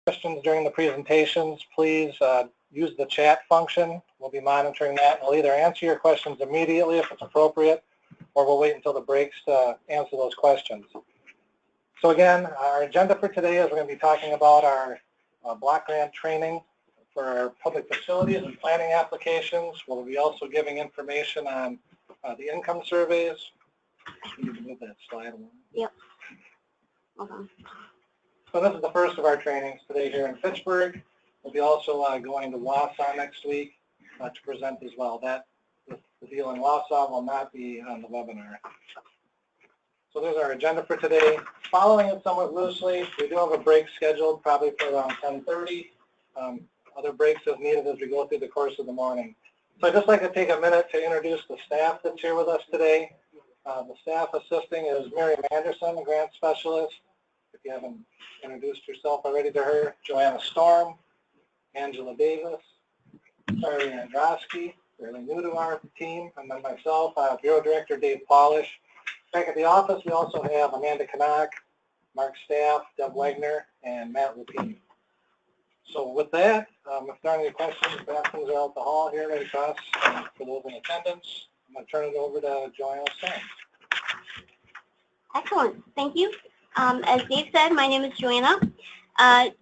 questions during the presentations, please use the chat function. We'll be monitoring that. We'll either answer your questions immediately if it's appropriate, or we'll wait until the breaks to answer those questions. So again, our agenda for today is we're going to be talking about our block grant training for our public facilities and planning applications. We'll be also giving information on the income surveys. You can move that slide along. Yep. Okay. So this is the first of our trainings today here in Fitchburg. We'll be also going to Wausau next week to present as well. The deal in Wausau will not be on the webinar. So there's our agenda for today. Following it somewhat loosely, we do have a break scheduled probably for around 10:30. Other breaks as needed as we go through the course of the morning. So I'd just like to take a minute to introduce the staff that's here with us today. The staff assisting is Mary Manderson, a grant specialist. If you haven't introduced yourself already to her, Joanna Storm, Angela Davis, Charlie Androsky, fairly new to our team, and then myself, Bureau Director Dave Polish. Back at the office, we also have Amanda Canuck, Mark Staff, Deb Wagner, and Matt Lupine. So with that, if there are any questions, bathrooms are out the hall here right across for those in attendance. I'm going to turn it over to Joanna Storm. Excellent. Thank you. As Dave said, my name is Joanna.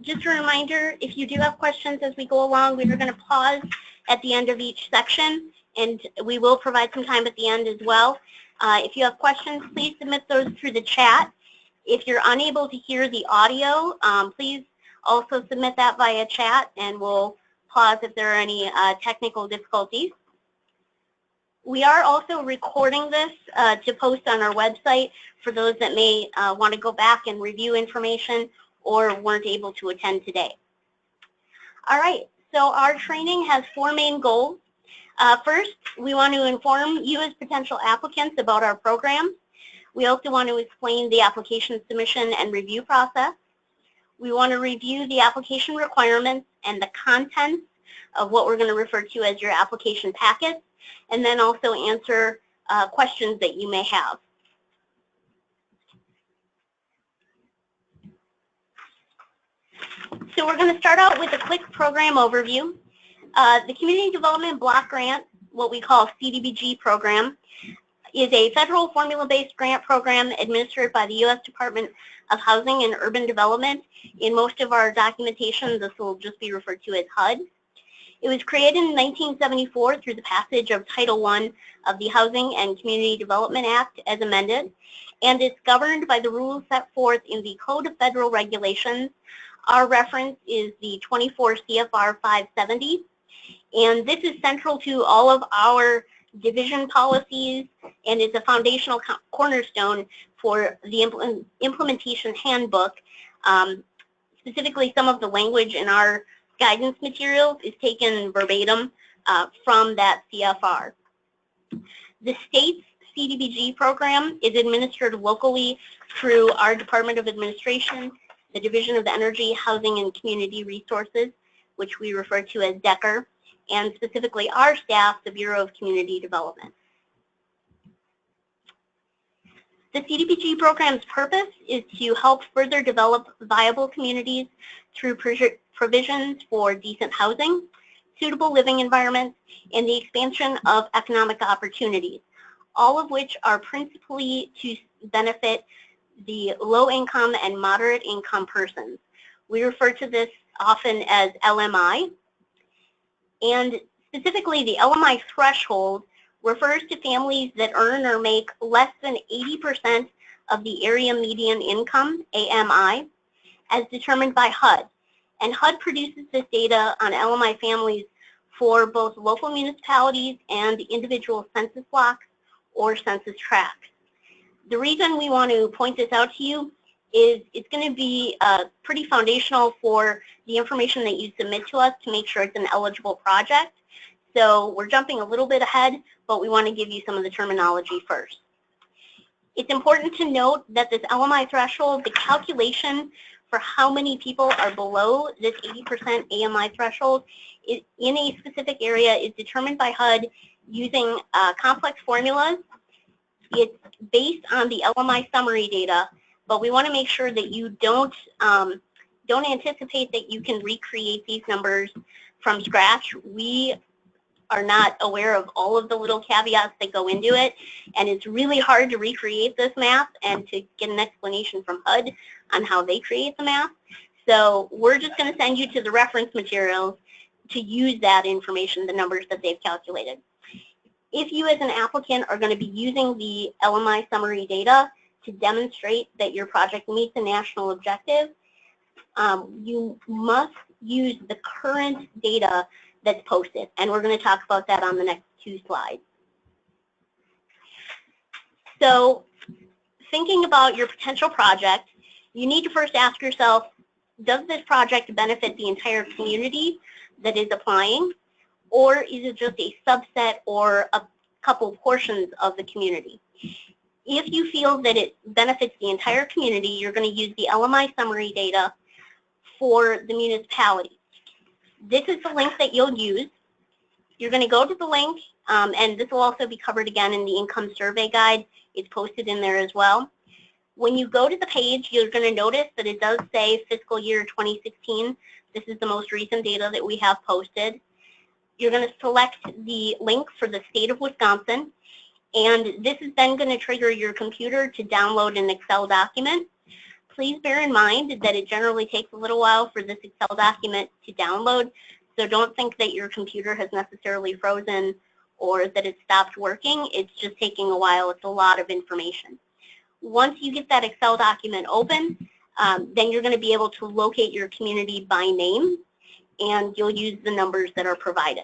Just a reminder, if you do have questions as we go along, we're going to pause at the end of each section, and we will provide some time at the end as well. If you have questions, please submit those through the chat. If you're unable to hear the audio, please also submit that via chat, and we'll pause if there are any technical difficulties. We are also recording this to post on our website for those that may want to go back and review information or weren't able to attend today. All right, so our training has 4 main goals. First, we want to inform you as potential applicants about our program. We also want to explain the application submission and review process. We want to review the application requirements and the contents of what we're going to refer to as your application packet, and then also answer questions that you may have. So we're going to start out with a quick program overview. The Community Development Block Grant, what we call CDBG program, is a federal formula-based grant program administered by the U.S. Department of Housing and Urban Development. In most of our documentation, this will just be referred to as HUD. It was created in 1974 through the passage of Title I of the Housing and Community Development Act as amended, and it's governed by the rules set forth in the Code of Federal Regulations. Our reference is the 24 CFR 570, and this is central to all of our division policies, and it's a foundational cornerstone for the implementation handbook. Specifically, some of the language in our guidance materials is taken verbatim from that CFR. The state's CDBG program is administered locally through our Department of Administration, the Division of Energy, Housing, and Community Resources, which we refer to as DECR, and specifically our staff, the Bureau of Community Development. The CDBG program's purpose is to help further develop viable communities through provisions for decent housing, suitable living environments, and the expansion of economic opportunities, all of which are principally to benefit the low-income and moderate-income persons. We refer to this often as LMI, and specifically the LMI threshold refers to families that earn or make less than 80% of the area median income, AMI, as determined by HUD. And HUD produces this data on LMI families for both local municipalities and individual census blocks or census tracts. The reason we want to point this out to you is it's going to be pretty foundational for the information that you submit to us to make sure it's an eligible project. So we're jumping a little bit ahead, but we want to give you some of the terminology first. It's important to note that this LMI threshold, the calculation for how many people are below this 80% AMI threshold in a specific area is determined by HUD using complex formulas. It's based on the LMI summary data, but we want to make sure that you don't don't anticipate that you can recreate these numbers from scratch. We are not aware of all of the little caveats that go into it, and it's really hard to recreate this math and to get an explanation from HUD on how they create the math. So we're just going to send you to the reference materials to use that information, the numbers that they've calculated. If you as an applicant are going to be using the LMI summary data to demonstrate that your project meets a national objective, you must use the current data that's posted, and we're going to talk about that on the next 2 slides. So thinking about your potential project, you need to first ask yourself, does this project benefit the entire community that is applying, or is it just a subset or a couple portions of the community? If you feel that it benefits the entire community, you're going to use the LMI summary data for the municipality. This is the link that you'll use. You're going to go to the link, and this will also be covered again in the income survey guide. It's posted in there as well. When you go to the page, you're going to notice that it does say fiscal year 2016. This is the most recent data that we have posted. You're going to select the link for the state of Wisconsin, and this is then going to trigger your computer to download an Excel document. Please bear in mind that it generally takes a little while for this Excel document to download, so don't think that your computer has necessarily frozen or that it stopped working. It's just taking a while. It's a lot of information. Once you get that Excel document open, then you're going to be able to locate your community by name, and you'll use the numbers that are provided.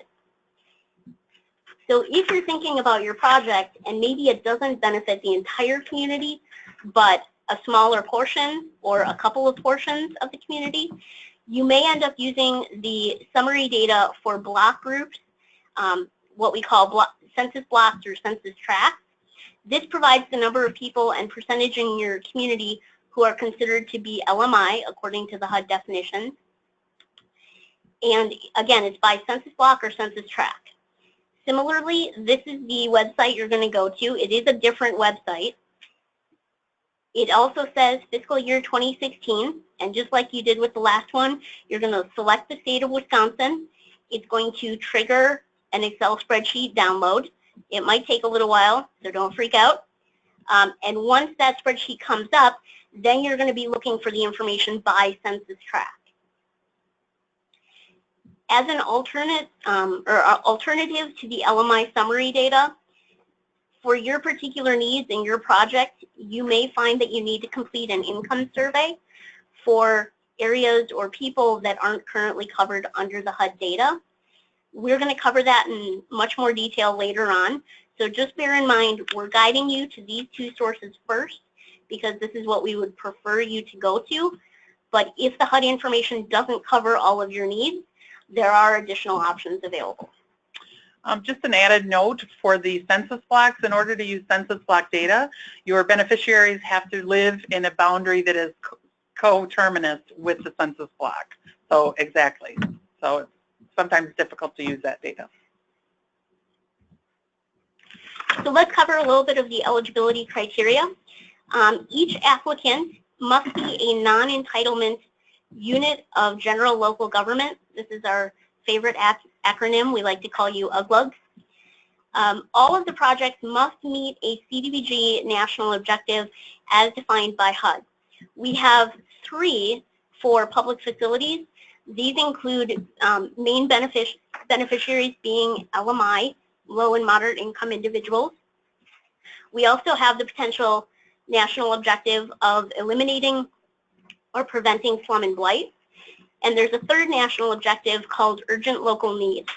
So if you're thinking about your project and maybe it doesn't benefit the entire community, but a smaller portion or a couple of portions of the community, you may end up using the summary data for block groups, what we call census blocks or census tracts. This provides the number of people and percentage in your community who are considered to be LMI according to the HUD definition. And again, it's by census block or census tract. Similarly, this is the website you're going to go to. It is a different website. It also says fiscal year 2016, and just like you did with the last one, you're going to select the state of Wisconsin. It's going to trigger an Excel spreadsheet download. It might take a little while, so don't freak out. And once that spreadsheet comes up, then you're going to be looking for the information by census tract. As an alternative to the LMI summary data, for your particular needs in your project, you may find that you need to complete an income survey for areas or people that aren't currently covered under the HUD data. We're going to cover that in much more detail later on. So just bear in mind, we're guiding you to these 2 sources first because this is what we would prefer you to go to. But if the HUD information doesn't cover all of your needs, there are additional options available. Just an added note for the census blocks, in order to use census block data, your beneficiaries have to live in a boundary that is coterminous with the census block. So exactly. So it's sometimes difficult to use that data. So let's cover a little bit of the eligibility criteria. Each applicant must be a non-entitlement unit of general local government. This is our favorite acronym. We like to call you UGLUGs. All of the projects must meet a CDBG national objective as defined by HUD. We have 3 for public facilities. These include main beneficiaries being LMI, low and moderate income individuals. We also have the potential national objective of eliminating or preventing slum and blight. And there's a 3rd national objective called urgent local needs.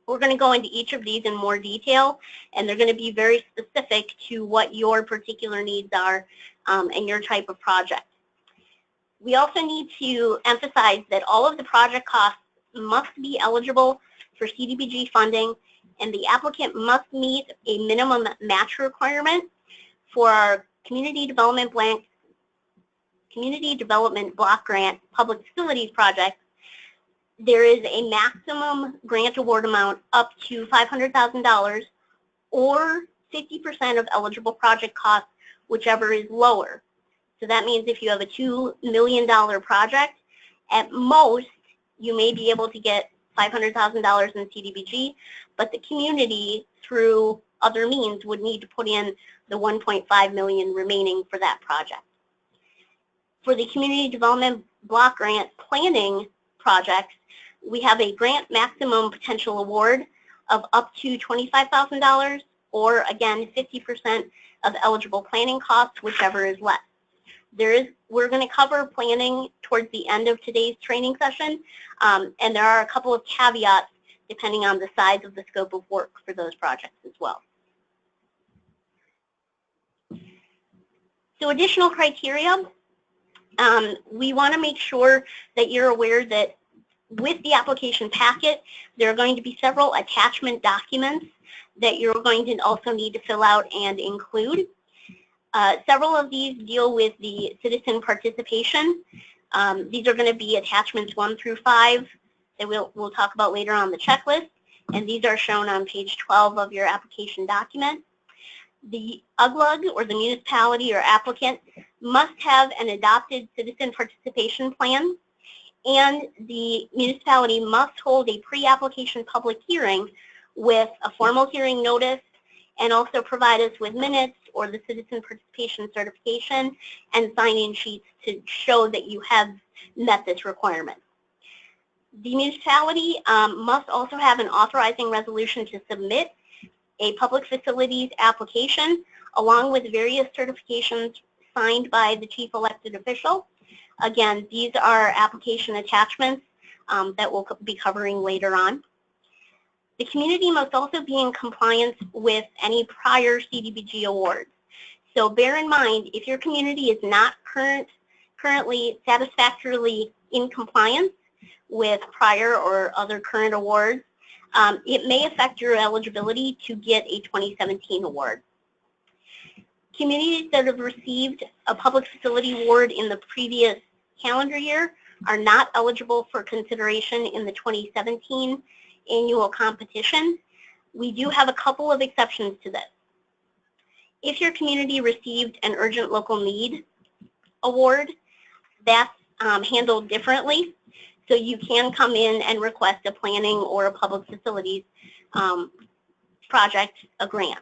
We're going to go into each of these in more detail, and they're going to be very specific to what your particular needs are and your type of project. We also need to emphasize that all of the project costs must be eligible for CDBG funding, and the applicant must meet a minimum match requirement for our Community Development Block Grant Public Facilities project. There is a maximum grant award amount up to $500,000 or 50% of eligible project costs, whichever is lower. So that means if you have a $2 million project, At most, you may be able to get $500,000 in CDBG, but the community, through other means, would need to put in the $1.5 million remaining for that project. For the Community Development Block Grant planning projects, we have a grant maximum potential award of up to $25,000, or again, 50% of eligible planning costs, whichever is less. We're going to cover planning towards the end of today's training session, and there are a couple of caveats depending on the size of the scope of work for those projects as well. So additional criteria, we want to make sure that you're aware that with the application packet, there are going to be several attachment documents that you're going to also need to fill out and include. Several of these deal with the citizen participation. These are going to be attachments 1 through 5 that we'll talk about later on the checklist, and these are shown on page 12 of your application document. The UGLUG, or the municipality or applicant, must have an adopted citizen participation plan, and the municipality must hold a pre-application public hearing with a formal hearing notice, and also provide us with minutes or the citizen participation certification and sign-in sheets to show that you have met this requirement. The municipality must also have an authorizing resolution to submit a public facilities application along with various certifications signed by the chief elected official. Again, these are application attachments that we'll be covering later on. The community must also be in compliance with any prior CDBG awards. So bear in mind, if your community is not currently satisfactorily in compliance with prior or other current awards, it may affect your eligibility to get a 2017 award. Communities that have received a public facility award in the previous calendar year are not eligible for consideration in the 2017 annual competition. We do have a couple of exceptions to this. If your community received an urgent local need award, that's handled differently. So you can come in and request a planning or a public facilities project, a grant.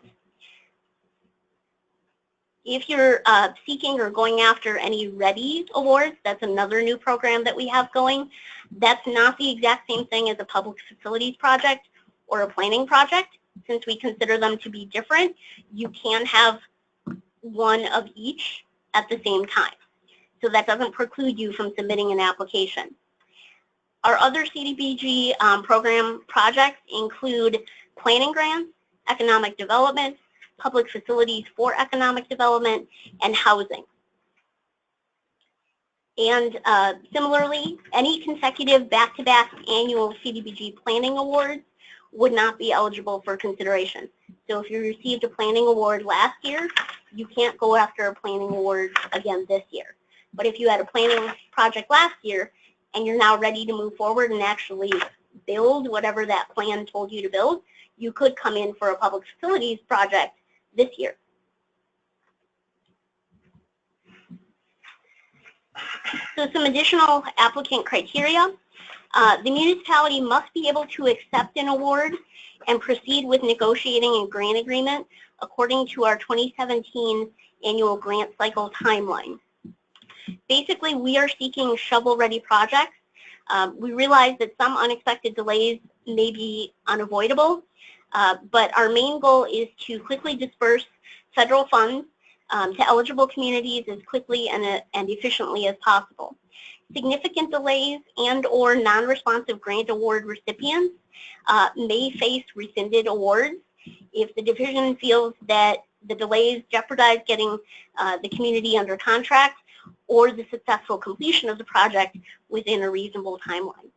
If you're seeking or going after any READY awards, that's another new program that we have going. That's not the exact same thing as a public facilities project or a planning project. Since we consider them to be different, you can have one of each at the same time. So that doesn't preclude you from submitting an application. Our other CDBG program projects include planning grants, economic development, public facilities for economic development, and housing. And similarly, any consecutive back-to-back annual CDBG planning awards would not be eligible for consideration. So if you received a planning award last year, you can't go after a planning award again this year. But if you had a planning project last year and you're now ready to move forward and actually build whatever that plan told you to build, you could come in for a public facilities project this year. So some additional applicant criteria. The municipality must be able to accept an award and proceed with negotiating a grant agreement according to our 2017 annual grant cycle timeline. Basically, we are seeking shovel-ready projects. We realize that some unexpected delays may be unavoidable, but our main goal is to quickly disperse federal funds to eligible communities as quickly and efficiently as possible. Significant delays and or non-responsive grant award recipients may face rescinded awards if the division feels that the delays jeopardize getting the community under contract or the successful completion of the project within a reasonable timeline.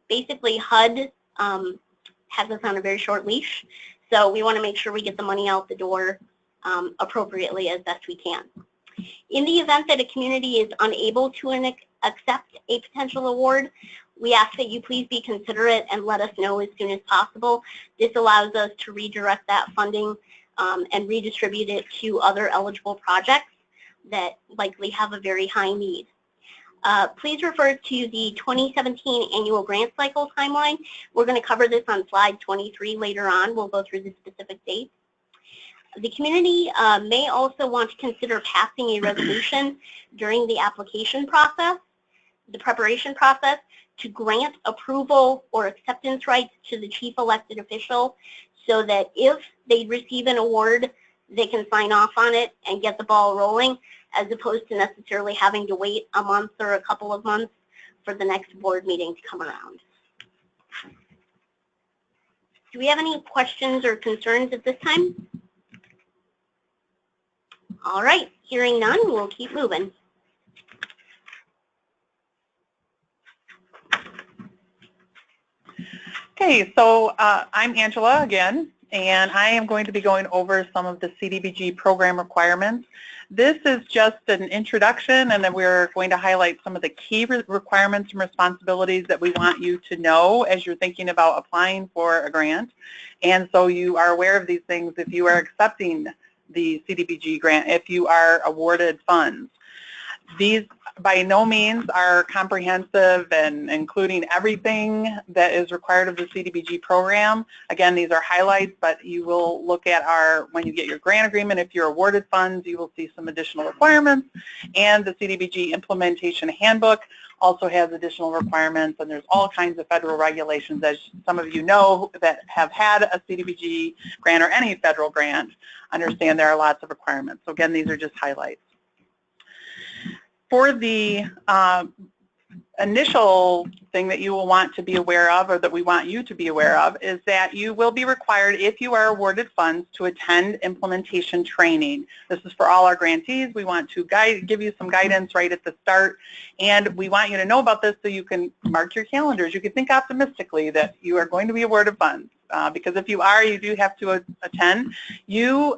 Basically, HUD has us on a very short leash, so we want to make sure we get the money out the door appropriately as best we can. In the event that a community is unable to accept a potential award, we ask that you please be considerate and let us know as soon as possible. This allows us to redirect that funding and redistribute it to other eligible projects that likely have a very high need. Please refer to the 2017 annual grant cycle timeline. We're going to cover this on slide 23 later on. We'll go through the specific dates. The community may also want to consider passing a resolution during the application process, the preparation process, to grant approval or acceptance rights to the chief elected official so that if they receive an award, they can sign off on it and get the ball rolling, as opposed to necessarily having to wait a month or a couple of months for the next board meeting to come around. Do we have any questions or concerns at this time? All right, hearing none, we'll keep moving. Okay, so I'm Angela again, and I am going to be going over some of the CDBG program requirements. This is just an introduction, and then we're going to highlight some of the key requirements and responsibilities that we want you to know as you're thinking about applying for a grant. And so you are aware of these things if you are accepting the CDBG grant, if you are awarded funds. These by no means are comprehensive and including everything that is required of the CDBG program. Again, these are highlights, but you will look at when you get your grant agreement, if you're awarded funds, you will see some additional requirements. And the CDBG implementation handbook also has additional requirements, and there's all kinds of federal regulations, as some of you know that have had a CDBG grant or any federal grant understand there are lots of requirements. So again, these are just highlights. For the initial thing that you will want to be aware of, or that we want you to be aware of, is that you will be required, if you are awarded funds, to attend implementation training. This is for all our grantees. We want to give you some guidance right at the start, and we want you to know about this so you can mark your calendars. You can think optimistically that you are going to be awarded funds. Because if you are, you do have to attend. You,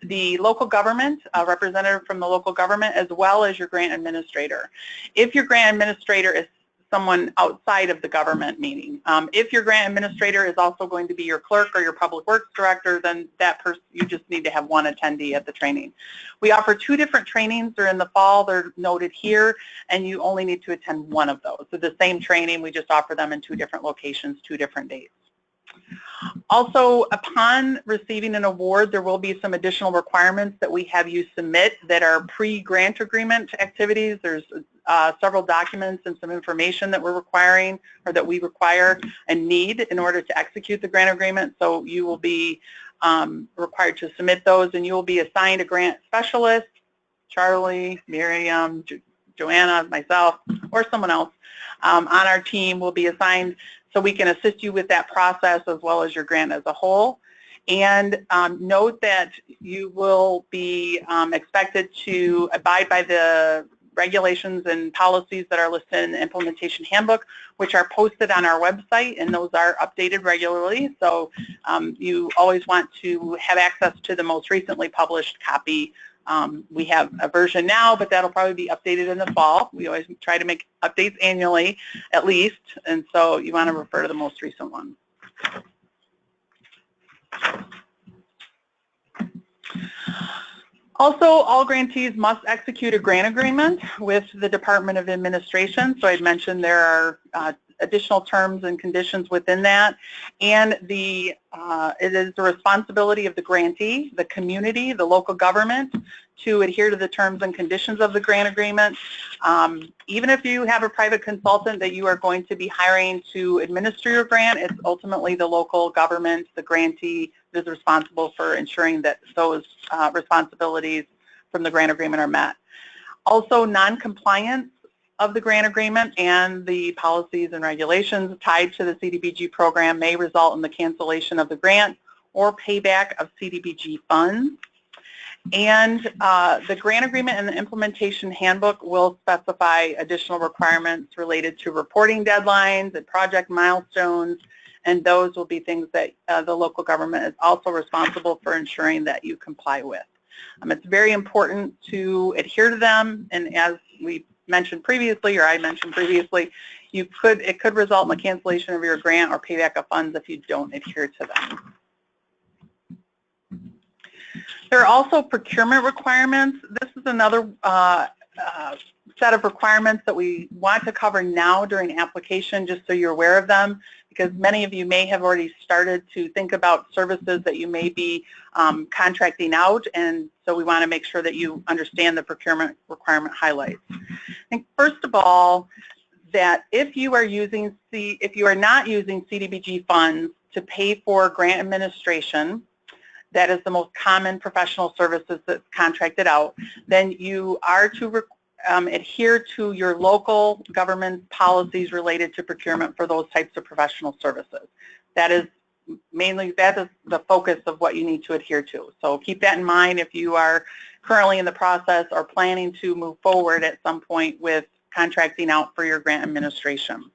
the local government, a representative from the local government, as well as your grant administrator. If your grant administrator is someone outside of the government meeting, if your grant administrator is also going to be your clerk or your public works director, then that person, you just need to have one attendee at the training. We offer 2 different trainings. They're in the fall. They're noted here, and you only need to attend one of those. So the same training, we just offer them in 2 different locations, 2 different dates. Also, upon receiving an award, there will be some additional requirements that we have you submit that are pre-grant agreement activities. There's several documents and some information that we're requiring, or that we require and need in order to execute the grant agreement. So you will be required to submit those, and you will be assigned a grant specialist. Charlie, Miriam, Joanna, myself, or someone else on our team will be assigned, so we can assist you with that process as well as your grant as a whole. And note that you will be expected to abide by the regulations and policies that are listed in the implementation handbook, which are posted on our website, and those are updated regularly. So you always want to have access to the most recently published copy. We have a version now, but that'll probably be updated in the fall. We always try to make updates annually, at least, and so you want to refer to the most recent one. Also, all grantees must execute a grant agreement with the Department of Administration. So I'd mentioned there are additional terms and conditions within that, and it is the responsibility of the grantee, the community, the local government, to adhere to the terms and conditions of the grant agreement. Even if you have a private consultant that you are going to be hiring to administer your grant, it's ultimately the local government, the grantee, that is responsible for ensuring that those responsibilities from the grant agreement are met. Also, non-compliance of the grant agreement and the policies and regulations tied to the CDBG program may result in the cancellation of the grant or payback of CDBG funds. And the grant agreement and the implementation handbook will specify additional requirements related to reporting deadlines and project milestones, and those will be things that the local government is also responsible for ensuring that you comply with. It's very important to adhere to them, and as we mentioned previously, or I mentioned previously, it could result in the cancellation of your grant or payback of funds if you don't adhere to them. There are also procurement requirements. This is another set of requirements that we want to cover now during application, just so you're aware of them, because many of you may have already started to think about services that you may be contracting out, and so we want to make sure that you understand the procurement requirement highlights. I think first of all, that if you are not using CDBG funds to pay for grant administration, that is the most common professional services that's contracted out, then you are to adhere to your local government policies related to procurement for those types of professional services. That is the focus of what you need to adhere to. So keep that in mind if you are currently in the process or planning to move forward at some point with contracting out for your grant administration.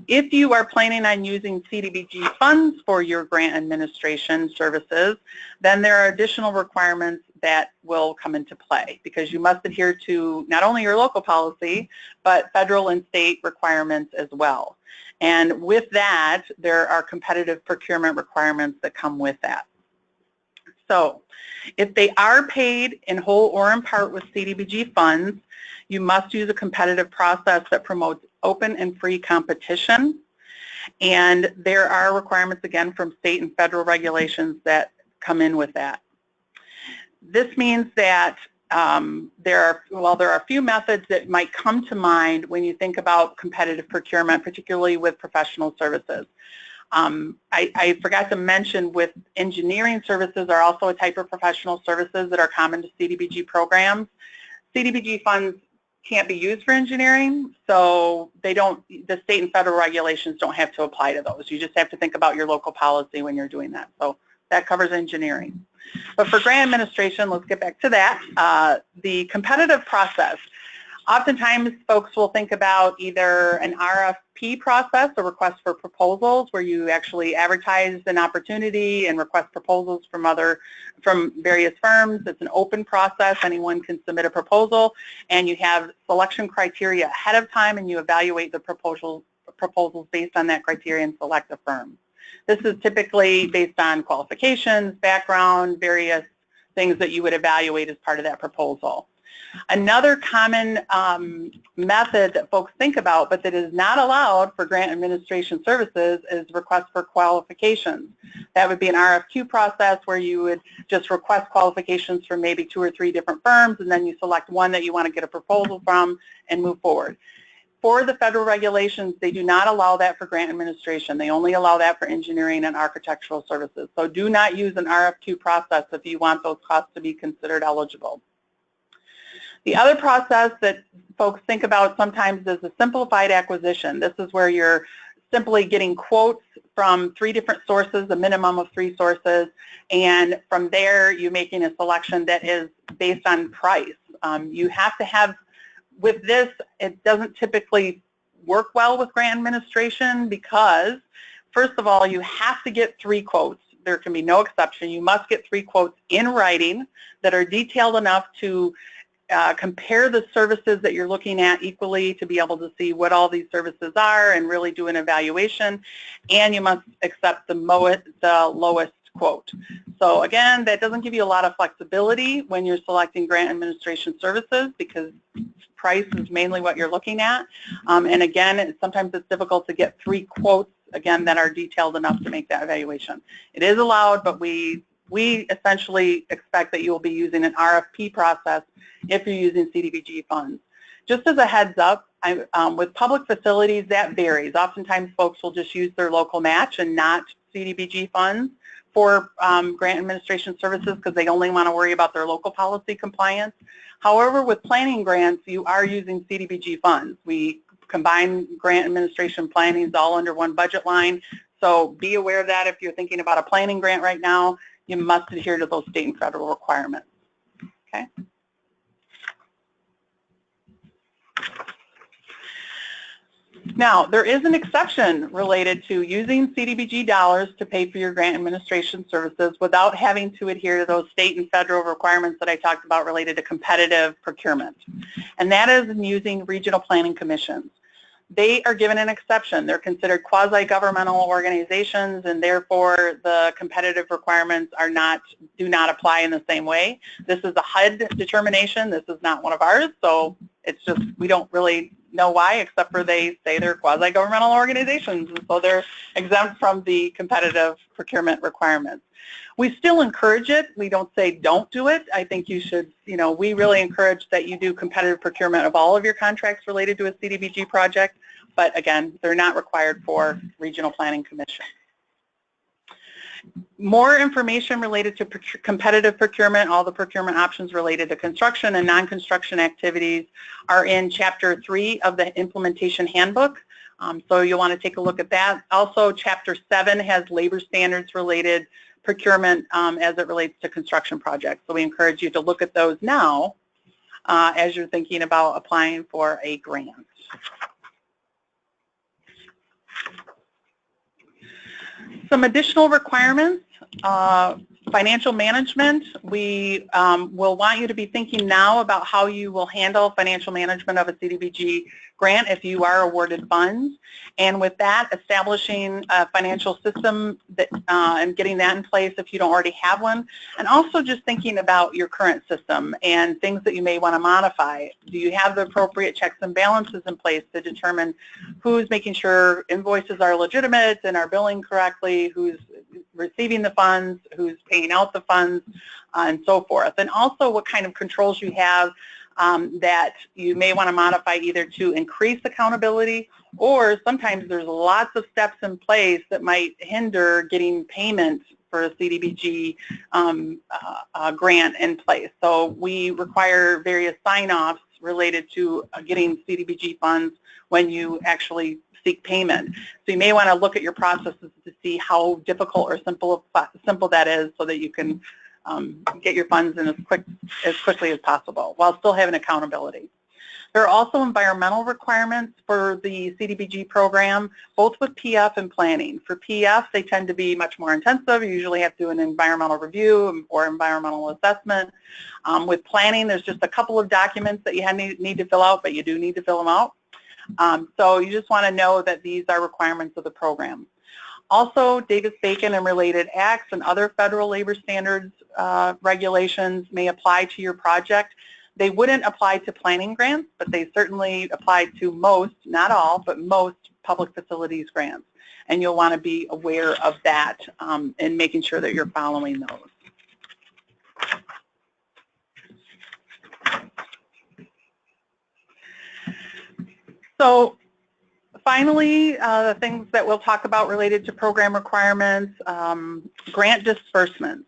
If you are planning on using CDBG funds for your grant administration services, then there are additional requirements that will come into play, because you must adhere to not only your local policy, but federal and state requirements as well. And with that, there are competitive procurement requirements that come with that. So if they are paid in whole or in part with CDBG funds, you must use a competitive process that promotes open and free competition. And there are requirements, again, from state and federal regulations that come in with that. This means that there are a few methods that might come to mind when you think about competitive procurement, particularly with professional services. I forgot to mention, with engineering services are also a type of professional services that are common to CDBG programs. CDBG funds can't be used for engineering, so the state and federal regulations don't have to apply to those. You just have to think about your local policy when you're doing that. So that covers engineering. But for grant administration, let's get back to that. The competitive process. Oftentimes, folks will think about either an RFP process, a request for proposals, where you actually advertise an opportunity and request proposals from various firms. It's an open process. Anyone can submit a proposal, and you have selection criteria ahead of time, and you evaluate the proposals based on that criteria and select a firm. This is typically based on qualifications, background, various things that you would evaluate as part of that proposal. Another common method that folks think about, but that is not allowed for grant administration services, is request for qualifications. That would be an RFQ process where you would just request qualifications from maybe 2 or 3 different firms, and then you select one that you want to get a proposal from and move forward. For the federal regulations, they do not allow that for grant administration. They only allow that for engineering and architectural services. So do not use an RFQ process if you want those costs to be considered eligible. The other process that folks think about sometimes is a simplified acquisition. This is where you're simply getting quotes from 3 different sources, a minimum of 3 sources, and from there you're making a selection that is based on price. You have to have, with this, it doesn't typically work well with grant administration because, first of all, you have to get 3 quotes. There can be no exception. You must get 3 quotes in writing that are detailed enough to compare the services that you're looking at equally, to be able to see what all these services are and really do an evaluation, and you must accept the lowest quote. So again, that doesn't give you a lot of flexibility when you're selecting grant administration services, because price is mainly what you're looking at. And again, sometimes it's difficult to get 3 quotes, again, that are detailed enough to make that evaluation. It is allowed, but we essentially expect that you will be using an RFP process if you're using CDBG funds. Just as a heads up, with public facilities, that varies. Oftentimes folks will just use their local match and not CDBG funds for grant administration services because they only want to worry about their local policy compliance. However, with planning grants, you are using CDBG funds. We combine grant administration plannings all under one budget line, so be aware of that. If you're thinking about a planning grant right now, you must adhere to those state and federal requirements. Okay. Now, there is an exception related to using CDBG dollars to pay for your grant administration services without having to adhere to those state and federal requirements that I talked about related to competitive procurement. And that is in using regional planning commissions. They are given an exception. They're considered quasi-governmental organizations, and therefore the competitive requirements do not apply in the same way. This is a HUD determination. This is not one of ours, so It's just we don't really know why, except for they say they're quasi-governmental organizations, and so they're exempt from the competitive procurement requirements. We still encourage it. We don't say don't do it. I think you should, we really encourage that you do competitive procurement of all of your contracts related to a CDBG project, but again, they're not required for Regional Planning Commission. More information related to competitive procurement, all the procurement options related to construction and non-construction activities are in Chapter 3 of the Implementation Handbook. So you'll want to take a look at that. Also, Chapter 7 has labor standards related procurement as it relates to construction projects. So we encourage you to look at those now as you're thinking about applying for a grant. Some additional requirements, financial management. We will want you to be thinking now about how you will handle financial management of a CDBG grant if you are awarded funds. And with that, establishing a financial system that, and getting that in place if you don't already have one. And also just thinking about your current system and things that you may want to modify. Do you have the appropriate checks and balances in place to determine who's making sure invoices are legitimate and are billing correctly, who's receiving the funds, who's paying out the funds, and so forth. And also what kind of controls you have that you may want to modify either to increase accountability, or sometimes there's lots of steps in place that might hinder getting payment for a CDBG grant in place. So we require various sign-offs related to getting CDBG funds when you actually seek payment. So you may want to look at your processes to see how difficult or simple that is, so that you can get your funds in as quickly as possible while still having accountability. There are also environmental requirements for the CDBG program, both with PF and planning. For PF, they tend to be much more intensive. You usually have to do an environmental review or environmental assessment. With planning, there's just a couple of documents that you need to fill out, but you do need to fill them out. So you just want to know that these are requirements of the program. Also, Davis-Bacon and related acts and other federal labor standards regulations may apply to your project. They wouldn't apply to planning grants, but they certainly apply to most, not all, but most public facilities grants. And you'll want to be aware of that and making sure that you're following those. So finally, the things that we'll talk about related to program requirements, grant disbursements.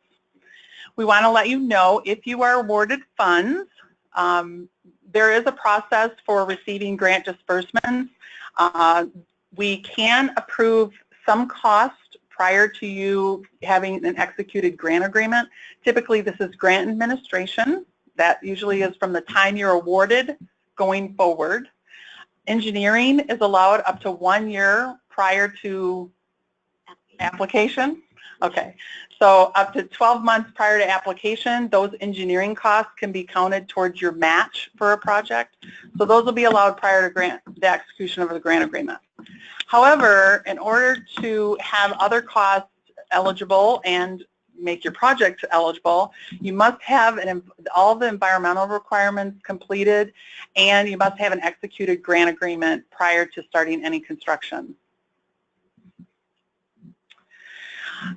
We want to let you know if you are awarded funds, there is a process for receiving grant disbursements. We can approve some cost prior to you having an executed grant agreement. Typically, this is grant administration. That usually is from the time you're awarded going forward. Engineering is allowed up to 1 year prior to application. Okay, so up to 12 months prior to application, those engineering costs can be counted towards your match for a project. So those will be allowed prior to the execution of the grant agreement. However, in order to have other costs eligible and make your project eligible, you must have all the environmental requirements completed, and you must have an executed grant agreement prior to starting any construction.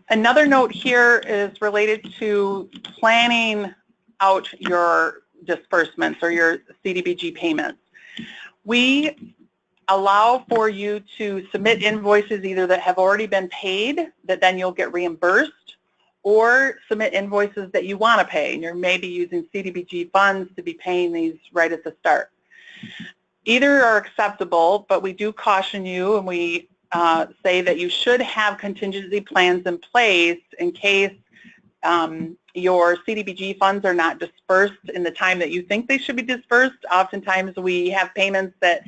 Another note here is related to planning out your disbursements or your CDBG payments. We allow for you to submit invoices either that have already been paid, that then you'll get reimbursed, or submit invoices that you want to pay, and you're maybe using CDBG funds to be paying these right at the start. Either are acceptable, but we do caution you, and we say that you should have contingency plans in place in case your CDBG funds are not dispersed in the time that you think they should be dispersed. Oftentimes we have payments that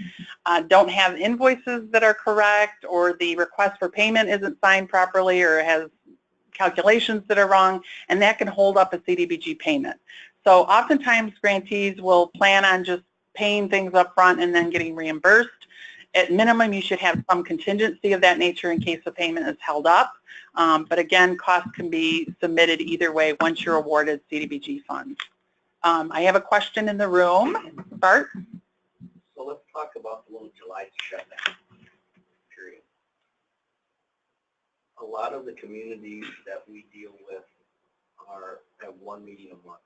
don't have invoices that are correct, or the request for payment isn't signed properly, or has calculations that are wrong, and that can hold up a CDBG payment. So oftentimes grantees will plan on just paying things up front and then getting reimbursed. At minimum, you should have some contingency of that nature in case the payment is held up. But again, costs can be submitted either way once you're awarded CDBG funds. I have a question in the room. Bart? talk about the little July shutdown period. A lot of the communities that we deal with have one meeting a month.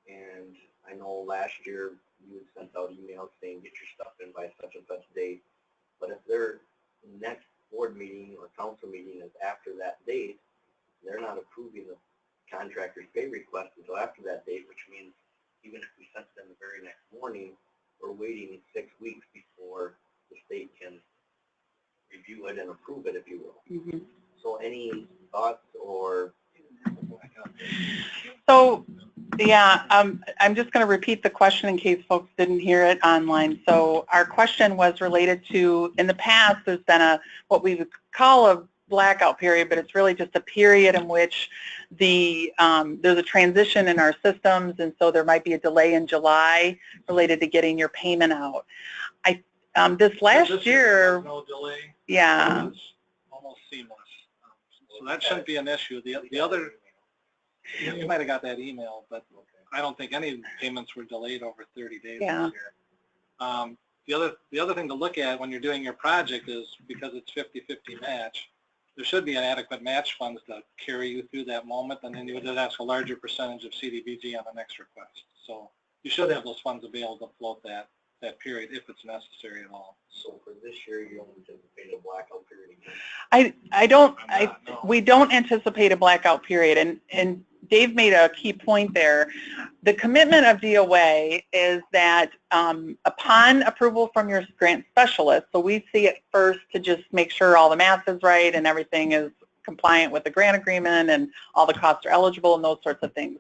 And I know last year you had sent out emails saying get your stuff in by such and such date. But if their next board meeting or council meeting is after that date, they're not approving the contractor's pay request until after that date, which means even if we sent them the very next morning, we're waiting 6 weeks before the state can review it and approve it, if you will. Mm-hmm. So any thoughts or? So, yeah, I'm just going to repeat the question in case folks didn't hear it online. So our question was related to, in the past, there's been what we would call a blackout period, but it's really just a period in which there's a transition in our systems, and so there might be a delay in July related to getting your payment out. This last year, no delay. Yeah. It was almost seamless. So that shouldn't be an issue. The other, you might have got that email, but I don't think any payments were delayed over 30 days Yeah. this year. The other thing to look at when you're doing your project is, because it's 50-50 match, there should be an adequate match funds to carry you through that moment, and then you would ask a larger percentage of CDBG on the next request. So you should have those funds available to float that period if it's necessary at all. So for this year, you don't anticipate a blackout period again? We don't anticipate a blackout period, and Dave made a key point there. The commitment of DOA is that upon approval from your grant specialist, so we see it first to just make sure all the math is right and everything is compliant with the grant agreement and all the costs are eligible and those sorts of things.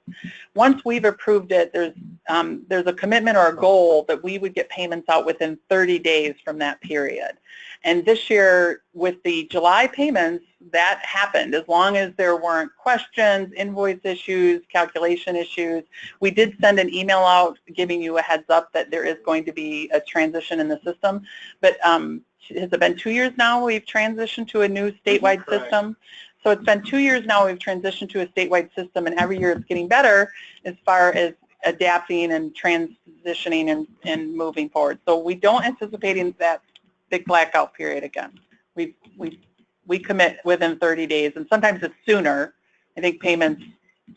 Once we've approved it, there's a commitment or a goal that we would get payments out within 30 days from that period. And this year, with the July payments, that happened. As long as there weren't questions, invoice issues, calculation issues, we did send an email out giving you a heads up that there is going to be a transition in the system. But has it been 2 years now we've transitioned to a new statewide system? So it's been 2 years now we've transitioned to a statewide system, and every year it's getting better as far as adapting and transitioning and moving forward. So we don't anticipate that big blackout period again. We commit within 30 days, and sometimes it's sooner. I think payments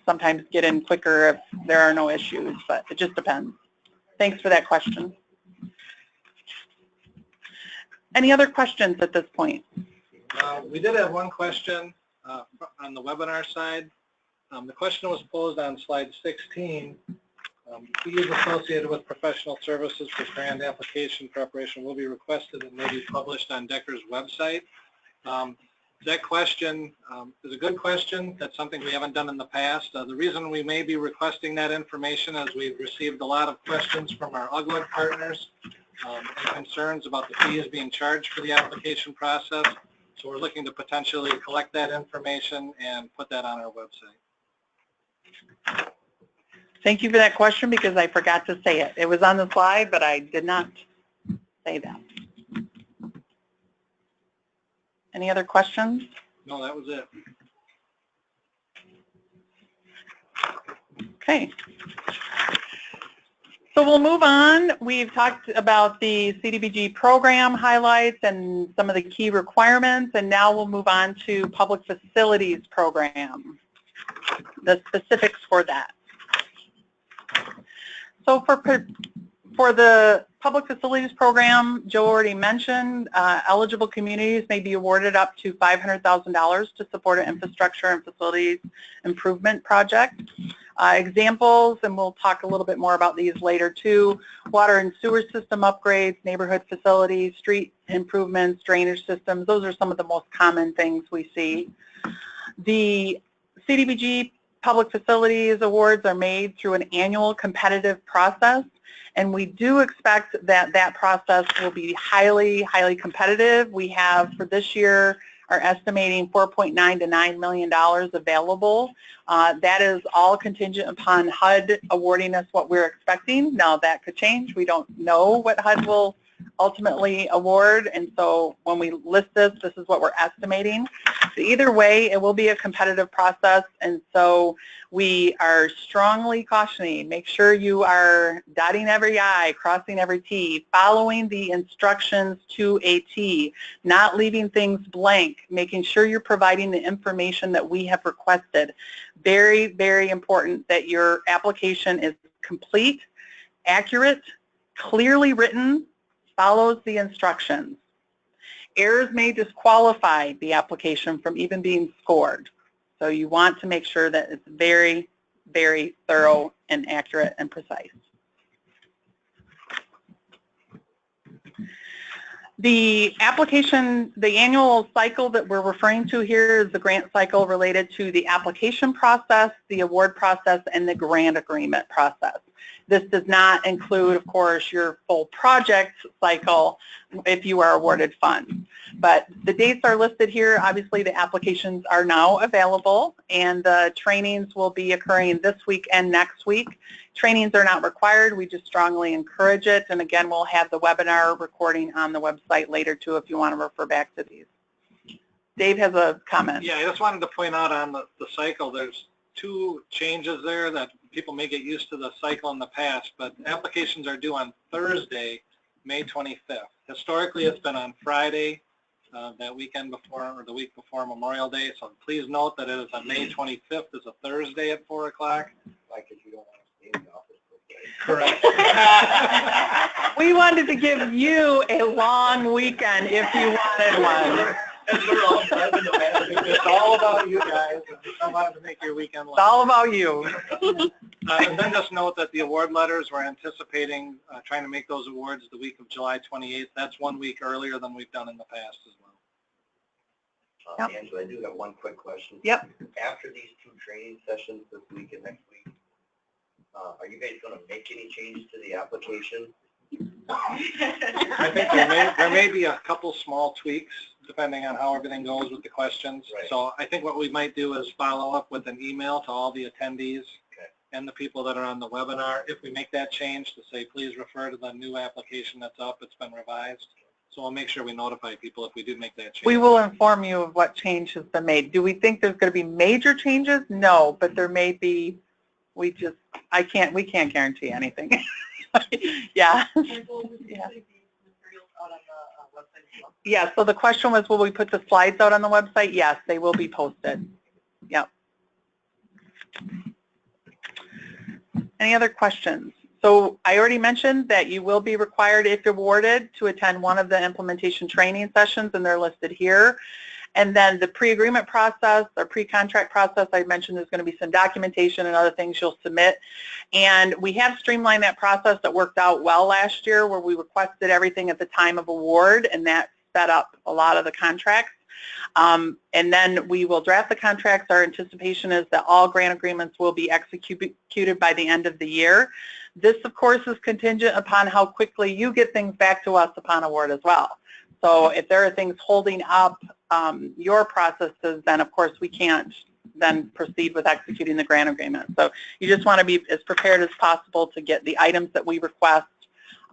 sometimes get in quicker if there are no issues, but it just depends. Thanks for that question. Any other questions at this point? We did have one question on the webinar side. The question was posed on slide 16. Fees associated with professional services for grant application preparation will be requested and may be published on Decker's website. That question is a good question. That's something we haven't done in the past. The reason we may be requesting that information is we've received a lot of questions from our UGLIC partners and concerns about the fees being charged for the application process. So we're looking to potentially collect that information and put that on our website. Thank you for that question, because I forgot to say it. It was on the slide, but I did not say that. Any other questions? No, that was it. Okay. So we'll move on. We've talked about the CDBG program highlights and some of the key requirements, and now we'll move on to public facilities program, the specifics for that. So for the public facilities program, Joe already mentioned, eligible communities may be awarded up to $500,000 to support an infrastructure and facilities improvement project. Examples, and we'll talk a little bit more about these later too: water and sewer system upgrades, neighborhood facilities, street improvements, drainage systems. Those are some of the most common things we see. The CDBG public facilities awards are made through an annual competitive process, and we do expect that that process will be highly, highly competitive. We have, for this year, are estimating $4.9 to $9 million available. That is all contingent upon HUD awarding us what we're expecting. Now that could change. We don't know what HUD will ultimately award, and so when we list this, this is what we're estimating. So either way, it will be a competitive process, and so we are strongly cautioning, make sure you are dotting every I, crossing every T, following the instructions to a T, not leaving things blank, making sure you're providing the information that we have requested. Very, very important that your application is complete, accurate, clearly written, follows the instructions. Errors may disqualify the application from even being scored. So you want to make sure that it's very, very thorough and accurate and precise. The application, the annual cycle that we're referring to here is the grant cycle related to the application process, the award process, and the grant agreement process. This does not include, of course, your full project cycle if you are awarded funds. But the dates are listed here. Obviously, the applications are now available, and the trainings will be occurring this week and next week. Trainings are not required. We just strongly encourage it. And again, we'll have the webinar recording on the website later, too, if you want to refer back to these. Dave has a comment. Yeah, I just wanted to point out on the cycle, there's 2 changes there that people may get used to the cycle in the past, but applications are due on Thursday, May 25th. Historically, it's been on Friday, that weekend before, or the week before Memorial Day, so please note that it is on May 25th. It's a Thursday at 4 o'clock. Like if you don't want to stay in the office. Correct. We wanted to give you a long weekend if you wanted one. It's all about you guys. I wanted to make your weekend long. It's all about you. And then just note that the award letters, we're anticipating trying to make those awards the week of July 28th. That's 1 week earlier than we've done in the past as well. Yep. Angela, I do have one quick question. Yep. After these 2 training sessions this week and next week, are you guys going to make any changes to the application? I think there may be a couple small tweaks depending on how everything goes with the questions. Right. So I think what we might do is follow up with an email to all the attendees Okay. and the people that are on the webinar. If we make that change to say, please refer to the new application that's up, it's been revised. So we'll make sure we notify people if we do make that change. We will inform you of what change has been made. Do we think there's going to be major changes? No, but there may be. We can't guarantee anything. Yeah. Yeah. Yeah, so the question was, will we put the slides out on the website? Yes, they will be posted. Yep. Any other questions? So I already mentioned that you will be required, if awarded, to attend one of the implementation training sessions, and they're listed here. And then the pre-agreement process or pre-contract process, I mentioned there's going to be some documentation and other things you'll submit. And we have streamlined that process. That worked out well last year, where we requested everything at the time of award, and that set up a lot of the contracts. And then we will draft the contracts. Our anticipation is that all grant agreements will be executed by the end of the year. This, of course, is contingent upon how quickly you get things back to us upon award as well. So if there are things holding up your processes, then of course we can't then proceed with executing the grant agreement. So you just want to be as prepared as possible to get the items that we request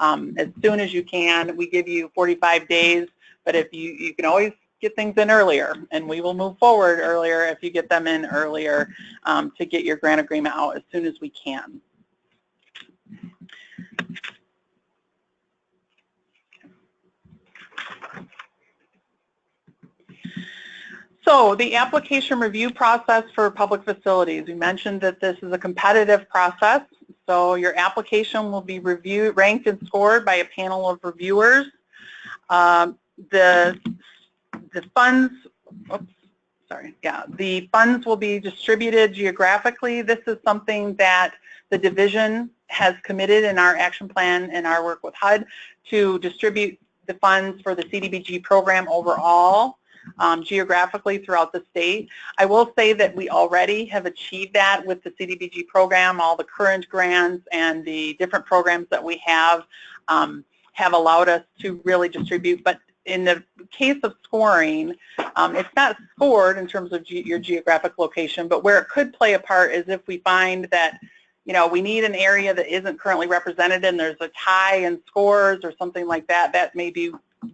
as soon as you can. We give you 45 days, but if you can always get things in earlier, and we will move forward earlier if you get them in earlier to get your grant agreement out as soon as we can. So the application review process for public facilities, we mentioned that this is a competitive process. So your application will be reviewed, ranked, and scored by a panel of reviewers. The funds, the funds will be distributed geographically. This is something that the division has committed in our action plan and our work with HUD to distribute the funds for the CDBG program overall. Geographically throughout the state. I will say that we already have achieved that with the CDBG program. All the current grants and the different programs that we have allowed us to really distribute. But in the case of scoring, it's not scored in terms of your geographic location, but where it could play a part is if we find that you know, we need an area that isn't currently represented and there's a tie in scores or something like that, that may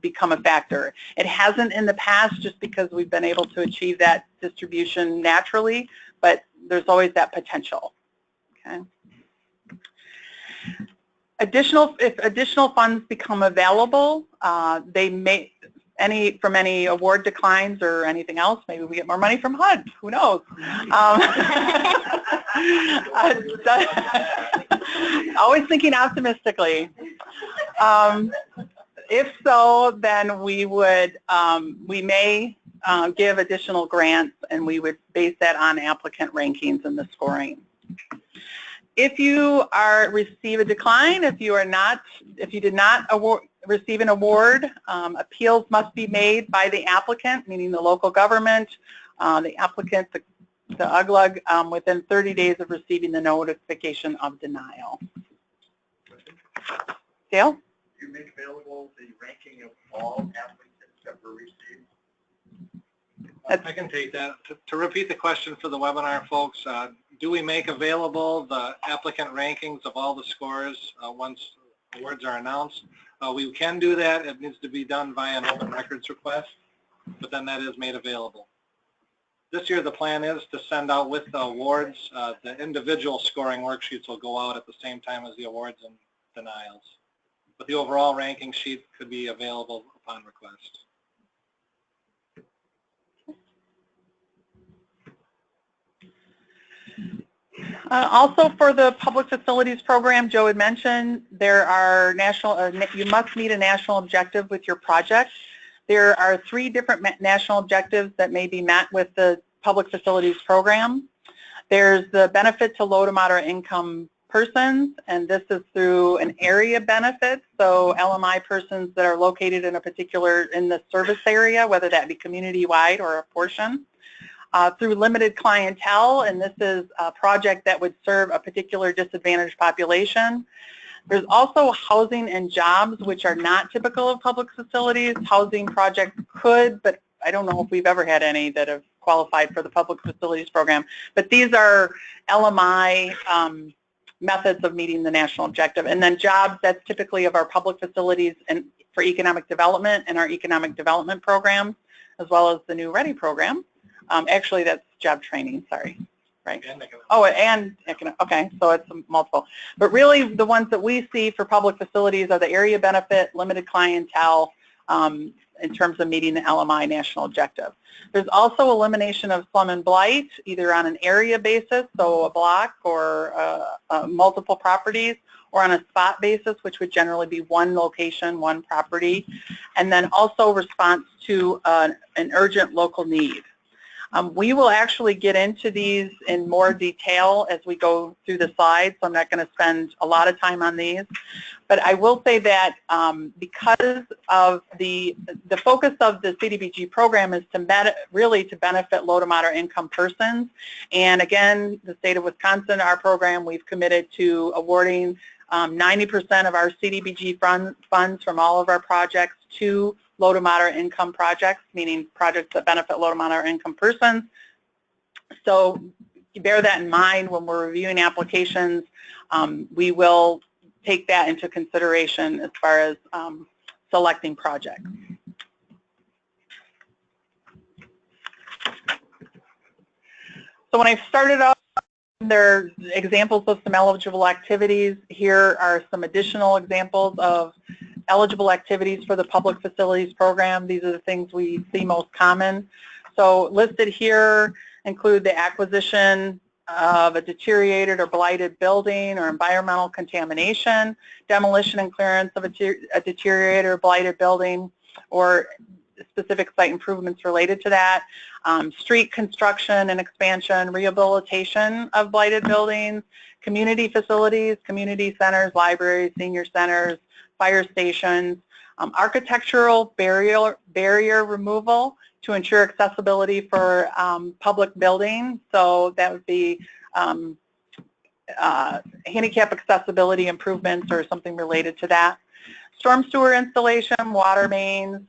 become a factor. It hasn't in the past just because we've been able to achieve that distribution naturally, but there's always that potential. Okay. If additional funds become available, they may, from any award declines or anything else, maybe we get more money from HUD, who knows? Always thinking optimistically. If so, then we would, we may give additional grants, and we would base that on applicant rankings and the scoring. If you receive a decline, if you did not receive an award, appeals must be made by the applicant, meaning the local government, the applicant, the UGLUG, within 30 days of receiving the notification of denial. Dale? Do you make available the ranking of all applicants that were received? I can take that. To repeat the question for the webinar folks, do we make available the applicant rankings of all the scores once awards are announced? We can do that. It needs to be done via an open records request, but then that is made available. This year the plan is to send out with the awards, the individual scoring worksheets will go out at the same time as the awards and denials. But the overall ranking sheet could be available upon request. Also for the public facilities program, Joe had mentioned, there are you must meet a national objective with your project. There are 3 different national objectives that may be met with the public facilities program. There's the benefit to low to moderate income persons, and this is through an area benefit, so LMI persons that are located in the service area, whether that be community-wide or a portion. Through limited clientele, and this is a project that would serve a particular disadvantaged population. There's also housing and jobs, which are not typical of public facilities. Housing projects could, but I don't know if we've ever had any that have qualified for the public facilities program. But these are LMI methods of meeting the national objective. And then jobs, that's typically of our public facilities and for economic development and our economic development programs, as well as the new READY program. Actually, that's job training, sorry, right? Oh, and economic, okay, so it's multiple. But really, the ones that we see for public facilities are the area benefit, limited clientele, in terms of meeting the LMI national objective. There's also elimination of slum and blight, either on an area basis, so a block or multiple properties, or on a spot basis, which would generally be one location, one property, and then also response to an urgent local need. We will actually get into these in more detail as we go through the slides, so I'm not going to spend a lot of time on these. But I will say that because of the focus of the CDBG program is really to benefit low to moderate income persons. And again, the state of Wisconsin, our program, we've committed to awarding 90% of our CDBG funds from all of our projects to low to moderate income projects, meaning projects that benefit low to moderate income persons. So bear that in mind when we're reviewing applications. We will take that into consideration as far as selecting projects. So when I started off, there are examples of some eligible activities. Here are some additional examples of eligible activities for the public facilities program. These are the things we see most common. So listed here include the acquisition of a deteriorated or blighted building or environmental contamination, demolition and clearance of a deteriorated or blighted building, or specific site improvements related to that, street construction and expansion, rehabilitation of blighted buildings, community facilities, community centers, libraries, senior centers, fire stations, architectural barrier removal to ensure accessibility for public buildings. So that would be handicap accessibility improvements or something related to that. Storm sewer installation, water mains,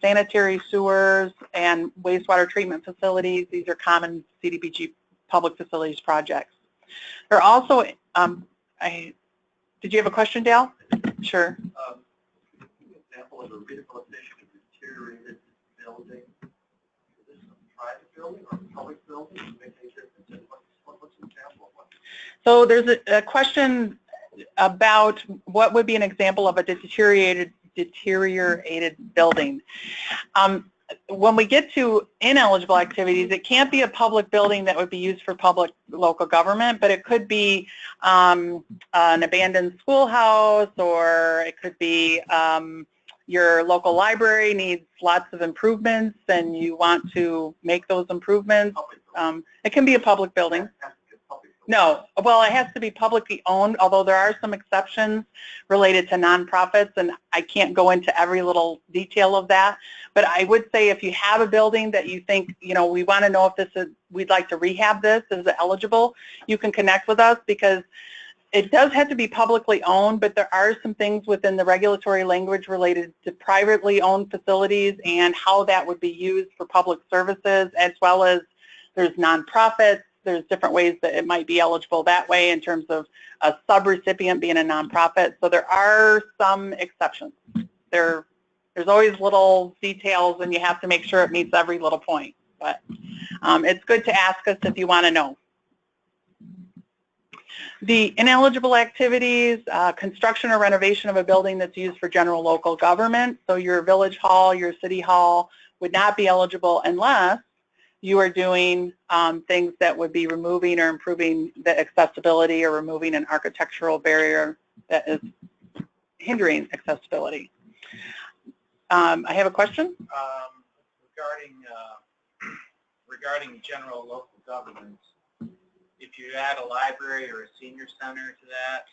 sanitary sewers, and wastewater treatment facilities. These are common CDBG public facilities projects. There are also Did you have a question, Dale? Sure. An example of a rehabilitation of deteriorated building. Is this a private building or a public building? Make any difference? What's an example of one? So there's a question about what would be an example of a deteriorated building. When we get to ineligible activities, it can't be a public building that would be used for public local government, but it could be an abandoned schoolhouse, or it could be your local library needs lots of improvements and you want to make those improvements. It can be a public building. No, well, it has to be publicly owned, although there are some exceptions related to nonprofits, and I can't go into every little detail of that. But I would say if you have a building that you think, you know, we want to know if this is, we'd like to rehab this, is it eligible, you can connect with us, because it does have to be publicly owned, but there are some things within the regulatory language related to privately owned facilities and how that would be used for public services, as well as there's nonprofits. There's different ways that it might be eligible that way in terms of a subrecipient being a nonprofit. So there are some exceptions. There's always little details, and you have to make sure it meets every little point. But it's good to ask us if you want to know. The ineligible activities, construction or renovation of a building that's used for general local government. So your village hall, your city hall would not be eligible unless you are doing things that would be removing or improving the accessibility or removing an architectural barrier that is hindering accessibility. I have a question. Regarding general local governments, if you add a library or a senior center to that,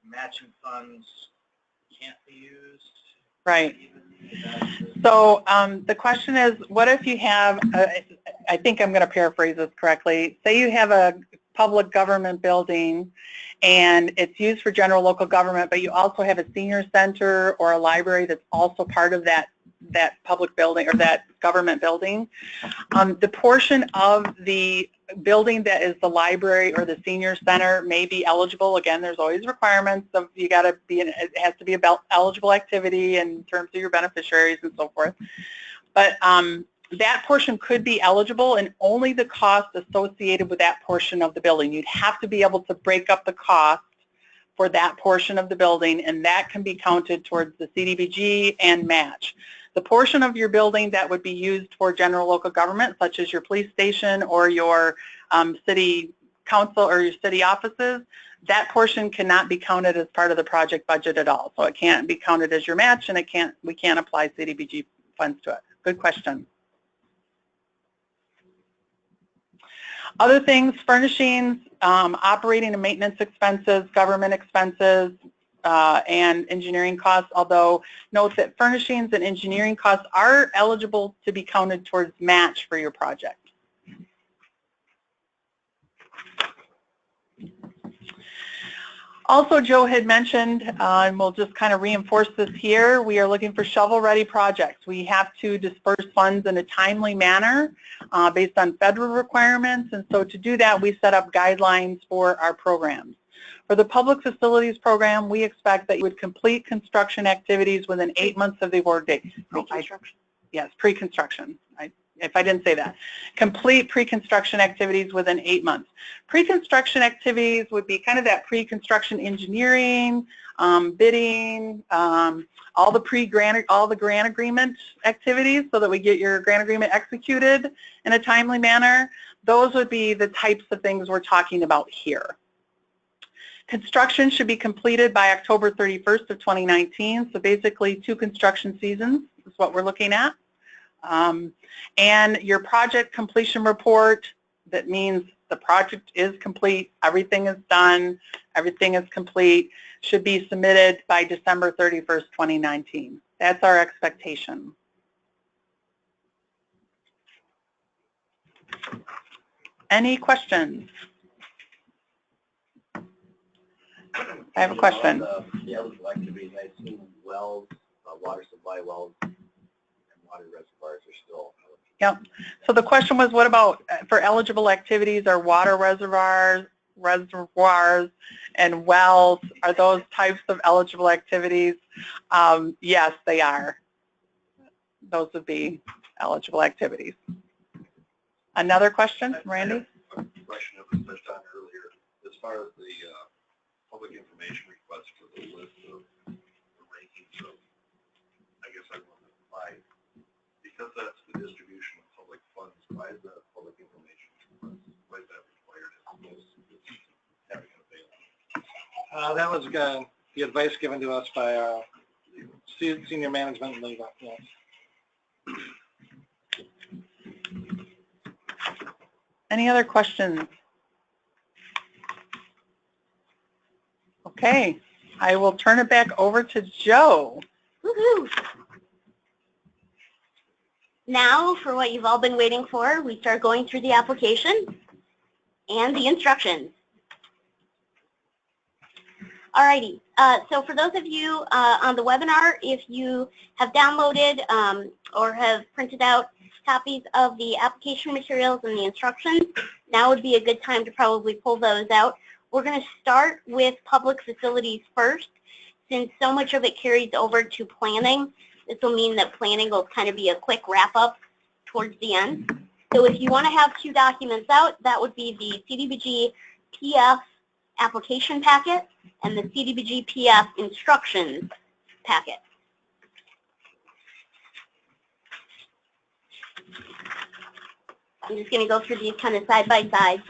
matching funds can't be used. Right. So the question is, what if you have, I think I'm going to paraphrase this correctly, say you have a public government building and it's used for general local government, but you also have a senior center or a library that's also part of that public building or that government building. The portion of the building that is the library or the senior center may be eligible. Again, there's always requirements of you got to be, it has to be about eligible activity in terms of your beneficiaries and so forth. But that portion could be eligible, and only the cost associated with that portion of the building. You'd have to be able to break up the cost for that portion of the building, and that can be counted towards the CDBG and match. The portion of your building that would be used for general local government, such as your police station or your city council or your city offices, that portion cannot be counted as part of the project budget at all. So it can't be counted as your match, and we can't apply CDBG funds to it. Good question. Other things, furnishings, operating and maintenance expenses, government expenses, and engineering costs, although note that furnishings and engineering costs are eligible to be counted towards match for your project. Also, Joe had mentioned, and we'll just kind of reinforce this here, we are looking for shovel-ready projects. We have to disperse funds in a timely manner based on federal requirements, and so to do that, we set up guidelines for our programs. For the public facilities program, we expect that you would complete construction activities within 8 months of the award date. Pre-construction? Yes, pre-construction. If I didn't say that. Complete pre-construction activities within 8 months. Pre-construction activities would be kind of that pre-construction engineering, bidding, all the grant agreement activities so that we get your grant agreement executed in a timely manner. Those would be the types of things we're talking about here. Construction should be completed by October 31st of 2019, so basically 2 construction seasons is what we're looking at. And your project completion report, that means the project is complete, everything is done, everything is complete, should be submitted by December 31st, 2019. That's our expectation. Any questions? I have a question. The eligible activities, I assume wells, water supply wells, and water reservoirs are still eligible. Yep. So the question was, what about for eligible activities are water reservoirs, reservoirs and wells. Are those types of eligible activities? Yes, they are. Those would be eligible activities. Another question, Randy? A question that was touched on earlier, as far as the public information request for the list of the rankings of, I guess I want to apply, because that's the distribution of public funds, why is that a public information request? Why is that required as opposed to just having it available? That was the advice given to us by senior management and legal. Yes. Any other questions? Okay, I will turn it back over to Joe. Woohoo! Now, for what you've all been waiting for, we start going through the application and the instructions. Alrighty, so for those of you on the webinar, if you have downloaded or have printed out copies of the application materials and the instructions, now would be a good time to probably pull those out. We're going to start with public facilities first, since so much of it carries over to planning. This will mean that planning will kind of be a quick wrap-up towards the end. So if you want to have two documents out, that would be the CDBG PF application packet and the CDBG PF instructions packet. I'm just going to go through these kind of side by side.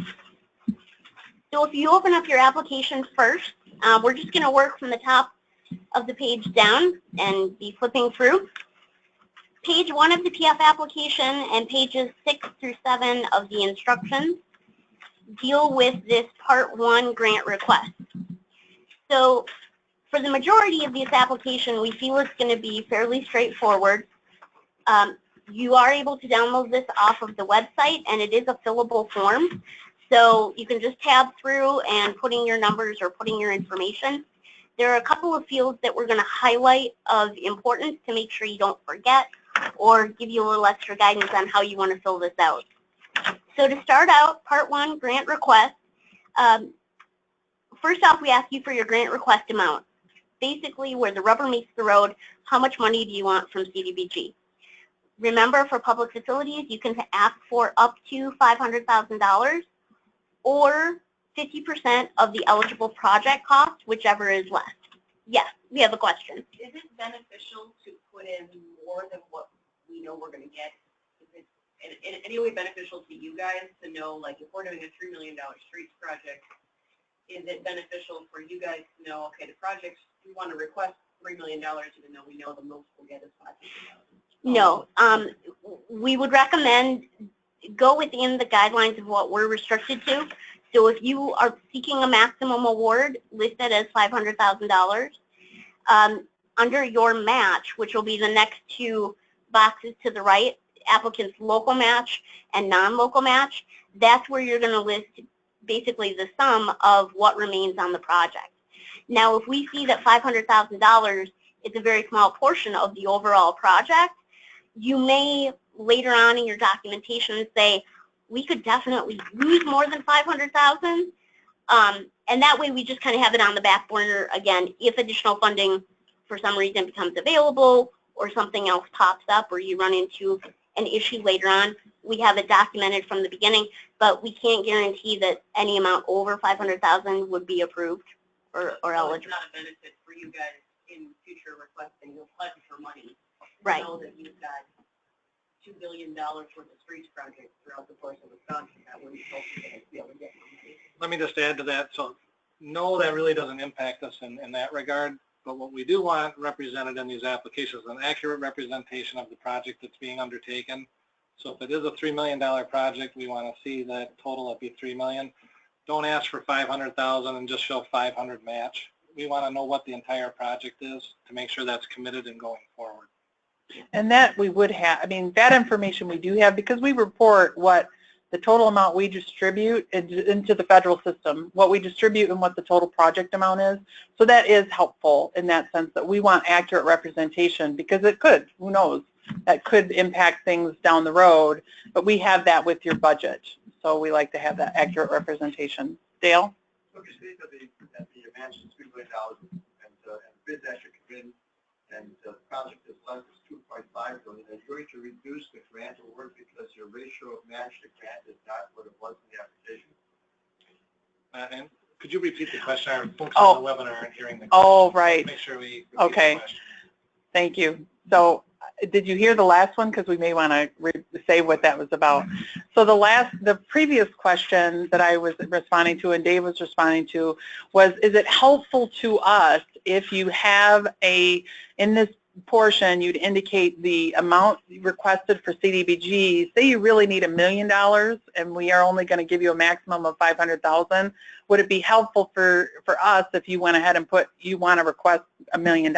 So if you open up your application first, we're just going to work from the top of the page down and be flipping through. Page 1 of the PF application and pages 6 through 7 of the instructions deal with this Part 1 grant request. So for the majority of this application, we feel it's going to be fairly straightforward. You are able to download this off of the website, and it is a fillable form. So you can just tab through and put in your numbers or put in your information. There are a couple of fields that we're going to highlight of importance to make sure you don't forget or give you a little extra guidance on how you want to fill this out. So to start out, Part 1 grant request, first off we ask you for your grant request amount. Basically where the rubber meets the road, how much money do you want from CDBG? Remember, for public facilities, you can ask for up to $500,000 or 50% of the eligible project cost, whichever is less. Yes, we have a question. Is it beneficial to put in more than what we know we're going to get? Is it in any way beneficial to you guys to know, like, if we're doing a $3 million streets project, is it beneficial for you guys to know, okay, the projects, we want to request $3 million even though we know the most we'll get is $500,000? No, we would recommend go within the guidelines of what we're restricted to. So if you are seeking a maximum award, list it as $500,000. Under your match, which will be the next two boxes to the right, applicant's local match and non-local match, that's where you're going to list basically the sum of what remains on the project. Now, if we see that $500,000 is a very small portion of the overall project, you may later on in your documentation say, we could definitely use more than $500,000, and that way we just kind of have it on the back burner again if additional funding for some reason becomes available or something else pops up or you run into an issue later on. We have it documented from the beginning, but we can't guarantee that any amount over $500,000 would be approved or eligible. It's not a benefit for you guys in future requesting. You'll pledge for money. Right. Know that you've got $2 billion worth of streets projects throughout the course of Wisconsin. That wouldn't help you guys be able to get money. Let me just add to that. So no, that really doesn't impact us in that regard. But what we do want represented in these applications is an accurate representation of the project that's being undertaken. So if it is a $3 million project, we want to see that total of be $3 million. Don't ask for $500,000 and just show 500 match. We want to know what the entire project is to make sure that's committed and going forward. And that we would have, I mean, that information we do have because we report what the total amount we distribute into the federal system, what we distribute and what the total project amount is. So that is helpful in that sense that we want accurate representation because it could, who knows, that could impact things down the road, but we have that with your budget. So we like to have that accurate representation. Dale? Look, you see that the match is $3 million and bids actually come in and the project is less is $2.5 million. Are you going to reduce the grant award because your ratio of match to grant is not what it was in the application? And could you repeat the question? Our folks on the webinar aren't hearing the question. Oh, right. Make sure we repeat Okay. the question. Thank you. So did you hear the last one? Because we may want to say what that was about. So the previous question that I was responding to and Dave was responding to was, is it helpful to us if you have in this portion, you'd indicate the amount requested for CDBG, say you really need $1 million and we are only going to give you a maximum of $500,000, would it be helpful for us if you went ahead and you want to request $1 million?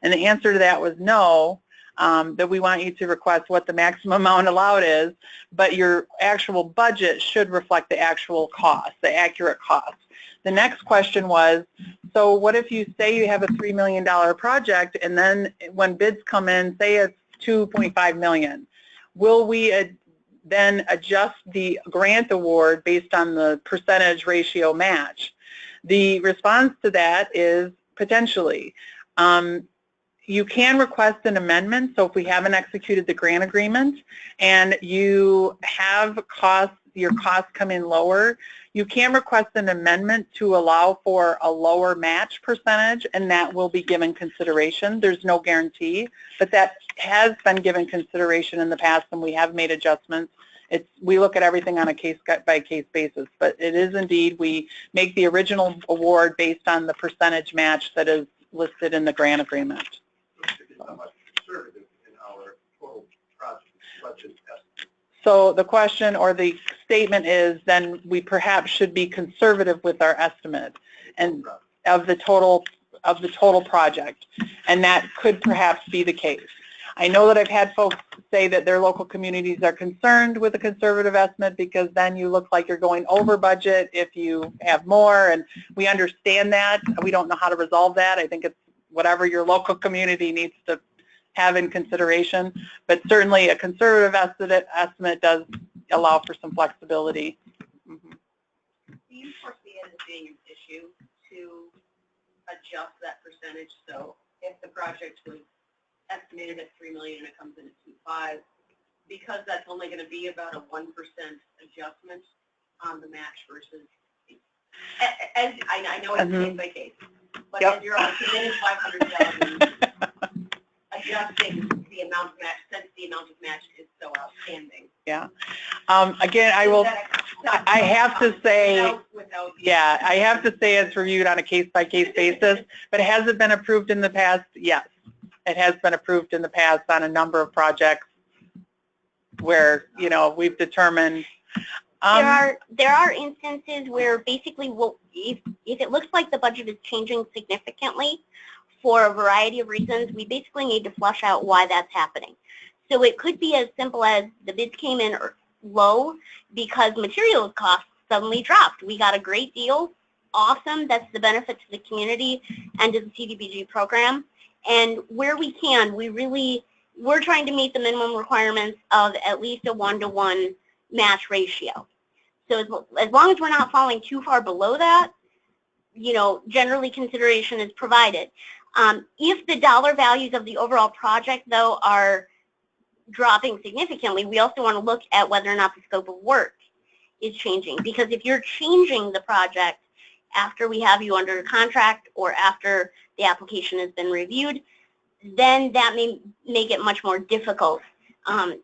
And the answer to that was no, that we want you to request what the maximum amount allowed is, but your actual budget should reflect the actual cost, the accurate cost. The next question was, so what if you say you have a $3 million project and then when bids come in, say it's $2.5 million, will we then adjust the grant award based on the percentage ratio match? The response to that is potentially. You can request an amendment, so if we haven't executed the grant agreement and you have your costs come in lower, you can request an amendment to allow for a lower match percentage, and that will be given consideration. There's no guarantee, but that has been given consideration in the past, and we have made adjustments. We look at everything on a case-by-case basis, but it is indeed, we make the original award based on the percentage match that is listed in the grant agreement. It's not much conservative in our total project budget estimate. So the question or the statement is, then we perhaps should be conservative with our estimate and of the total project, and that could perhaps be the case. I know that I've had folks say that their local communities are concerned with a conservative estimate because then you look like you're going over budget if you have more, and we understand that. We don't know how to resolve that. I think it's whatever your local community needs to have in consideration, but certainly a conservative estimate does allow for some flexibility. Mm-hmm. Do you foresee it as being an issue to adjust that percentage? So if the project was estimated at $3 million and it comes in at 2.5, because that's only going to be about a 1% adjustment on the match versus, as I know it's case by case, but Yep. as you're on committed $500,000, adjusting the amount of match, since the amount of match is so outstanding. Yeah. Again, I have to say, yeah, I have to say it's reviewed on a case-by-case basis, but has it been approved in the past? Yes. It has been approved in the past on a number of projects where, you know, we've determined. There are instances where basically, if it looks like the budget is changing significantly for a variety of reasons, we basically need to flush out why that's happening. So it could be as simple as the bids came in low because materials costs suddenly dropped. We got a great deal. Awesome. That's the benefit to the community and to the CDBG program. And where we can, we're trying to meet the minimum requirements of at least a 1-to-1 match ratio. So as long as we're not falling too far below that, you know, generally consideration is provided. If the dollar values of the overall project, though, are dropping significantly, we also want to look at whether or not the scope of work is changing. Because if you're changing the project after we have you under contract or after the application has been reviewed, then that may make it much more difficult to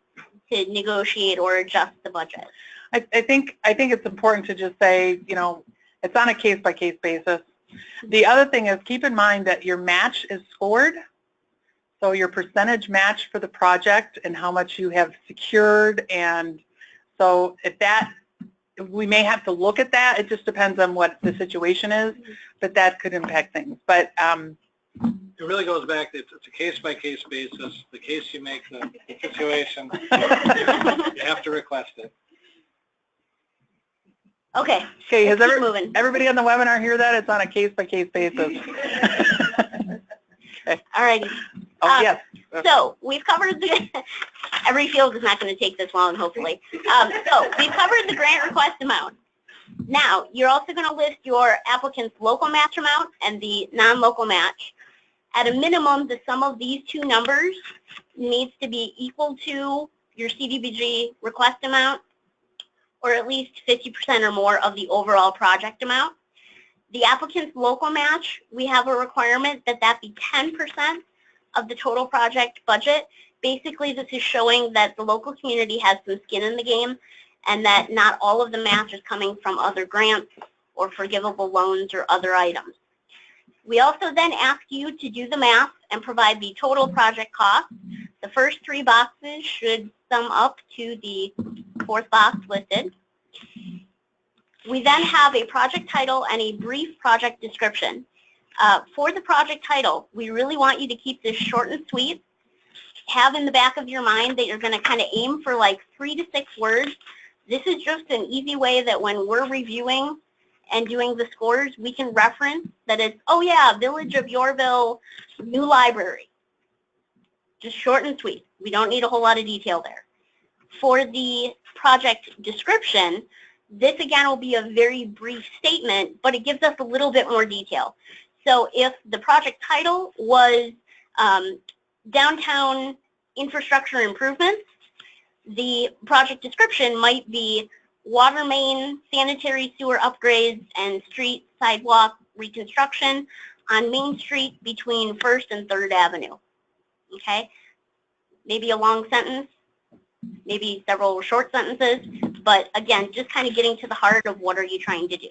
negotiate or adjust the budget. I think it's important to just say, you know, it's on a case-by-case basis. The other thing is, keep in mind that your match is scored. So your percentage match for the project and how much you have secured, and so if we may have to look at that. It just depends on what the situation is, but that could impact things. But it really goes back to, it's a case-by-case basis. The case you make the situation, you have to request it. Okay. Okay, has moving. everybody on the webinar hear that? It's on a case-by-case basis. Okay. All righty. Oh, yes. So we've covered every field is not going to take this long, hopefully. So we've covered the grant request amount. Now, you're also going to list your applicant's local match amount and the non-local match. At a minimum, the sum of these two numbers needs to be equal to your CDBG request amount, or at least 50% or more of the overall project amount. The applicant's local match, we have a requirement that that be 10% of the total project budget. Basically, this is showing that the local community has some skin in the game and that not all of the match is coming from other grants or forgivable loans or other items. We also then ask you to do the math and provide the total project cost. The first three boxes should sum up to the fourth box listed. We then have a project title and a brief project description. For the project title, we really want you to keep this short and sweet. Have in the back of your mind that you're going to kind of aim for like 3 to 6 words. This is just an easy way that when we're reviewing and doing the scores, we can reference that it's, oh yeah, Village of Yorville, new library. Just short and sweet. We don't need a whole lot of detail there. For the project description, this again will be a very brief statement, but it gives us a little bit more detail. So if the project title was downtown infrastructure improvements, the project description might be water main, sanitary sewer upgrades, and street sidewalk reconstruction on Main Street between 1st and 3rd Avenue. Okay? Maybe a long sentence, maybe several short sentences, but again, just kind of getting to the heart of what are you trying to do.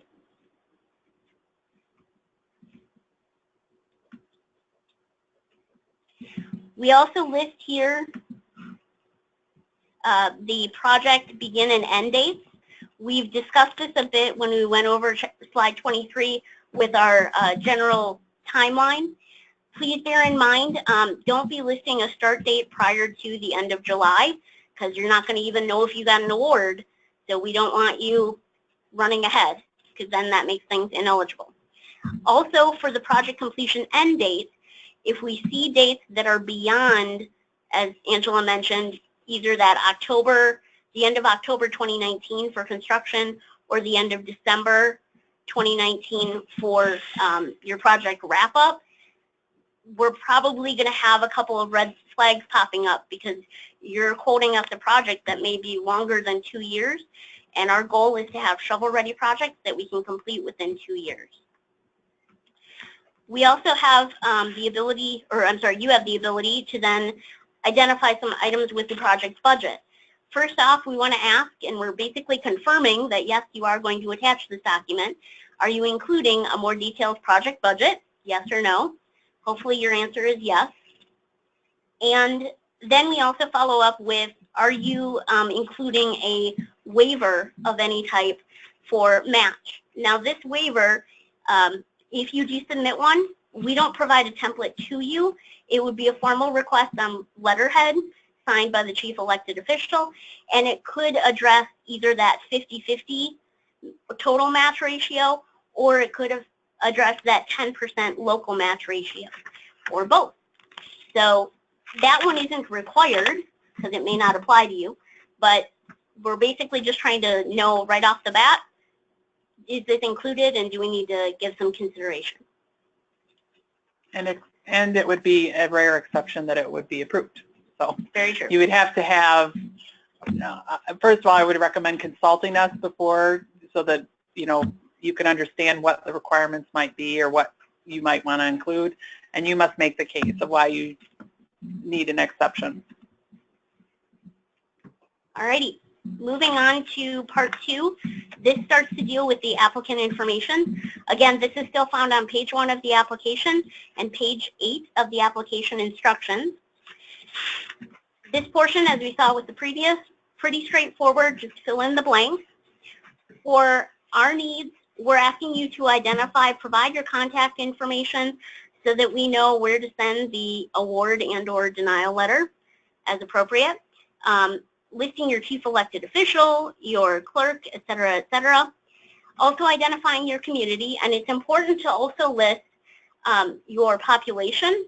We also list here the project begin and end dates. We've discussed this a bit when we went over slide 23 with our general timeline. Please bear in mind, don't be listing a start date prior to the end of July, because you're not going to even know if you got an award, so we don't want you running ahead, because then that makes things ineligible. Also, for the project completion end date, if we see dates that are beyond, as Angela mentioned, either that October, the end of October 2019 for construction, or the end of December 2019 for your project wrap-up, we're probably going to have a couple of red flags popping up because you're quoting us a project that may be longer than 2 years, and our goal is to have shovel-ready projects that we can complete within 2 years. We also have the ability, or I'm sorry, you have the ability to then identify some items with the project budget. First off, we want to ask, and we're basically confirming that yes, you are going to attach this document. Are you including a more detailed project budget? Yes or no? Hopefully your answer is yes. And then we also follow up with, are you including a waiver of any type for match? Now this waiver, if you do submit one, we don't provide a template to you. It would be a formal request on letterhead signed by the chief elected official, and it could address either that 50-50 total match ratio, or it could have addressed that 10% local match ratio, or both. So that one isn't required because it may not apply to you, but we're basically just trying to know right off the bat, is this included and do we need to give some consideration? And it would be a rare exception that it would be approved. So very true. You would have to have, first of all, I would recommend consulting us before so that, you can understand what the requirements might be or what you might want to include, and you must make the case of why you need an exception. Alrighty, moving on to part 2. This starts to deal with the applicant information. Again, this is still found on page 1 of the application and page 8 of the application instructions. This portion, as we saw with the previous, pretty straightforward, just fill in the blanks. For our needs, we're asking you to provide your contact information so that we know where to send the award and or denial letter as appropriate. Listing your chief elected official, your clerk, et cetera, also identifying your community, and it's important to also list your population,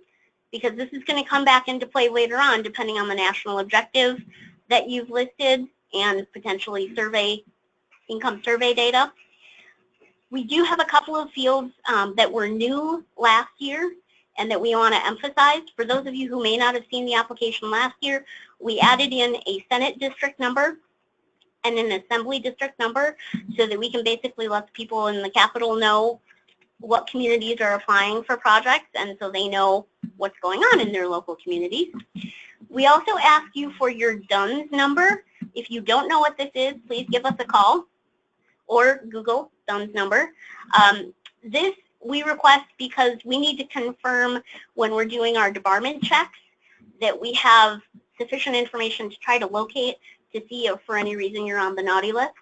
because this is going to come back into play later on depending on the national objective that you've listed and potentially income survey data. We do have a couple of fields that were new last year and that we want to emphasize. For those of you who may not have seen the application last year, we added in a Senate district number and an Assembly district number so that we can basically let the people in the Capitol know what communities are applying for projects, and so they know what's going on in their local communities. We also ask you for your DUNS number. If you don't know what this is, please give us a call or Google DUNS number. This we request because we need to confirm when we're doing our debarment checks that we have sufficient information to try to locate to see if for any reason you're on the naughty list.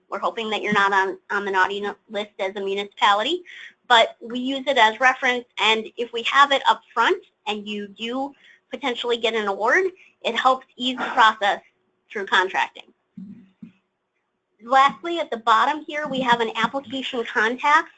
We're hoping that you're not on the naughty list as a municipality, but we use it as reference, and if we have it up front and you do potentially get an award, it helps ease the process through contracting. Lastly, at the bottom here, we have an application contact.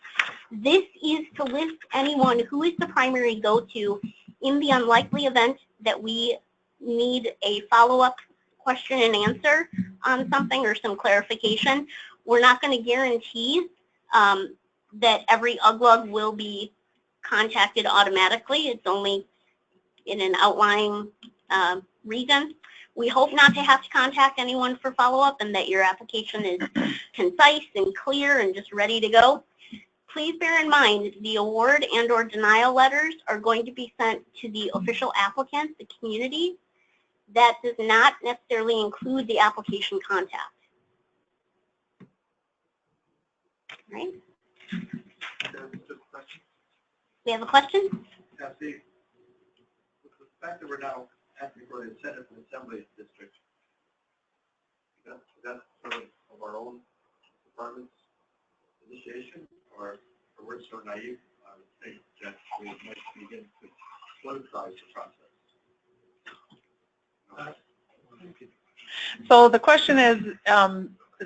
This is to list anyone who is the primary go-to in the unlikely event that we need a follow-up question and answer on something or some clarification. We're not going to guarantee that every UGLUG will be contacted automatically. It's only in an outlying reason. We hope not to have to contact anyone for follow-up and that your application is concise and clear and just ready to go. Please bear in mind the award and or denial letters are going to be sent to the official applicant, the community. That does not necessarily include the application contact. Right? We have a question? Now, see, with the fact that we're now asking for the Senate and Assembly district, that's sort of our own department's initiation, or we're so naive, I would think that we might begin to politicize the process. So the question is,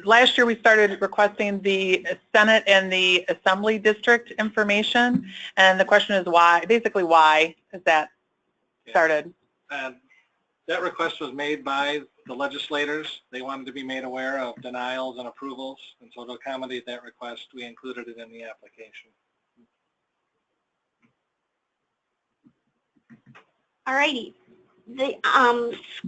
last year we started requesting the Senate and the Assembly district information, and the question is why, basically why is that started? And that request was made by the legislators. They wanted to be made aware of denials and approvals, and so to accommodate that request, we included it in the application. All righty. The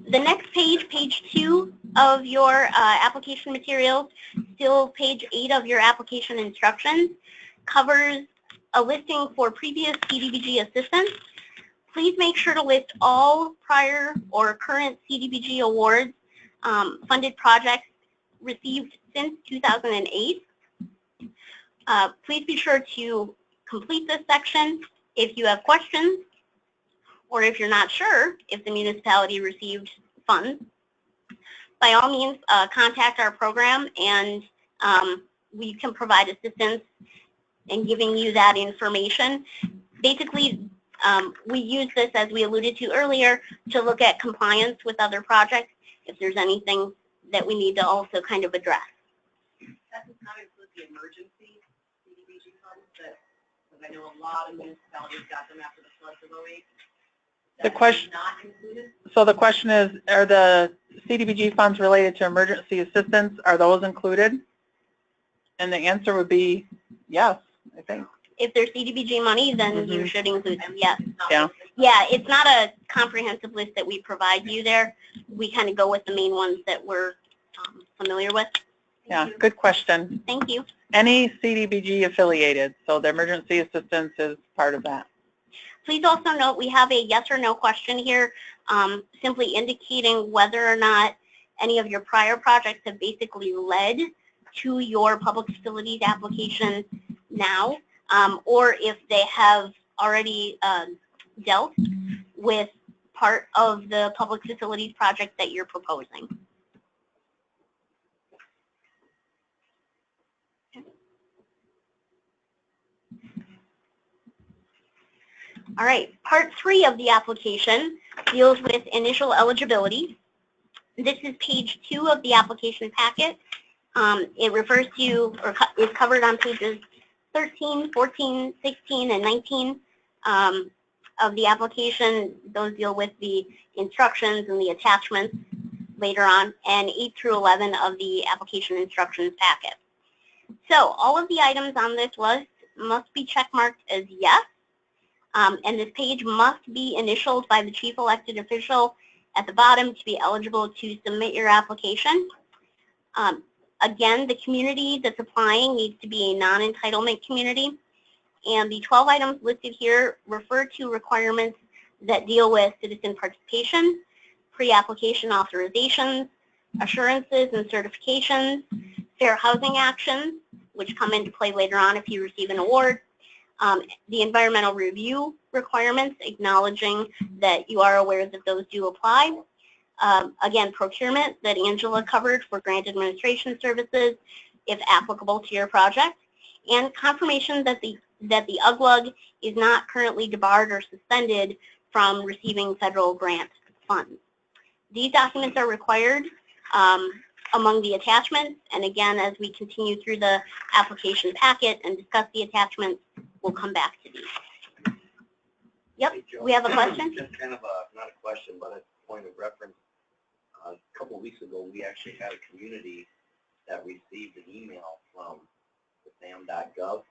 next page, page 2 of your application materials, still page 8 of your application instructions, covers a listing for previous CDBG assistance. Please make sure to list all prior or current CDBG awards, funded projects received since 2008. Please be sure to complete this section. If you have questions, or if you're not sure if the municipality received funds, by all means, contact our program and we can provide assistance in giving you that information. Basically, we use this, as we alluded to earlier, to look at compliance with other projects if there's anything that we need to also kind of address. That does not include the emergency CDBG funds that, because I know a lot of municipalities got them after the floods of 2008. The question, not included? so the question is, are the CDBG funds related to emergency assistance, are those included? And the answer would be yes, I think. If there's CDBG money, then you should include them, yes. Yeah. Yeah, it's not a comprehensive list that we provide you there. We kind of go with the main ones that we're familiar with. Yeah, good question. Thank you. Any CDBG affiliated, so the emergency assistance is part of that. Please also note we have a yes or no question here, simply indicating whether or not any of your prior projects have basically led to your public facilities application now, or if they have already dealt with part of the public facilities project that you're proposing. All right, part 3 of the application deals with initial eligibility. This is page 2 of the application packet. It refers to, or is covered on pages 13, 14, 16, and 19 of the application. Those deal with the instructions and the attachments later on, and 8 through 11 of the application instructions packet. So all of the items on this list must be checkmarked as yes, and this page must be initialed by the chief elected official at the bottom to be eligible to submit your application. Again, the community that's applying needs to be a non-entitlement community, and the 12 items listed here refer to requirements that deal with citizen participation, pre-application authorizations, assurances and certifications, fair housing actions, which come into play later on if you receive an award, the environmental review requirements, acknowledging that you are aware that those do apply. Again, procurement that Angela covered for grant administration services, if applicable to your project, and confirmation that the UGLUG is not currently debarred or suspended from receiving federal grant funds. These documents are required among the attachments, and again, as we continue through the application packet and discuss the attachments, we'll come back to these. Yep, Hey, Joe. we have a question? Just kind of a, not a question, but a point of reference. A couple of weeks ago, we actually had a community that received an email from the sam.gov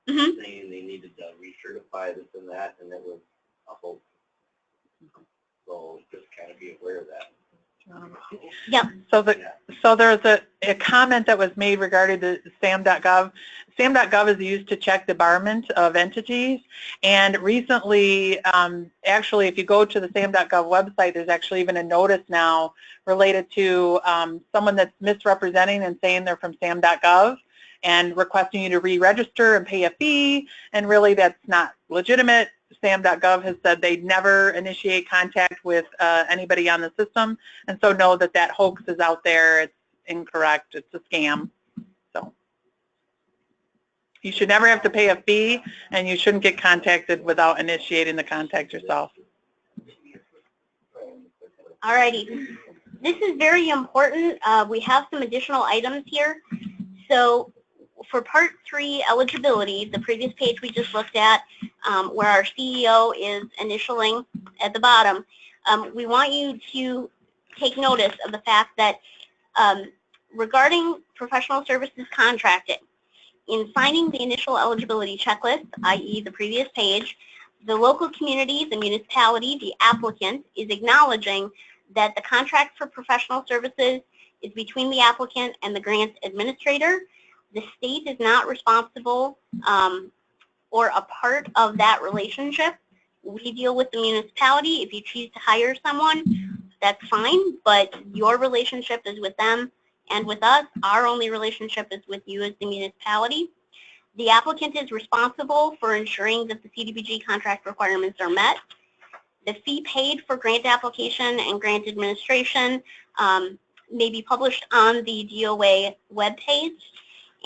Mm-hmm. saying they needed to recertify this and that, and it was a hoax. So just kind of be aware of that. Yep. So there's a comment that was made regarding the sam.gov. Sam.gov is used to check debarment of entities, and recently, actually, if you go to the sam.gov website, there's actually even a notice now related to someone that's misrepresenting and saying they're from sam.gov and requesting you to re-register and pay a fee, and really that's not legitimate. Sam.gov has said they'd never initiate contact with anybody on the system, and so know that that hoax is out there. It's incorrect. It's a scam. So you should never have to pay a fee, and you shouldn't get contacted without initiating the contact yourself. Alrighty. This is very important. We have some additional items here. So for Part 3 eligibility, the previous page we just looked at, where our CEO is initialing at the bottom, we want you to take notice of the fact that regarding professional services contracting, in signing the initial eligibility checklist, i.e. the previous page, the local community, the municipality, the applicant is acknowledging that the contract for professional services is between the applicant and the grant administrator. The state is not responsible or a part of that relationship. We deal with the municipality. If you choose to hire someone, that's fine, but your relationship is with them and with us. Our only relationship is with you as the municipality. The applicant is responsible for ensuring that the CDBG contract requirements are met. The fee paid for grant application and grant administration may be published on the DOA webpage.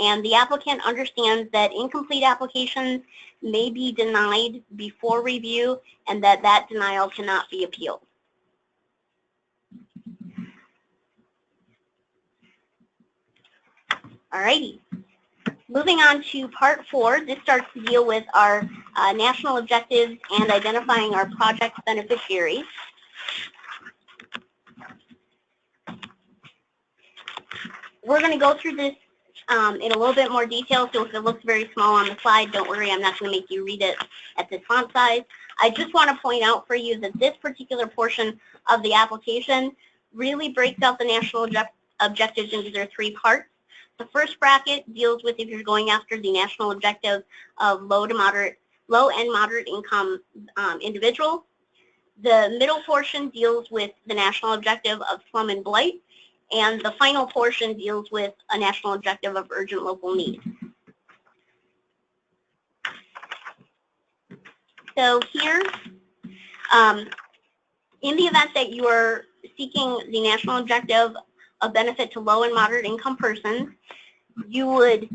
And the applicant understands that incomplete applications may be denied before review and that that denial cannot be appealed. Alrighty. Moving on to Part 4, this starts to deal with our national objectives and identifying our project beneficiaries. We're going to go through this in a little bit more detail, so if it looks very small on the slide, don't worry, I'm not going to make you read it at this font size. I just want to point out for you that this particular portion of the application really breaks out the national objectives into their 3 parts. The first bracket deals with if you're going after the national objective of low and moderate income individuals. The middle portion deals with the national objective of slum and blight. And the final portion deals with a national objective of urgent local need. So here, in the event that you are seeking the national objective of benefit to low and moderate income persons, you would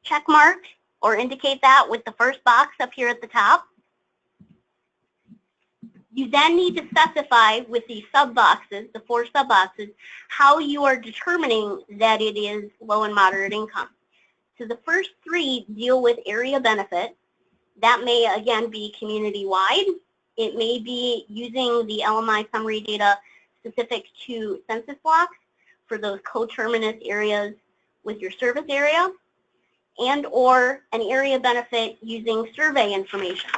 check mark or indicate that with the first box up here at the top. You then need to specify with the sub-boxes, the 4 sub-boxes, how you are determining that it is low and moderate income. So the first 3 deal with area benefit. That may, again, be community-wide. It may be using the LMI summary data specific to census blocks for those coterminous areas with your service area. and or an area benefit using survey information.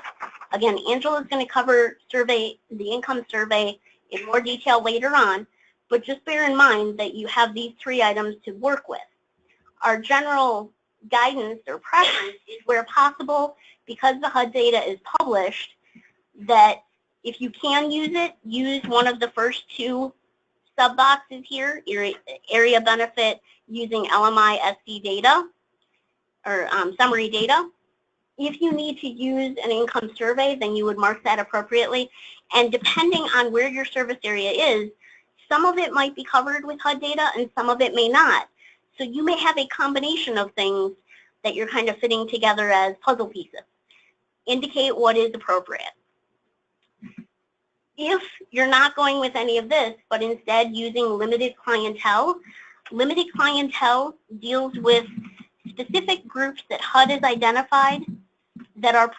Again, Angela is going to cover the income survey in more detail later on, but just bear in mind that you have these 3 items to work with. Our general guidance or preference is where possible, because the HUD data is published, that if you can use it, use one of the first 2 sub-boxes here, area benefit using LMI SC data or summary data. If you need to use an income survey, then you would mark that appropriately. And depending on where your service area is, some of it might be covered with HUD data and some of it may not. So you may have a combination of things that you're kind of fitting together as puzzle pieces. Indicate what is appropriate. If you're not going with any of this, but instead using limited clientele deals with specific groups that HUD has identified that are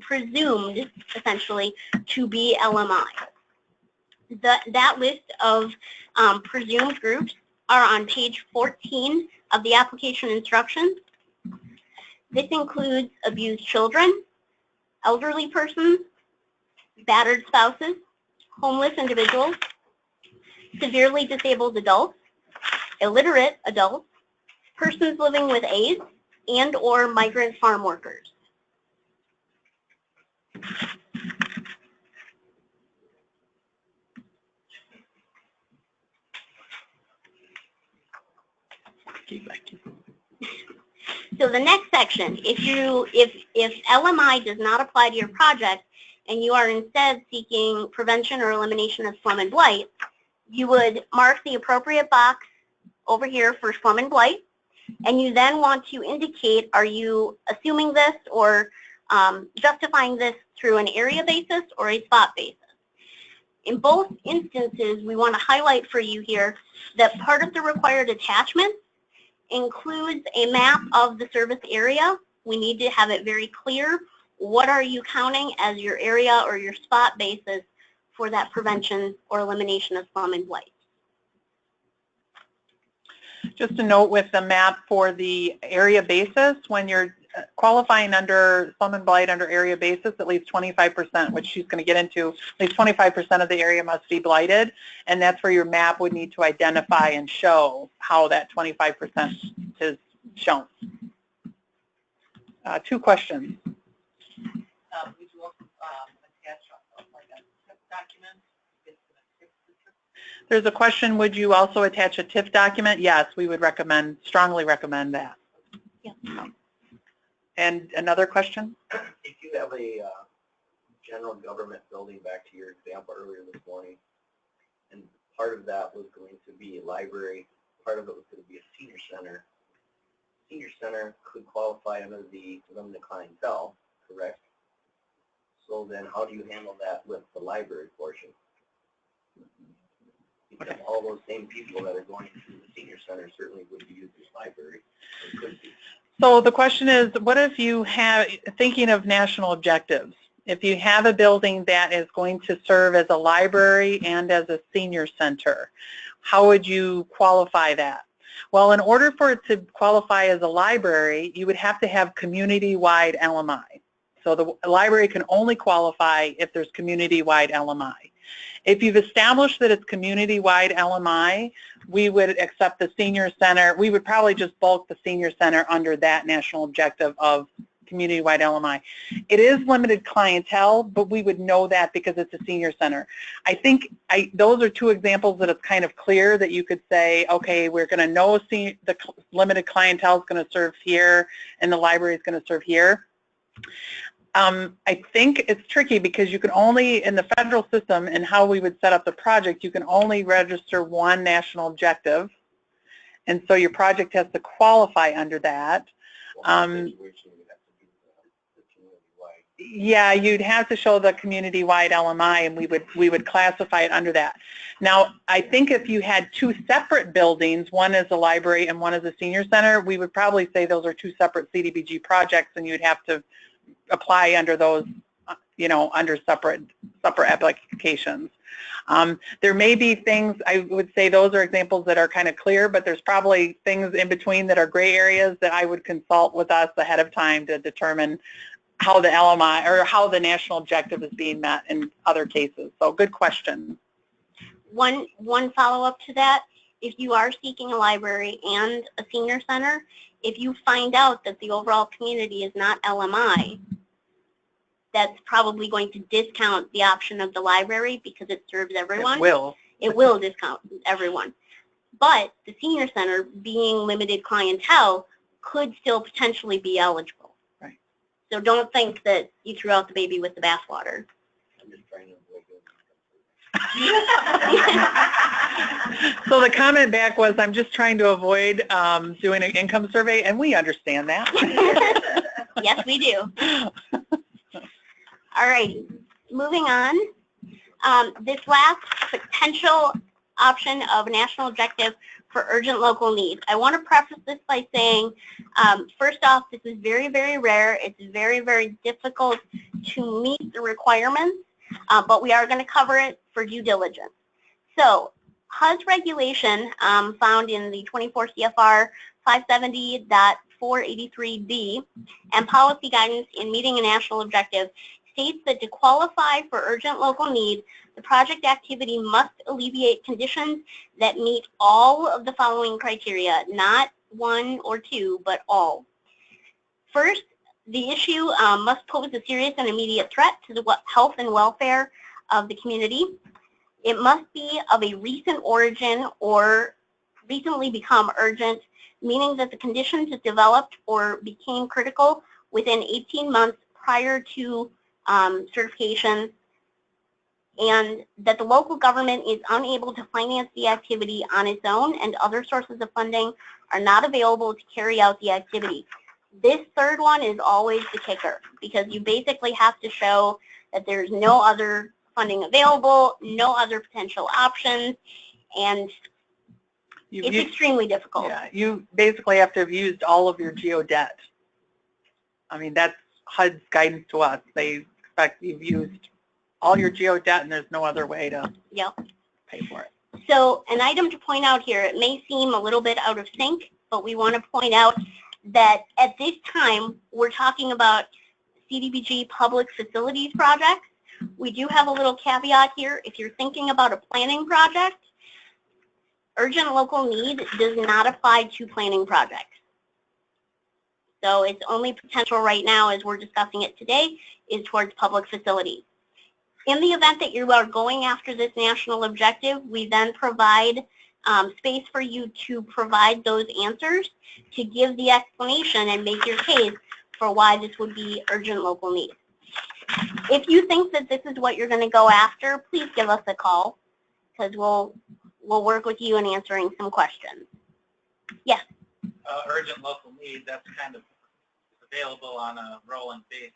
presumed, essentially, to be LMI. That list of presumed groups are on page 14 of the application instructions. This includes abused children, elderly persons, battered spouses, homeless individuals, severely disabled adults, illiterate adults, persons living with AIDS, and or migrant farm workers. So the next section, if LMI does not apply to your project and you are instead seeking prevention or elimination of slum and blight, you would mark the appropriate box over here for slum and blight, and you then want to indicate, are you assuming this or justifying this through an area basis or a spot basis. In both instances, we want to highlight for you here that part of the required attachment includes a map of the service area. We need to have it very clear. What are you counting as your area or your spot basis for that prevention or elimination of slum and blight? Just a note with the map for the area basis, when you're qualifying under slum and blight under area basis, at least 25%, which she's going to get into, at least 25% of the area must be blighted, and that's where your map would need to identify and show how that 25% is shown. 2 questions. Would you also attach like a TIF document? There's a question, would you also attach a TIF document? Yes, we would recommend, strongly recommend that. Yeah. And another question? If you have a general government building, back to your example earlier this morning, and part of that was going to be a library, part of it was going to be a senior center. Senior center could qualify under the limited clientele, correct? So then how do you handle that with the library portion? Because all those same people that are going to the senior center certainly would be using the library, or could be. So the question is, what if you have, thinking of national objectives, if you have a building that is going to serve as a library and as a senior center, how would you qualify that? Well, in order for it to qualify as a library, you would have to have community-wide LMI. So the library can only qualify if there's community-wide LMI. If you've established that it's community-wide LMI, we would accept the senior center. We would probably just bulk the senior center under that national objective of community-wide LMI. It is limited clientele, but we would know that because it's a senior center. I think those are 2 examples that it's kind of clear that you could say, okay, we're going to know the limited clientele is going to serve here and the library is going to serve here. I think it's tricky because you can only, in the federal system and how we would set up the project, you can only register 1 national objective. And so your project has to qualify under that. Yeah, you'd have to show the community-wide LMI, and we would classify it under that. Now, I think if you had 2 separate buildings, one is a library and one is a senior center, we would probably say those are 2 separate CDBG projects, and you'd have to apply under those, you know, under separate applications. There may be things, I would say those are examples that are kind of clear, but there's probably things in between that are gray areas that I would consult with us ahead of time to determine how the LMI or how the national objective is being met in other cases. So good question. One follow-up to that, if you are seeking a library and a senior center, if you find out that the overall community is not LMI, that's probably going to discount the option of the library because it serves everyone. It will. It will discount everyone. But the senior center, being limited clientele, could still potentially be eligible. Right. So don't think that you threw out the baby with the bathwater. I'm just trying to avoid going. So the comment back was, I'm just trying to avoid doing an income survey, and we understand that. Yes, we do. All right, moving on. This last potential option of national objective for urgent local needs. I want to preface this by saying, first off, this is very, very rare. It's very, very difficult to meet the requirements, but we are going to cover it for due diligence. So, HUD's regulation found in the 24 CFR 570.483B and policy guidance in meeting a national objective states that to qualify for urgent local need, the project activity must alleviate conditions that meet all of the following criteria, not one or two, but all. First, the issue must pose a serious and immediate threat to the health and welfare of the community. It must be of a recent origin or recently become urgent, meaning that the conditions have developed or became critical within 18 months prior to certification, and that the local government is unable to finance the activity on its own and other sources of funding are not available to carry out the activity. This third one is always the kicker because you basically have to show that there's no other funding available, no other potential options, and it's extremely difficult. Yeah, you basically have to have used all of your geo debt. I mean, that's HUD's guidance to us. They expect you've used all your geo debt and there's no other way to pay for it. So an item to point out here, it may seem a little bit out of sync, but we want to point out that at this time, we're talking about CDBG public facilities projects. We do have a little caveat here. If you're thinking about a planning project, urgent local need does not apply to planning projects. So its only potential right now, as we're discussing it today, is towards public facilities. In the event that you are going after this national objective, we then provide space for you to provide those answers to give the explanation and make your case for why this would be urgent local need. If you think that this is what you're going to go after, please give us a call because we'll work with you in answering some questions. Yes? Urgent local need, that's kind of available on a rolling basis.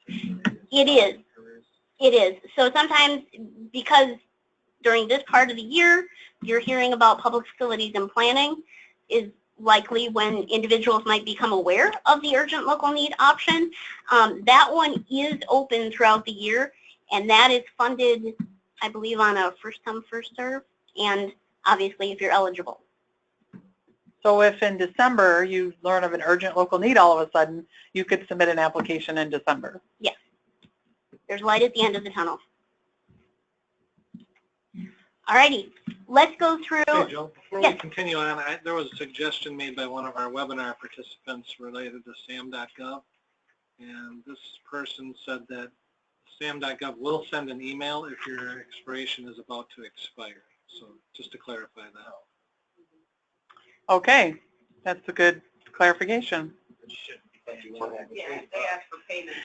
It is. It is. So sometimes because during this part of the year, you're hearing about public facilities and planning is likely when individuals might become aware of the urgent local need option. That one is open throughout the year, and that is funded, I believe, on a first come, first serve, and obviously if you're eligible. So if in December you learn of an urgent local need all of a sudden, you could submit an application in December. Yes. There's light at the end of the tunnel. Alrighty, let's go through. Hey, Joe, before Yes. we continue on, there was a suggestion made by one of our webinar participants related to SAM.gov, and this person said that SAM.gov will send an email if your expiration is about to expire. So just to clarify that. Okay, that's a good clarification. Yeah, they ask for payment.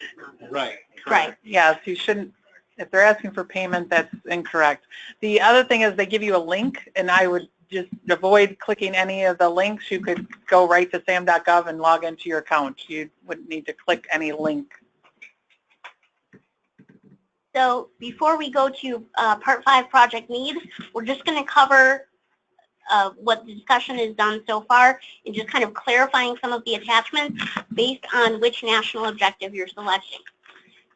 Right. Right. Yes, you shouldn't, if they're asking for payment, that's incorrect. The other thing is they give you a link, and I would just avoid clicking any of the links. You could go right to sam.gov and log into your account. You wouldn't need to click any link. So before we go to Part 5 project need, we're just going to cover what the discussion has done so far and just kind of clarifying some of the attachments based on which national objective you're selecting.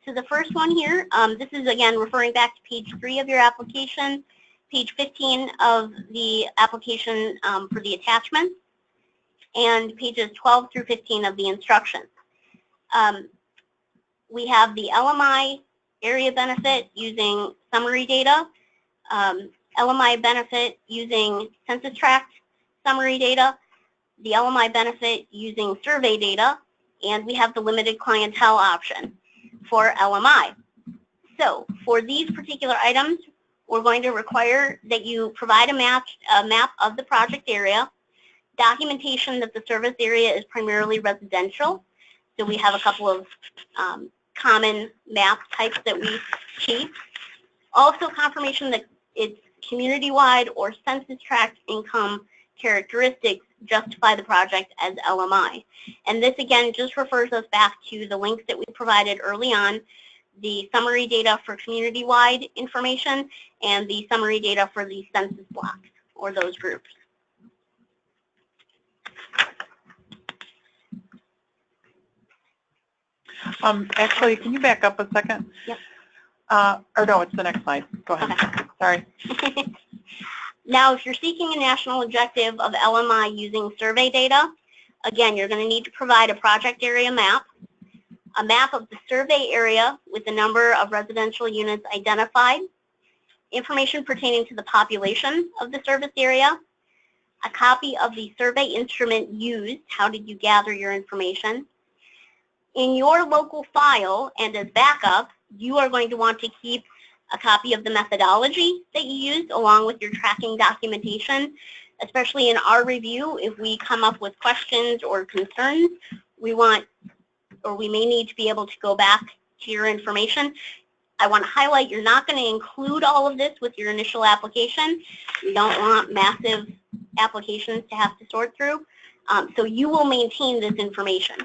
So the first one here, this is again referring back to page 3 of your application. page 15 of the application for the attachments, and pages 12 through 15 of the instructions. We have the LMI area benefit using summary data, LMI benefit using census tract summary data, the LMI benefit using survey data, and we have the limited clientele option for LMI. So for these particular items, we're going to require that you provide a map of the project area, documentation that the service area is primarily residential. So we have a couple of common map types that we keep. Also confirmation that it's community-wide or census tract income characteristics justify the project as LMI. And this again just refers us back to the links that we provided early on, the summary data for community-wide information and the summary data for the census blocks or those groups. Actually, can you back up a second? Yep. Or no, it's the next slide. Go ahead. Okay. Sorry. Now, if you're seeking a national objective of LMI using survey data, again, you're going to need to provide a project area map, a map of the survey area with the number of residential units identified, information pertaining to the population of the service area, a copy of the survey instrument used, how did you gather your information. In your local file and as backup, you are going to want to keep a copy of the methodology that you used along with your tracking documentation. Especially in our review, if we come up with questions or concerns, we want, or we may need to be able to go back to your information. I want to highlight you're not going to include all of this with your initial application. You don't want massive applications to have to sort through. So you will maintain this information.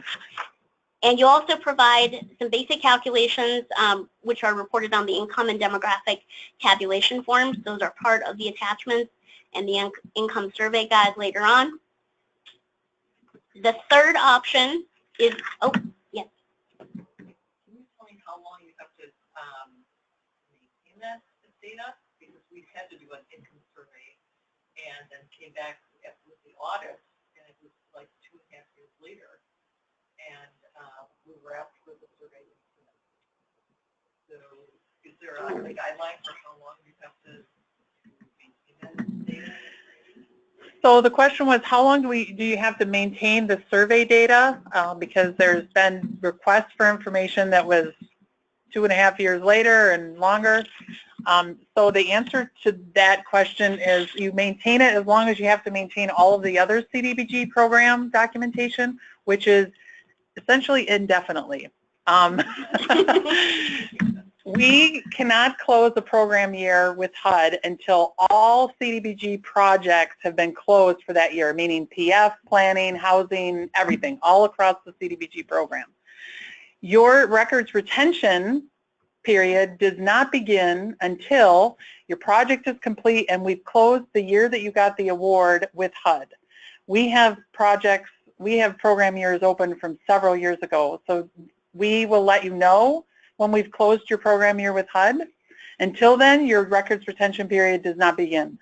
And you also provide some basic calculations which are reported on the income and demographic tabulation forms. Those are part of the attachments and the income survey guide later on. The third option is, oh, yes. Can you tell me how long you have to maintain that data? Because we've had to do an income survey and then came back with the audit, and it was like 2.5 years later. And we were asked for the survey. So is there a guideline for how long you have to maintain that data? So the question was, how long do you have to maintain the survey data? Because there's been requests for information that was 2.5 years later and longer. So the answer to that question is you maintain it as long as you have to maintain all of the other CDBG program documentation, which is essentially indefinitely. We cannot close the program year with HUD until all CDBG projects have been closed for that year, meaning PF, planning, housing, everything, all across the CDBG program. Your records retention period does not begin until your project is complete and we've closed the year that you got the award with HUD. We have projects, we have program years open from several years ago, so we will let you know when we've closed your program year with HUD. Until then, your records retention period does not begin.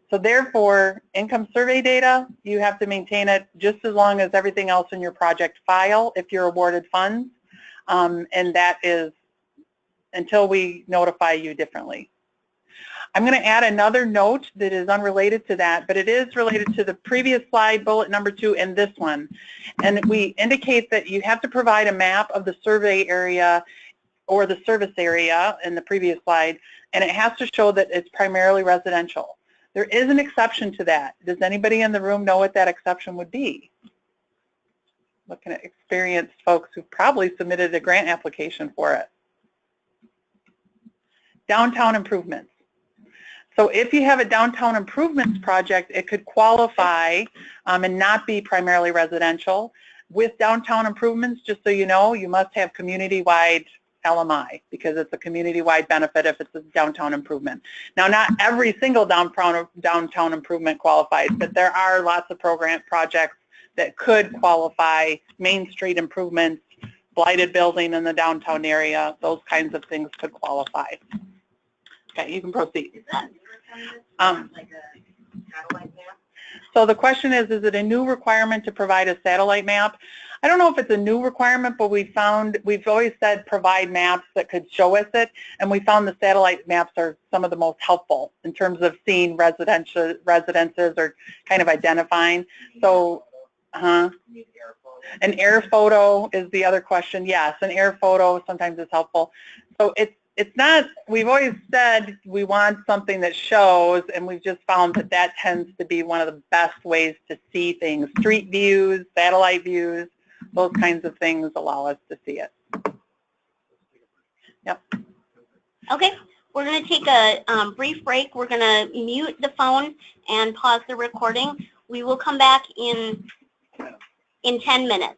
So therefore, income survey data, you have to maintain it just as long as everything else in your project file if you're awarded funds, and that is until we notify you differently. I'm going to add another note that is unrelated to that, but it is related to the previous slide, bullet number 2, and this one. And we indicate that you have to provide a map of the survey area or the service area in the previous slide, and it has to show that it's primarily residential. There is an exception to that. Does anybody in the room know what that exception would be? Looking at experienced folks who probably submitted a grant application for it. Downtown improvements. So if you have a downtown improvements project, it could qualify and not be primarily residential. With downtown improvements, just so you know, you must have community-wide LMI because it's a community-wide benefit if it's a downtown improvement. Now, not every single downtown improvement qualifies, but there are lots of projects that could qualify, Main Street improvements, blighted building in the downtown area, those kinds of things could qualify. Okay, you can proceed. Is that new requirement, like a satellite map? So the question is it a new requirement to provide a satellite map? I don't know if it's a new requirement, but we've always said provide maps that could show us it, and we found the satellite maps are some of the most helpful in terms of seeing residences or kind of identifying. So, an air photo is the other question. Yes, an air photo sometimes is helpful. So it's not, we've always said we want something that shows, and we've just found that that tends to be one of the best ways to see things. Street views, satellite views, those kinds of things allow us to see it. Yep. Okay, we're going to take a brief break. We're going to mute the phone and pause the recording. We will come back in 10 minutes.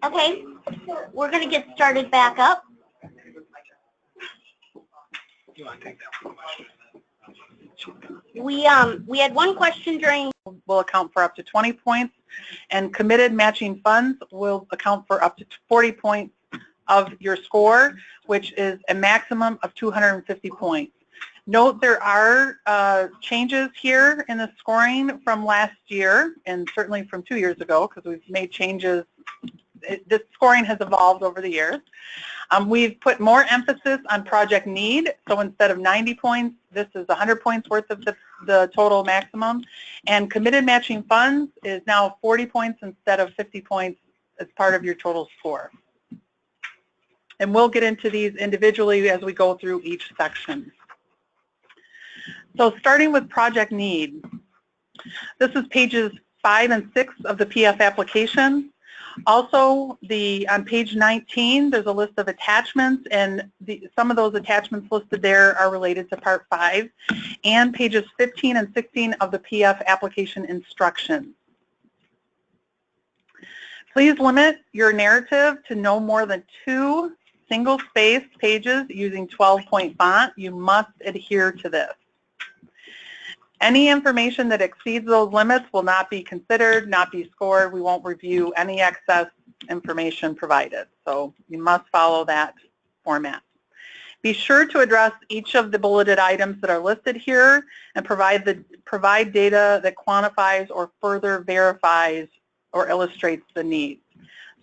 Okay, we're going to get started back up. You want to take that one question? We had one question during. Will account for up to 20 points, and committed matching funds will account for up to 40 points of your score, which is a maximum of 250 points. Note there are changes here in the scoring from last year, and certainly from 2 years ago, because we've made changes. This scoring has evolved over the years. We've put more emphasis on project need, so instead of 90 points, this is 100 points worth of the total maximum. And committed matching funds is now 40 points instead of 50 points as part of your total score. And we'll get into these individually as we go through each section. So starting with project need, this is pages 5 and 6 of the PF application. Also, on page 19, there's a list of attachments, and some of those attachments listed there are related to Part 5, and pages 15 and 16 of the PF application instructions. Please limit your narrative to no more than 2 single-space pages using 12-point font. You must adhere to this. Any information that exceeds those limits will not be considered, not be scored. We won't review any excess information provided. So you must follow that format. Be sure to address each of the bulleted items that are listed here and provide data that quantifies or further verifies or illustrates the needs.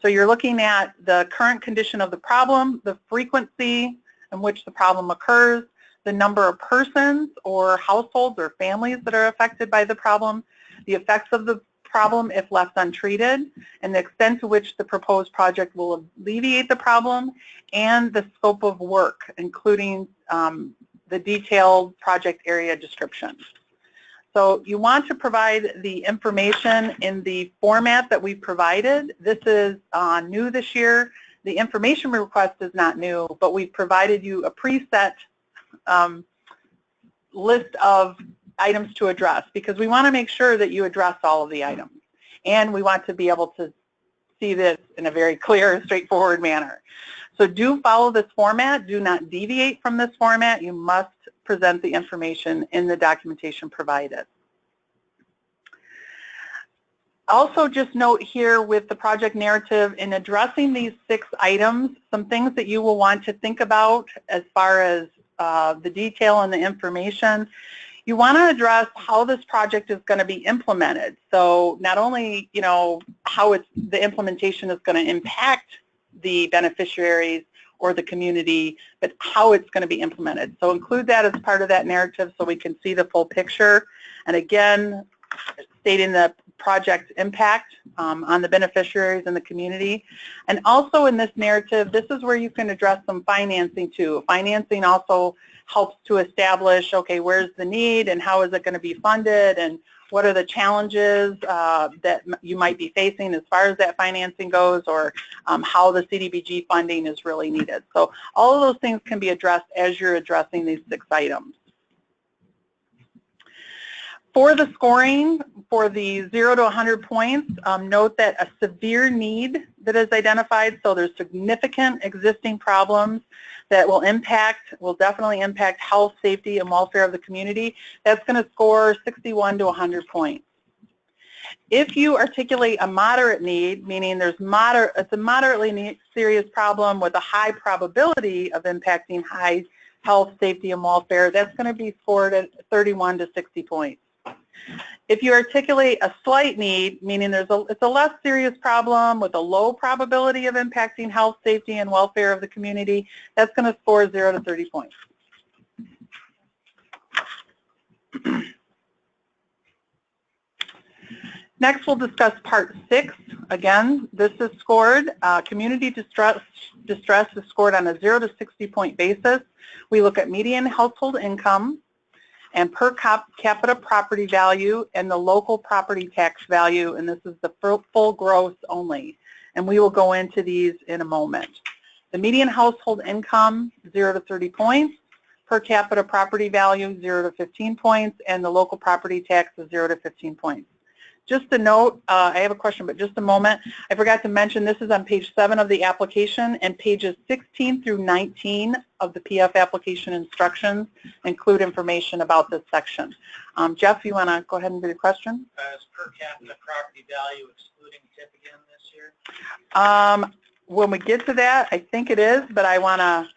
So you're looking at the current condition of the problem, the frequency in which the problem occurs, the number of persons or households or families that are affected by the problem, the effects of the problem if left untreated, and the extent to which the proposed project will alleviate the problem, and the scope of work, including the detailed project area description. So you want to provide the information in the format that we provided. This is new this year. The information request is not new, but we've provided you a preset list of items to address, because we want to make sure that you address all of the items, and we want to be able to see this in a very clear, straightforward manner. So do follow this format. Do not deviate from this format. You must present the information in the documentation provided. Also, just note here with the project narrative, in addressing these 6 items, some things that you will want to think about as far as the detail and the information. You want to address how this project is going to be implemented. So not only, how the implementation is going to impact the beneficiaries or the community, but how it's going to be implemented. So include that as part of that narrative so we can see the full picture. And again, stating the project impact on the beneficiaries and the community. And also in this narrative, this is where you can address some financing too. Financing also helps to establish, okay, where's the need and how is it going to be funded, and what are the challenges that you might be facing as far as that financing goes, or how the CDBG funding is really needed. So all of those things can be addressed as you're addressing these 6 items. For the scoring, for the 0 to 100 points, note that a severe need that is identified, so there's significant existing problems that will definitely impact health, safety, and welfare of the community. That's going to score 61 to 100 points. If you articulate a moderate need, meaning it's a moderately serious problem with a high probability of impacting high health, safety, and welfare, that's going to be scored at 31 to 60 points. If you articulate a slight need, meaning it's a less serious problem with a low probability of impacting health, safety, and welfare of the community, that's going to score 0 to 30 points. Next, we'll discuss Part 6. Again, this is scored. Community distress is scored on a 0 to 60 point basis. We look at median household income and per capita property value and the local property tax value, and this is the full gross only. And we will go into these in a moment. The median household income, 0 to 30 points. Per capita property value, 0 to 15 points. And the local property tax is 0 to 15 points. Just a note, I have a question, but just a moment. I forgot to mention this is on page 7 of the application, and pages 16 through 19 of the PF application instructions include information about this section. Jeff, you want to go ahead and do the question? Is per capita property value excluding TIF again this year? When we get to that, I think it is, but I want to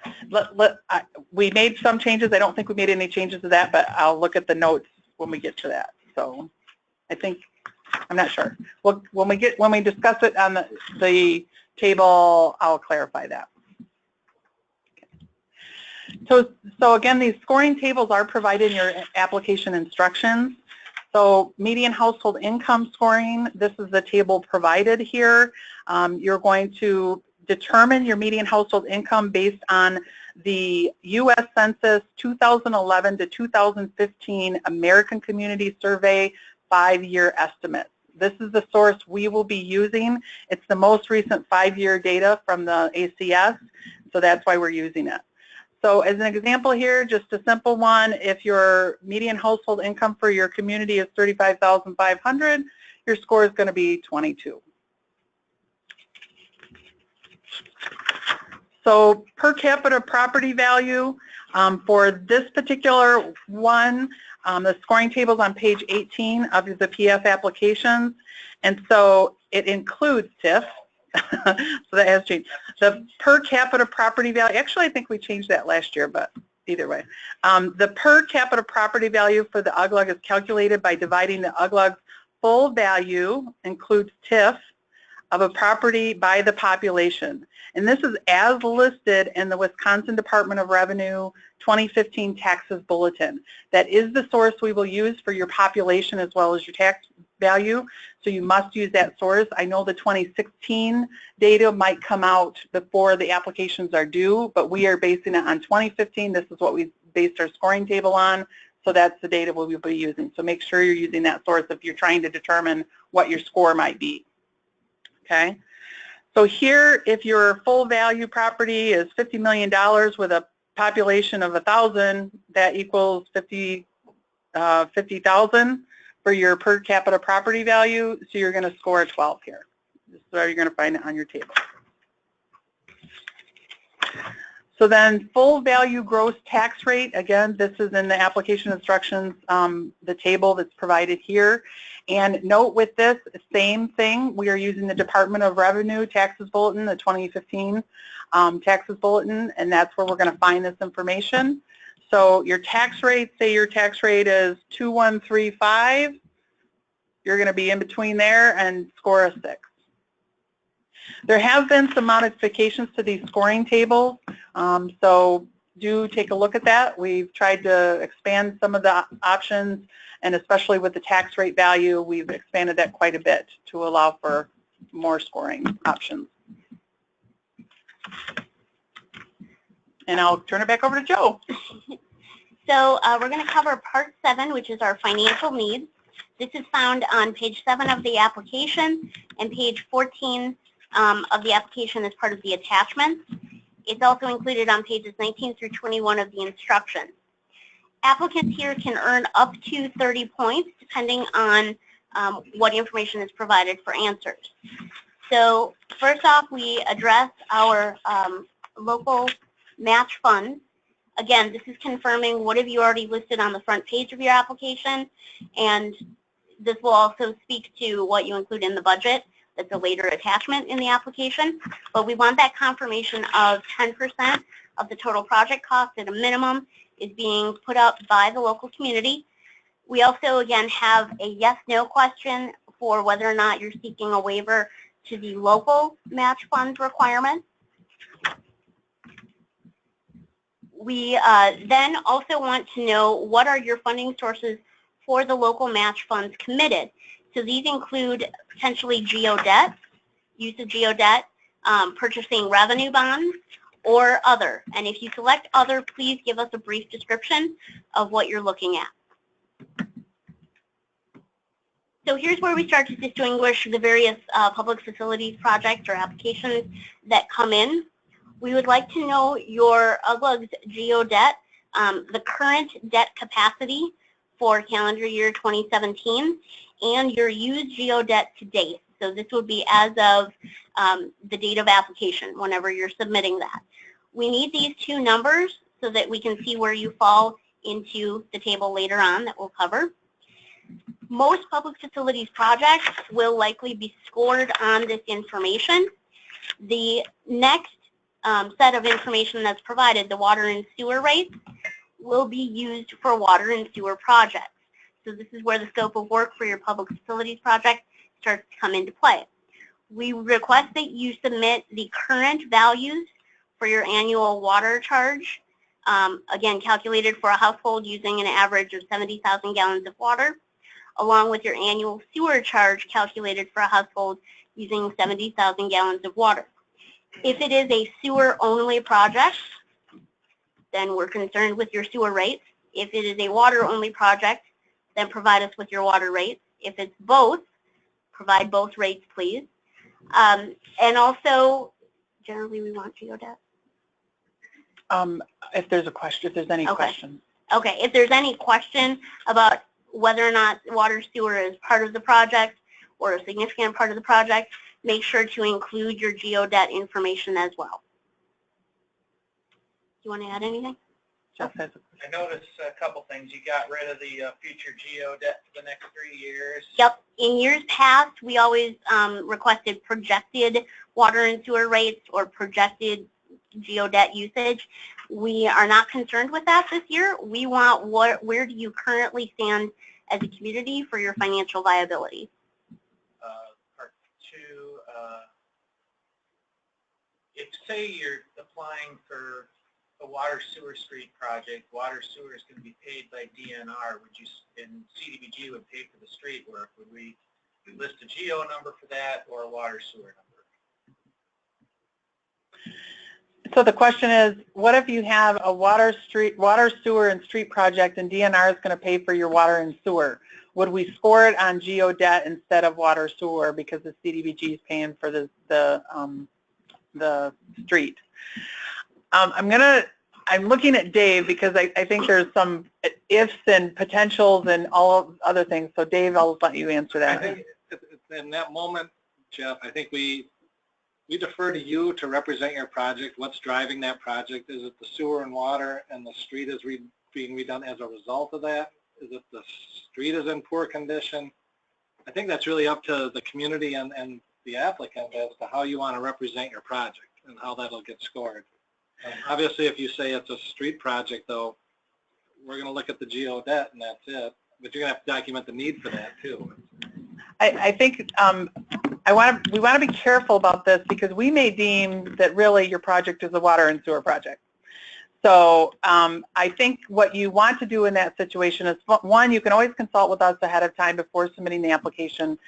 we made some changes. I don't think we made any changes to that, but I'll look at the notes when we get to that. So I think, I'm not sure. Well, when we discuss it on the table, I'll clarify that. Okay. So again, these scoring tables are provided in your application instructions. So median household income scoring, this is the table provided here. You're going to determine your median household income based on the U.S. Census 2011 to 2015 American Community Survey 5-year estimates. This is the source we will be using. It's the most recent 5-year data from the ACS, so that's why we're using it. So as an example here, just a simple one, if your median household income for your community is $35,500, your score is going to be 22. So per capita property value, for this particular one, the scoring table is on page 18 of the PF applications, and so it includes TIF, so that has changed. The per capita property value, actually I think we changed that last year, but either way. The per capita property value for the UGLUG is calculated by dividing the UGLUG's full value, includes TIF, of a property by the population. And this is as listed in the Wisconsin Department of Revenue 2015 Taxes Bulletin. That is the source we will use for your population as well as your tax value, so you must use that source. I know the 2016 data might come out before the applications are due, but we are basing it on 2015. This is what we based our scoring table on, so that's the data we'll be using. So make sure you're using that source if you're trying to determine what your score might be. Okay, so here, if your full value property is $50 million with a population of 1,000, that equals 50,000 for your per capita property value. So you're going to score a 12 here. This is where you're going to find it on your table. So then full value gross tax rate, again, this is in the application instructions, the table that's provided here. And note with this, same thing, we are using the Department of Revenue Taxes Bulletin, the 2015 Taxes Bulletin, and that's where we're going to find this information. So your tax rate, say your tax rate is 2135, you're going to be in between there and score a 6. There have been some modifications to these scoring tables, so do take a look at that. We've tried to expand some of the options, and especially with the tax rate value, we've expanded that quite a bit to allow for more scoring options. And I'll turn it back over to Joe. So we're going to cover Part 7, which is our financial needs. This is found on page 7 of the application and page 14 of the application as part of the attachments. It's also included on pages 19 through 21 of the instructions. Applicants here can earn up to 30 points depending on what information is provided for answers. So first off, we address our local match funds. Again, this is confirming what have you already listed on the front page of your application, and this will also speak to what you include in the budget. That's a later attachment in the application, but we want that confirmation of 10% of the total project cost at a minimum is being put up by the local community. We also, again, have a yes-no question for whether or not you're seeking a waiver to the local match fund requirement. We then also want to know what are your funding sources for the local match funds committed. So these include potentially geodebt, use of geodebt, purchasing revenue bonds, or other. And if you select other, please give us a brief description of what you're looking at. So here's where we start to distinguish the various public facilities projects or applications that come in. We would like to know your UGLA's geodebt, the current debt capacity for calendar year 2017, and your used geodebt to date. So this would be as of the date of application, whenever you're submitting that. We need these two numbers so that we can see where you fall into the table later on that we'll cover. Most public facilities projects will likely be scored on this information. The next set of information that's provided, the water and sewer rates, will be used for water and sewer projects. So this is where the scope of work for your public facilities project starts to come into play. We request that you submit the current values for your annual water charge, again calculated for a household using an average of 70,000 gallons of water, along with your annual sewer charge calculated for a household using 70,000 gallons of water. If it is a sewer-only project, then we're concerned with your sewer rates. If it is a water-only project, then provide us with your water rates. If it's both, provide both rates, please. And also, generally, we want geodebt. If there's a question, if there's any questions. Okay, if there's any question about whether or not water sewer is part of the project or a significant part of the project, make sure to include your geodebt information as well. Do you want to add anything? Jeff has a I noticed a couple things. You got rid of the future geodebt for the next 3 years. Yep. In years past, we always requested projected water and sewer rates or projected geodebt usage. We are not concerned with that this year. We want where do you currently stand as a community for your financial viability? Part 2, if say you're applying for a water sewer street project, water sewer is going to be paid by DNR, would you, and CDBG would pay for the street work, would we list a geo number for that or a water sewer number? So the question is, what if you have a water, sewer, and street project, and DNR is going to pay for your water and sewer? Would we score it on geodebt instead of water sewer because the CDBG is paying for the street? I'm looking at Dave because I think there's some ifs and potentials and all other things. So Dave, I'll let you answer that. I think in that moment, Jeff, I think we defer to you to represent your project. What's driving that project? Is it the sewer and water and the street is being redone as a result of that? Is it the street is in poor condition? I think that's really up to the community and the applicant as to how you want to represent your project and how that'll get scored. Obviously, if you say it's a street project, though, we're going to look at the geodebt and that's it. But you're going to have to document the need for that, too. I think we want to be careful about this because we may deem that really your project is a water and sewer project. So I think what you want to do in that situation is, one, you can always consult with us ahead of time before submitting the application.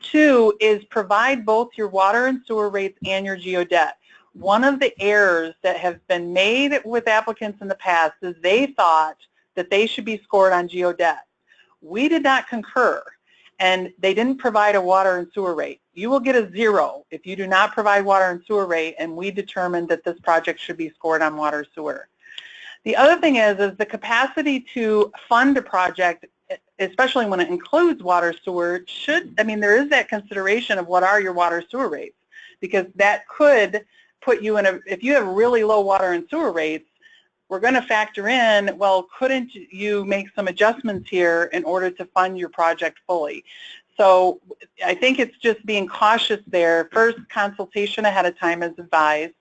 2 is provide both your water and sewer rates and your geodebt. One of the errors that have been made with applicants in the past is they thought that they should be scored on geodebt. We did not concur, and they didn't provide a water and sewer rate. You will get a 0 if you do not provide water and sewer rate, and we determined that this project should be scored on water sewer. The other thing is the capacity to fund a project, especially when it includes water sewer, there is that consideration of what are your water sewer rates, because that could put you in if you have really low water and sewer rates, we're going to factor in, well, couldn't you make some adjustments here in order to fund your project fully? So I think it's just being cautious there. First, consultation ahead of time is advised.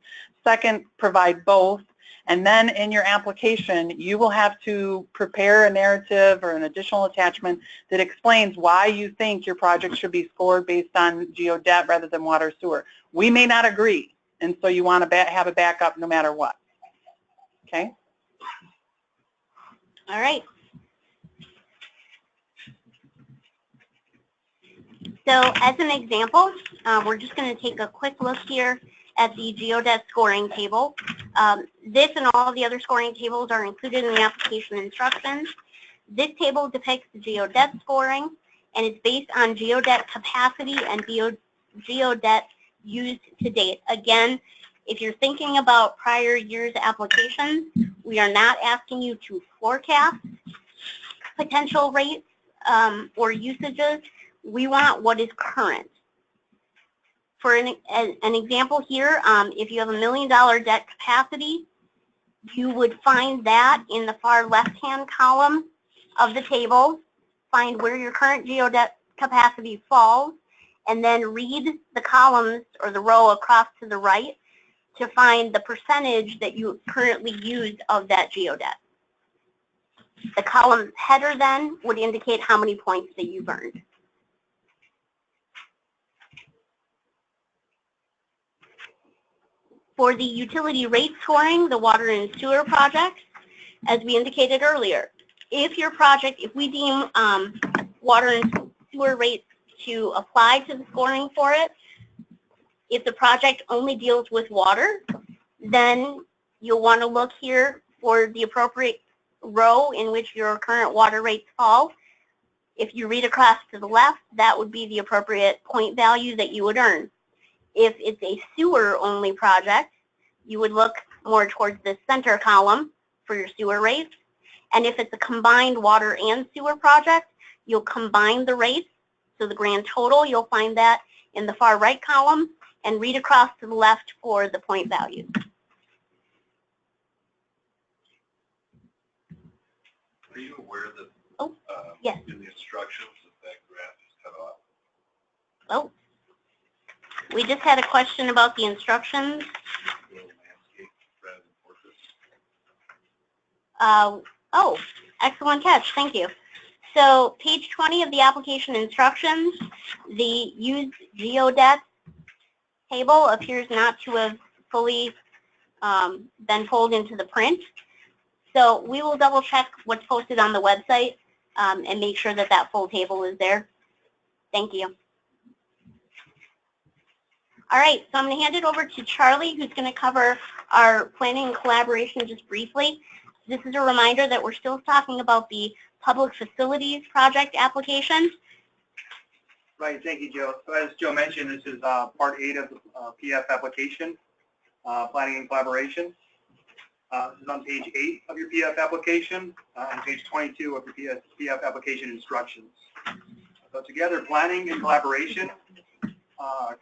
Second, provide both. And then in your application, you will have to prepare a narrative or an additional attachment that explains why you think your project should be scored based on geodet rather than water sewer. We may not agree, and so you want to have a backup no matter what. Okay? All right. So as an example, we're just going to take a quick look here at the geodet scoring table. This and all the other scoring tables are included in the application instructions. This table depicts the geodet scoring, and it's based on geodet capacity and geodet used to date. Again, if you're thinking about prior year's applications, we are not asking you to forecast potential rates or usages. We want what is current. For an example here, if you have $1 million debt capacity, you would find that in the far left-hand column of the table, find where your current geodet capacity falls, and then read the columns or the row across to the right to find the percentage that you currently use of that geodet. The column header then would indicate how many points that you've earned. For the utility rate scoring, the water and sewer projects, as we indicated earlier, if we deem water and sewer rates to apply to the scoring for it, if the project only deals with water, then you'll want to look here for the appropriate row in which your current water rates fall. If you read across to the left, that would be the appropriate point value that you would earn. If it's a sewer-only project, you would look more towards the center column for your sewer rates. And if it's a combined water and sewer project, you'll combine the rates. So the grand total, you'll find that in the far right column, and read across to the left for the point value. Are you aware that Yes. in the instructions that graph is cut off? Oh, we just had a question about the instructions. Oh, excellent catch. Thank you. So page 20 of the application instructions, the used geodet table appears not to have fully been pulled into the print. So we will double check what's posted on the website and make sure that that full table is there. Thank you. All right, so I'm going to hand it over to Charlie, who's going to cover our planning and collaboration just briefly. This is a reminder that we're still talking about the public facilities project application. Right, thank you, Joe. So as Joe mentioned, this is part 8 of the PF application, planning and collaboration. This is on page 8 of your PF application and page 22 of your PF application instructions. So together, planning and collaboration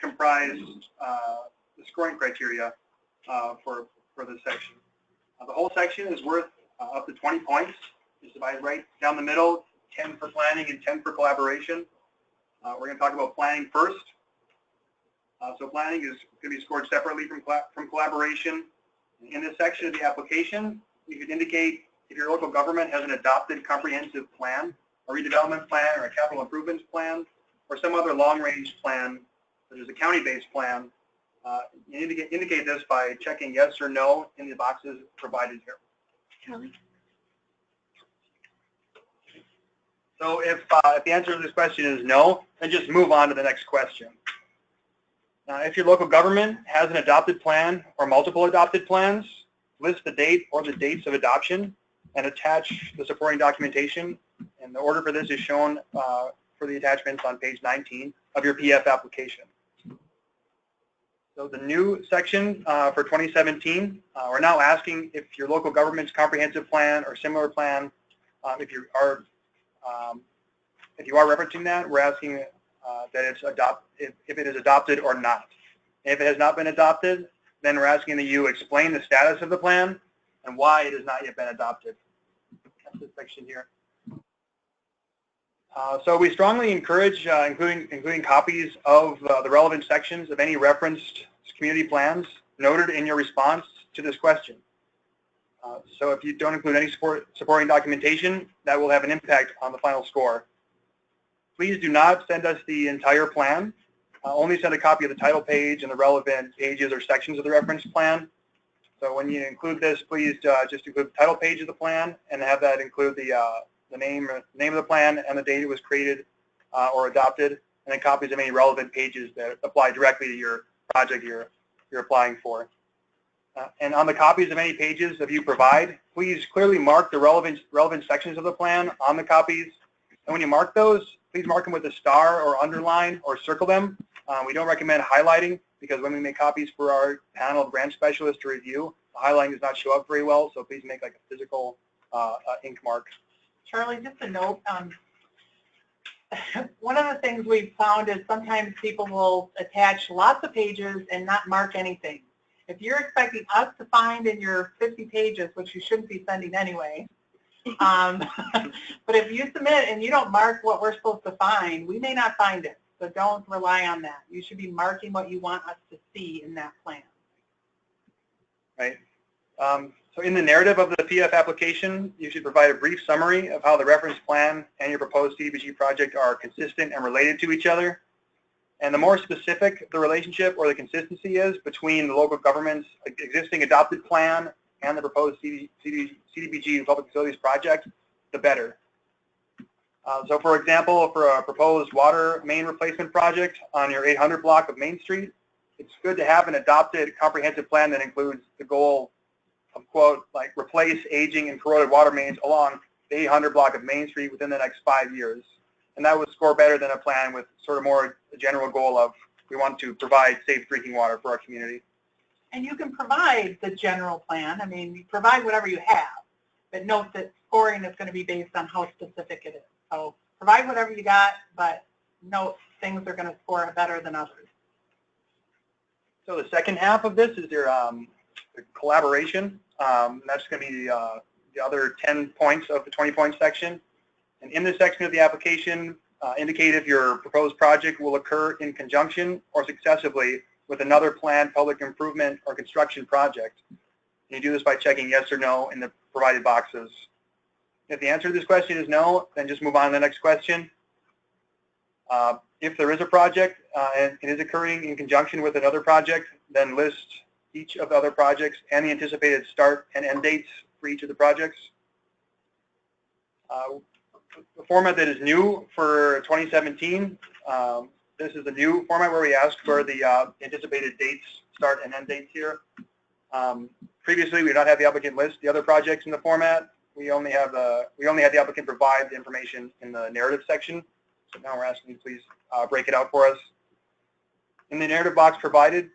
comprise the scoring criteria for this section. The whole section is worth up to 20 points. It's divided right down the middle, 10 for planning and 10 for collaboration. We're going to talk about planning first. So planning is going to be scored separately from collaboration. In this section of the application, you could indicate if your local government has an adopted comprehensive plan, a redevelopment plan, or a capital improvements plan, or some other long-range plan, such as a county-based plan. You indicate this by checking yes or no in the boxes provided here. Charlie. So if the answer to this question is no, then just move on to the next question. If your local government has an adopted plan or multiple adopted plans, list the date or the dates of adoption and attach the supporting documentation. And the order for this is shown for the attachments on page 19 of your PF application. So the new section for 2017, we're now asking if your local government's comprehensive plan or similar plan, if you are referencing that, we're asking that it's if it is adopted or not. If it has not been adopted, then we're asking that you explain the status of the plan and why it has not yet been adopted. That's this section here. So we strongly encourage including copies of the relevant sections of any referenced community plans noted in your response to this question. So if you don't include any supporting documentation, that will have an impact on the final score. Please do not send us the entire plan. Only send a copy of the title page and the relevant pages or sections of the reference plan. So when you include this, please just include the title page of the plan and have that include the name of the plan and the date it was created or adopted, and then copies of any relevant pages that apply directly to your project you're applying for. And on the copies of any pages that you provide, please clearly mark the relevant sections of the plan on the copies. And when you mark those, please mark them with a star or underline or circle them. We don't recommend highlighting because when we make copies for our panel of branch specialists to review, the highlighting does not show up very well, so please make like a physical ink mark. Charlie, just a note, one of the things we've found is sometimes people will attach lots of pages and not mark anything. If you're expecting us to find in your 50 pages, which you shouldn't be sending anyway, but if you submit and you don't mark what we're supposed to find, we may not find it. So don't rely on that. You should be marking what you want us to see in that plan. Right. So in the narrative of the PF application, you should provide a brief summary of how the reference plan and your proposed CDBG project are consistent and related to each other. And the more specific the relationship or the consistency is between the local government's existing adopted plan and the proposed CDBG Public Facilities project, the better. So for example, for a proposed water main replacement project on your 800 block of Main Street, it's good to have an adopted comprehensive plan that includes the goal of, quote, like replace aging and corroded water mains along the 800 block of Main Street within the next 5 years. And that would score better than a plan with sort of more a general goal of we want to provide safe drinking water for our community. And you can provide the general plan. I mean, you provide whatever you have, but note that scoring is going to be based on how specific it is. So provide whatever you got, but note things are going to score better than others. So the second half of this is your collaboration. That's going to be the other 10 points of the 20-point section. And in this section of the application, indicate if your proposed project will occur in conjunction or successively with another planned public improvement or construction project. And you do this by checking yes or no in the provided boxes. If the answer to this question is no, then just move on to the next question. If there is a project and it is occurring in conjunction with another project, then list each of the other projects and the anticipated start and end dates for each of the projects. The format that is new for 2017, this is the new format where we ask for the anticipated dates, start and end dates here. Previously, we did not have the applicant list the other projects in the format. We only had the applicant provide the information in the narrative section. So now we're asking you to please break it out for us. In the narrative box provided,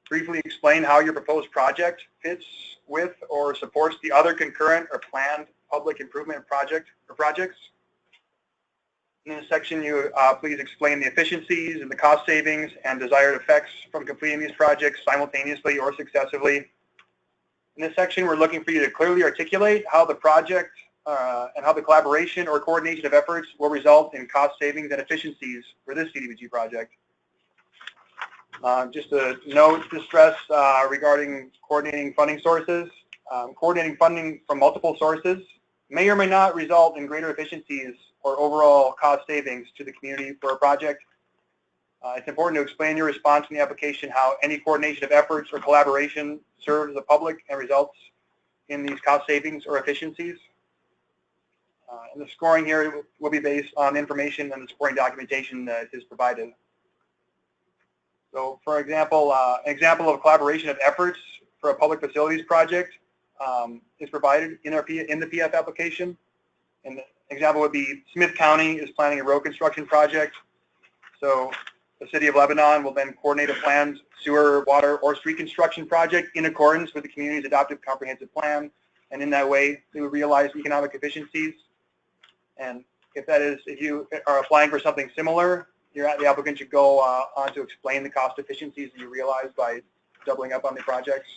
briefly explain how your proposed project fits with or supports the other concurrent or planned public improvement project or projects. In this section, you please explain the efficiencies and the cost savings and desired effects from completing these projects simultaneously or successively. In this section, we're looking for you to clearly articulate how the project and how the collaboration or coordination of efforts will result in cost savings and efficiencies for this CDBG project. Just a note to stress regarding coordinating funding sources. Coordinating funding from multiple sources may or may not result in greater efficiencies or overall cost savings to the community for a project. It's important to explain your response in the application how any coordination of efforts or collaboration serves the public and results in these cost savings or efficiencies. And the scoring here will be based on information and the supporting documentation that is provided. So for example, an example of collaboration of efforts for a public facilities project is provided in the PF application. And the example would be Smith County is planning a road construction project. So The City of Lebanon will then coordinate a planned sewer, water, or street construction project in accordance with the community's adopted comprehensive plan. And in that way, they will realize economic efficiencies. And if you are applying for something similar, the applicant should go on to explain the cost efficiencies that you realize by doubling up on the projects.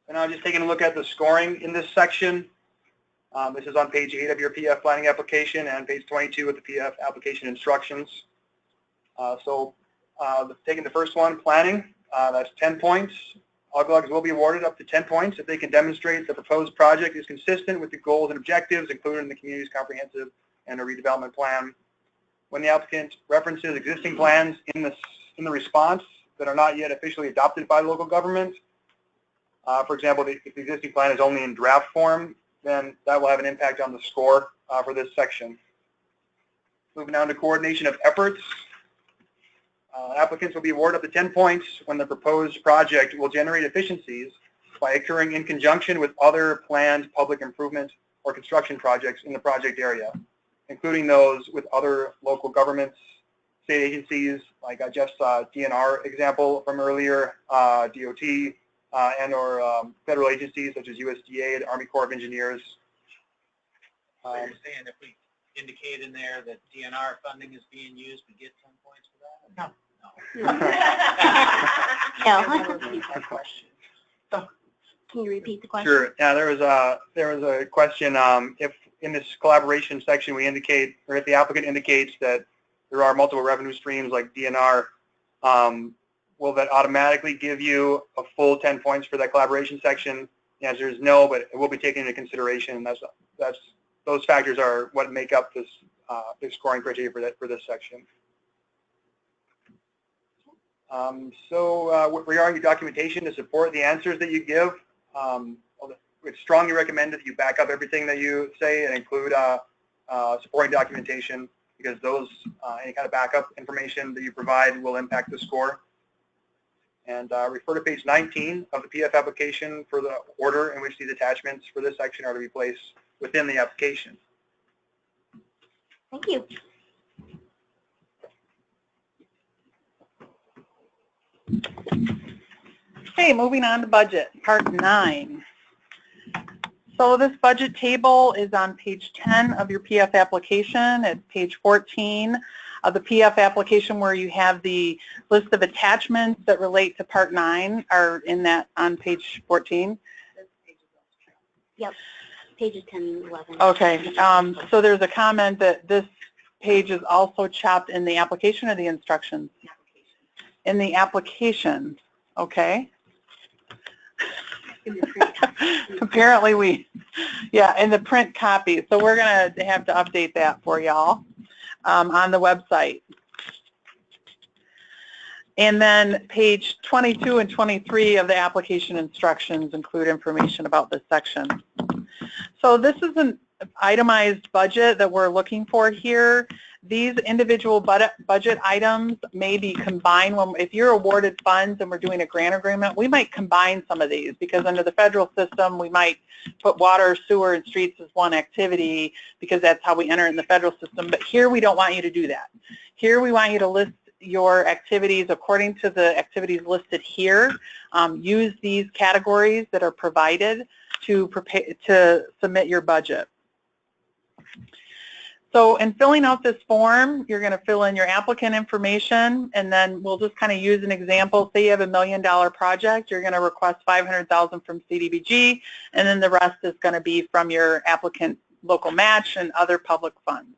And now just taking a look at the scoring in this section. This is on page 8 of your PF planning application and page 22 of the PF application instructions. Taking the first one, planning, that's 10 points. Uglugs will be awarded up to 10 points if they can demonstrate the proposed project is consistent with the goals and objectives included in the community's comprehensive and a redevelopment plan. When the applicant references existing plans in the response that are not yet officially adopted by local government, for example, if the existing plan is only in draft form, then that will have an impact on the score for this section. Moving on to coordination of efforts. Applicants will be awarded up to 10 points when the proposed project will generate efficiencies by occurring in conjunction with other planned public improvement or construction projects in the project area, including those with other local governments, state agencies, like Jeff's DNR example from earlier, DOT, and or federal agencies such as USDA, the Army Corps of Engineers. So you're saying if we indicate in there that DNR funding is being used, we get 10 points for that? No. No. Can you repeat the question? Sure. Yeah, there was a question. If in this collaboration section we indicate, or if the applicant indicates that there are multiple revenue streams like DNR, will that automatically give you a full 10 points for that collaboration section? The answer is no, but it will be taken into consideration. Those factors are what make up this scoring criteria for this section. Regarding your documentation to support the answers that you give, it's strongly recommended that you back up everything that you say and include supporting documentation, because those any kind of backup information that you provide will impact the score. And refer to page 19 of the PF application for the order in which these attachments for this section are to be placed within the application. Thank you. Okay, moving on to budget, part 9. So this budget table is on page 10 of your PF application. It's page 14 of the PF application where you have the list of attachments that relate to part 9 are in that on page 14. Yep, pages 10 and 11. Okay, so there's a comment that this page is also chopped in the application or the instructions? In the application, okay. Apparently in the print copy. So we're going to have to update that for y'all on the website. And then page 22 and 23 of the application instructions include information about this section. So this is an itemized budget that we're looking for here. These individual budget items may be combined. If you're awarded funds and we're doing a grant agreement, we might combine some of these, because under the federal system, we might put water, sewer, and streets as one activity because that's how we enter in the federal system. But here we don't want you to do that. Here we want you to list your activities according to the activities listed here. Use these categories that are provided to submit your budget. So in filling out this form, you're going to fill in your applicant information, and then we'll just kind of use an example. Say you have $1 million project, you're going to request $500,000 from CDBG, and then the rest is going to be from your applicant local match and other public funds.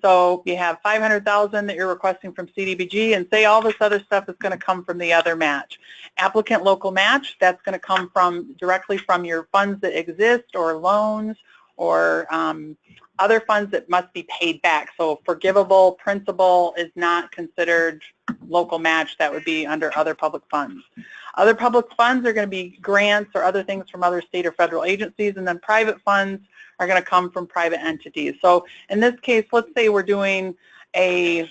So you have $500,000 that you're requesting from CDBG, and say all this other stuff is going to come from the other match. Applicant local match, that's going to come directly from your funds that exist, or loans, or other funds that must be paid back. So forgivable principal is not considered local match. That would be under other public funds. Other public funds are going to be grants or other things from other state or federal agencies, and then private funds are going to come from private entities. So in this case, let's say we're doing a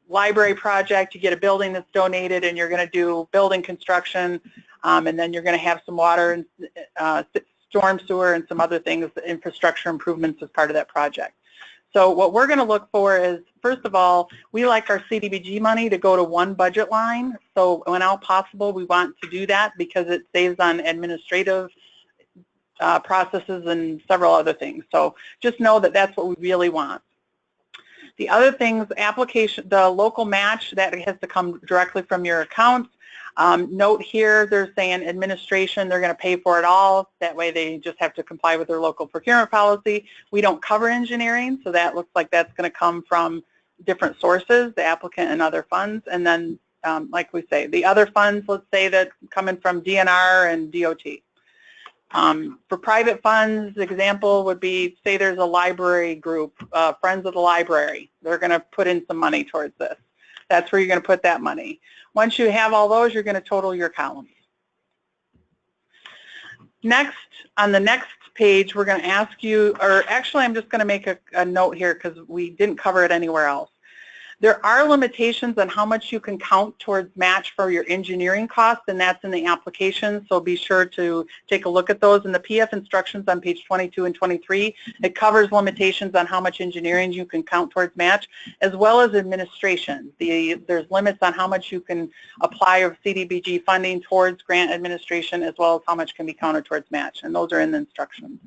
library project. You get a building that's donated, and you're going to do building construction, and then you're going to have some water and storm sewer and some other things, infrastructure improvements as part of that project. So what we're going to look for is, first of all, we like our CDBG money to go to one budget line. So when all possible, we want to do that because it saves on administrative processes and several other things. So just know that that's what we really want. The other things, the local match, that has to come directly from your accounts. Note here, they're saying administration, they're going to pay for it all. That way they just have to comply with their local procurement policy. We don't cover engineering, so that looks like that's going to come from different sources, the applicant and other funds. And then, like we say, the other funds, let's say that coming from DNR and DOT. For private funds, the example would be, say there's a library group, Friends of the Library. They're going to put in some money towards this. That's where you're going to put that money. Once you have all those, you're going to total your columns. Next, on the next page, we're going to ask you, or actually I'm just going to make a note here because we didn't cover it anywhere else. There are limitations on how much you can count towards match for your engineering costs, and that's in the application, so be sure to take a look at those. In the PF instructions on page 22 and 23, it covers limitations on how much engineering you can count towards match, as well as administration. There's limits on how much you can apply of CDBG funding towards grant administration, as well as how much can be counted towards match, and those are in the instructions.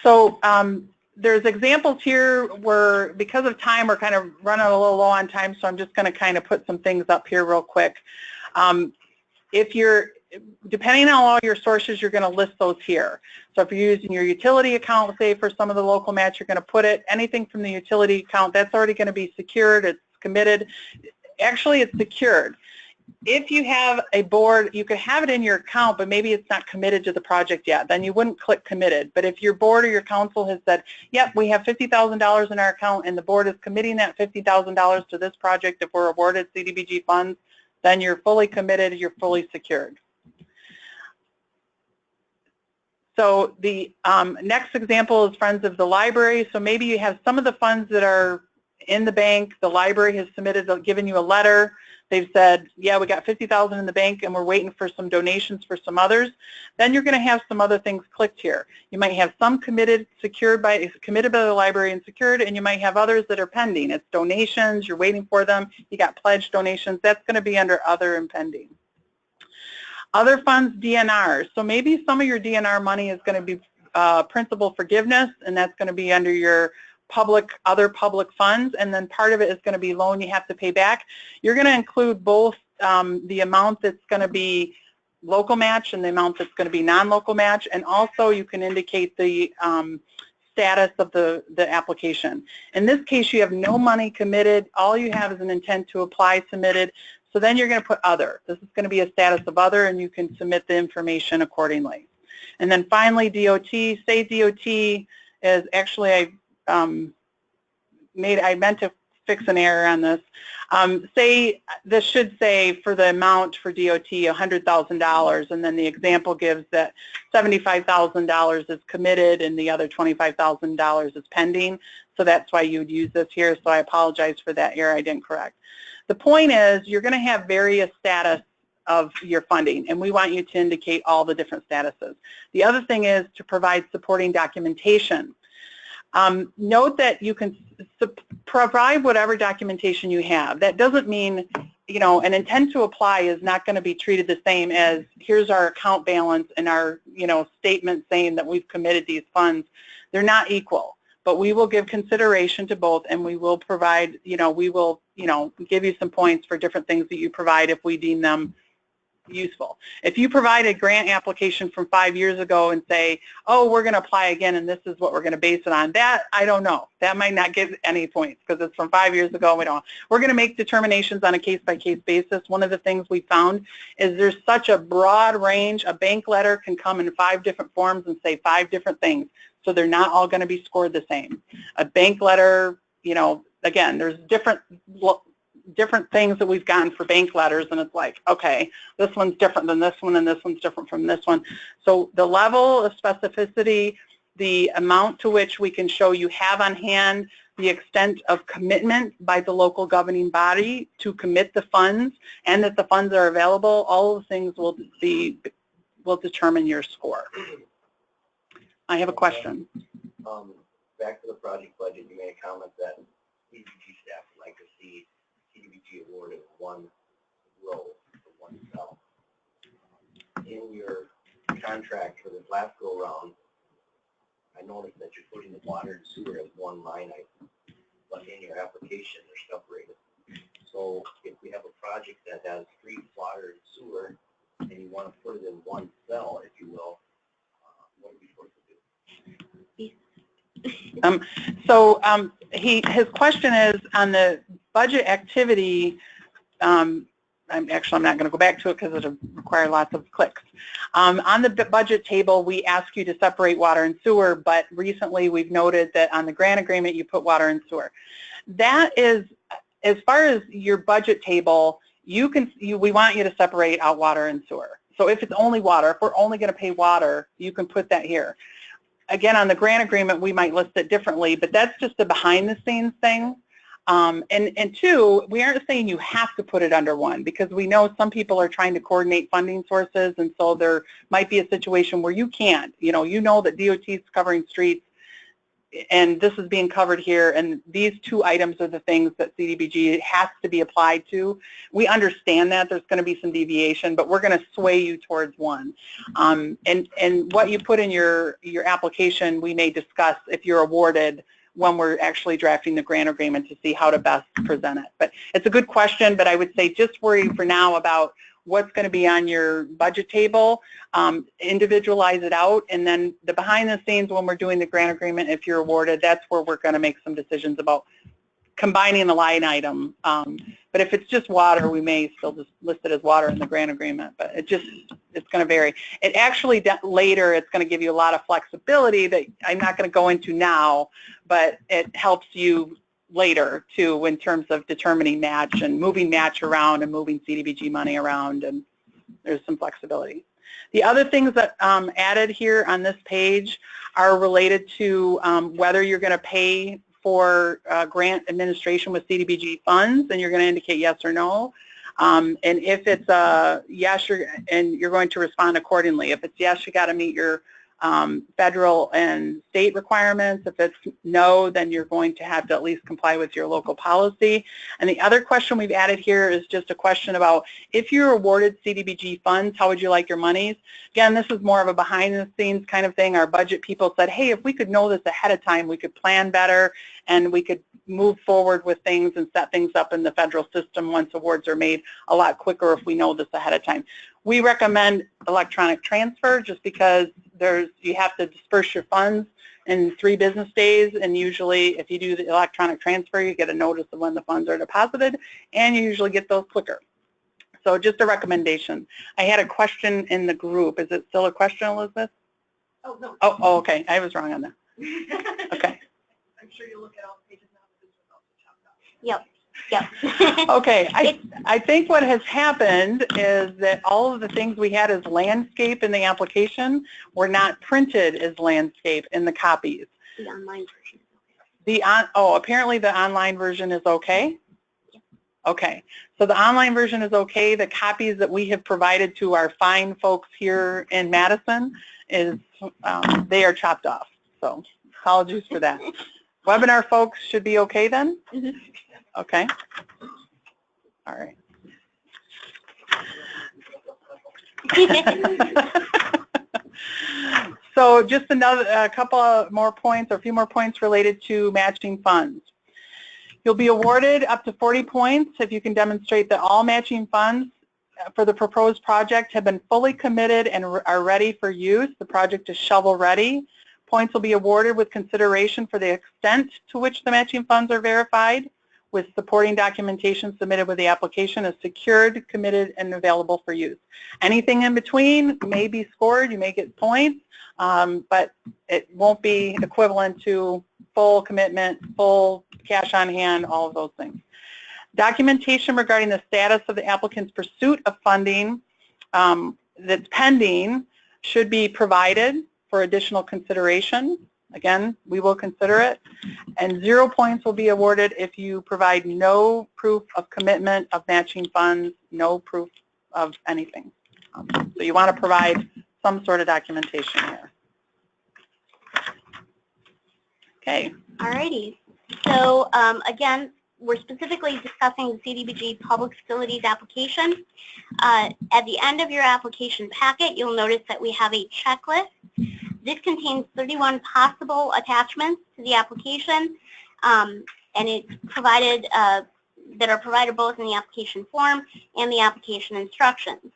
So, there's examples here where, because of time, we're kind of running a little low on time, so I'm just going to kind of put some things up here real quick. If you're, depending on all your sources, you're going to list those here. So if you're using your utility account, say for some of the local match, you're going to put it, anything from the utility account, that's already going to be secured, it's committed. Actually, it's secured. If you have a board, you could have it in your account, but maybe it's not committed to the project yet. Then you wouldn't click committed. But if your board or your council has said, yep, we have $50,000 in our account and the board is committing that $50,000 to this project if we're awarded CDBG funds, then you're fully committed, you're fully secured. So the next example is Friends of the Library. So maybe you have some of the funds that are in the bank, the library has submitted, given you a letter. They've said, yeah, we got $50,000 in the bank and we're waiting for some donations for some others. Then you're going to have some other things clicked here. You might have some committed by the library and secured, and you might have others that are pending. It's donations, you're waiting for them, you got pledged donations. That's going to be under other and pending. Other funds, DNR. So maybe some of your DNR money is going to be principal forgiveness, and that's going to be under your other public funds, and then part of it is going to be loan you have to pay back. You're going to include both the amount that's going to be local match and the amount that's going to be non-local match, and also you can indicate the status of the application. In this case, you have no money committed. All you have is an intent to apply submitted. So then you're going to put other. This is going to be a status of other, and you can submit the information accordingly. And then finally, DOT. Say DOT is actually, I meant to fix an error on this. Say this should say for the amount for DOT $100,000, and then the example gives that $75,000 is committed and the other $25,000 is pending. So that's why you would use this here. So I apologize for that error I didn't correct. The point is you're going to have various status of your funding, and we want you to indicate all the different statuses. The other thing is to provide supporting documentation. Note that you can provide whatever documentation you have. That doesn't mean, you know, an intent to apply is not going to be treated the same as here's our account balance and our, you know, statement saying that we've committed these funds. They're not equal, but we will give consideration to both, and we will provide, you know, we will, you know, give you some points for different things that you provide if we deem them useful. If you provide a grant application from 5 years ago and say, oh, we're going to apply again and this is what we're going to base it on, that I don't know. That might not get any points because it's from 5 years ago. We're going to make determinations on a case-by-case basis. One of the things we found is there's such a broad range. A bank letter can come in 5 different forms and say 5 different things, so they're not all going to be scored the same. A bank letter, you know, again, there's different things that we've gotten for bank letters, and it's like, okay, this one's different than this one, and this one's different from this one. So the level of specificity, the amount to which we can show you have on hand, the extent of commitment by the local governing body to commit the funds, and that the funds are available, all of those things will determine your score. I have a question. Back to the project budget, you made a comment that CDBG staff would like to see CDBG awarded one row for one cell. In your contract for this last go round, I noticed that you're putting the water and sewer as one line item, but in your application, they're separated. So if we have a project that has street, water, and sewer, and you want to put it in one cell, if you will, what are we supposed to do? His question is on the budget activity. I'm not going to go back to it because it'll require lots of clicks. On the budget table, we ask you to separate water and sewer, but recently we've noted that on the grant agreement you put water and sewer. That is, as far as your budget table, we want you to separate out water and sewer. So if it's only water, if we're only going to pay water, you can put that here. Again, on the grant agreement, we might list it differently, but that's just a behind-the-scenes thing. And two, we aren't saying you have to put it under one, because we know some people are trying to coordinate funding sources, and so there might be a situation where you can't. You know that DOT is covering streets, and this is being covered here, and these two items are the things that CDBG has to be applied to. We understand that there's going to be some deviation, but we're going to sway you towards one. And what you put in your application, we may discuss if you're awarded when we're actually drafting the grant agreement to see how to best present it. But it's a good question, but I would say just worry for now about what's going to be on your budget table, individualize it out, and then the behind the scenes when we're doing the grant agreement, if you're awarded, that's where we're going to make some decisions about combining the line item. But if it's just water, we may still just list it as water in the grant agreement, but it's going to vary. It actually, later, it's going to give you a lot of flexibility that I'm not going to go into now, but it helps you later too in terms of determining match and moving match around and moving CDBG money around, and there's some flexibility. The other things that added here on this page are related to whether you're going to pay for grant administration with CDBG funds, and you're going to indicate yes or no. And if it's a yes, you're going to respond accordingly. If it's yes, you got to meet your federal and state requirements. If it's no, then you're going to have to at least comply with your local policy. And the other question we've added here is just a question about if you're awarded CDBG funds, how would you like your monies? Again, this is more of a behind the scenes kind of thing. Our budget people said, hey, if we could know this ahead of time, we could plan better and we could move forward with things and set things up in the federal system once awards are made a lot quicker if we know this ahead of time. We recommend electronic transfer just because you have to disperse your funds in 3 business days, and usually if you do the electronic transfer, you get a notice of when the funds are deposited, and you usually get those quicker. So just a recommendation. I had a question in the group. Is it still a question, Elizabeth? Oh, no. Oh, okay. I was wrong on that. Okay. I'm sure you'll look at all the pages now, but this was also chopped up. Yep. Okay, I think what has happened is that all of the things we had as landscape in the application were not printed as landscape in the copies. The online version is okay. Apparently the online version is okay? Okay, so the online version is okay. The copies that we have provided to our fine folks here in Madison they are chopped off, so apologies for that. Webinar folks should be okay then? Mm-hmm. Okay. All right. So just a couple more points, or a few more points related to matching funds. You'll be awarded up to 40 points if you can demonstrate that all matching funds for the proposed project have been fully committed and are ready for use. The project is shovel ready. Points will be awarded with consideration for the extent to which the matching funds are verified, with supporting documentation submitted with the application is secured, committed, and available for use. Anything in between may be scored, you may get points, but it won't be equivalent to full commitment, full cash on hand, all of those things. Documentation regarding the status of the applicant's pursuit of funding that's pending should be provided for additional consideration. Again, we will consider it. And 0 points will be awarded if you provide no proof of commitment of matching funds, no proof of anything. So you want to provide some sort of documentation here. Okay. Alrighty. So again, we're specifically discussing the CDBG Public Facilities application. At the end of your application packet, you'll notice that we have a checklist. This contains 31 possible attachments to the application, and it's provided that are provided both in the application form and the application instructions.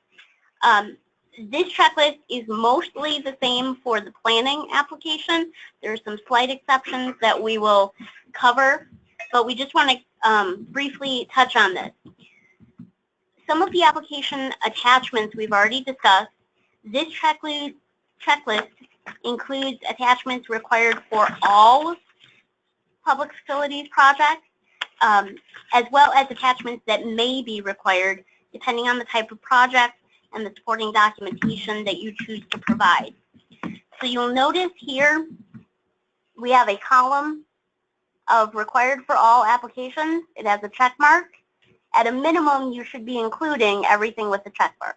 This checklist is mostly the same for the planning application. There are some slight exceptions that we will cover, but we just want to briefly touch on this. Some of the application attachments we've already discussed. This checklist includes attachments required for all public facilities projects, as well as attachments that may be required depending on the type of project and the supporting documentation that you choose to provide. So you'll notice here we have a column of required for all applications. It has a check mark. At a minimum, you should be including everything with the check mark.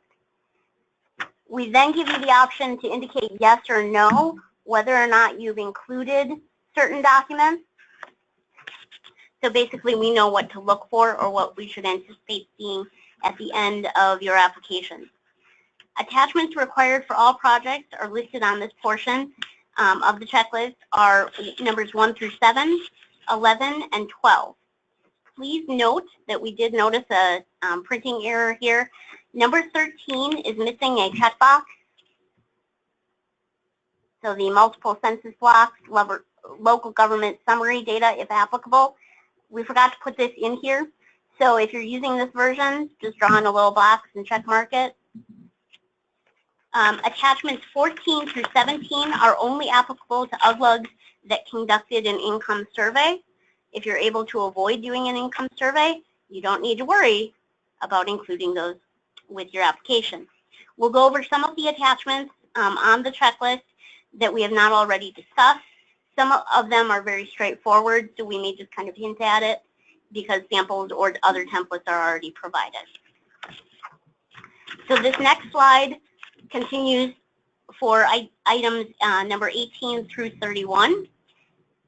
We then give you the option to indicate yes or no, whether or not you've included certain documents. So basically, we know what to look for or what we should anticipate seeing at the end of your application. Attachments required for all projects are listed on this portion of the checklist are numbers 1 through 7, 11, and 12. Please note that we did notice a printing error here. Number 13 is missing a checkbox. So the multiple census blocks, local government summary data, if applicable. We forgot to put this in here. So if you're using this version, just draw in a little box and check mark it. Attachments 14 through 17 are only applicable to UGLUGs that conducted an income survey. If you're able to avoid doing an income survey, you don't need to worry about including those with your application. We'll go over some of the attachments on the checklist that we have not already discussed. Some of them are very straightforward, so we may just kind of hint at it because samples or other templates are already provided. So this next slide continues for items number 18 through 31.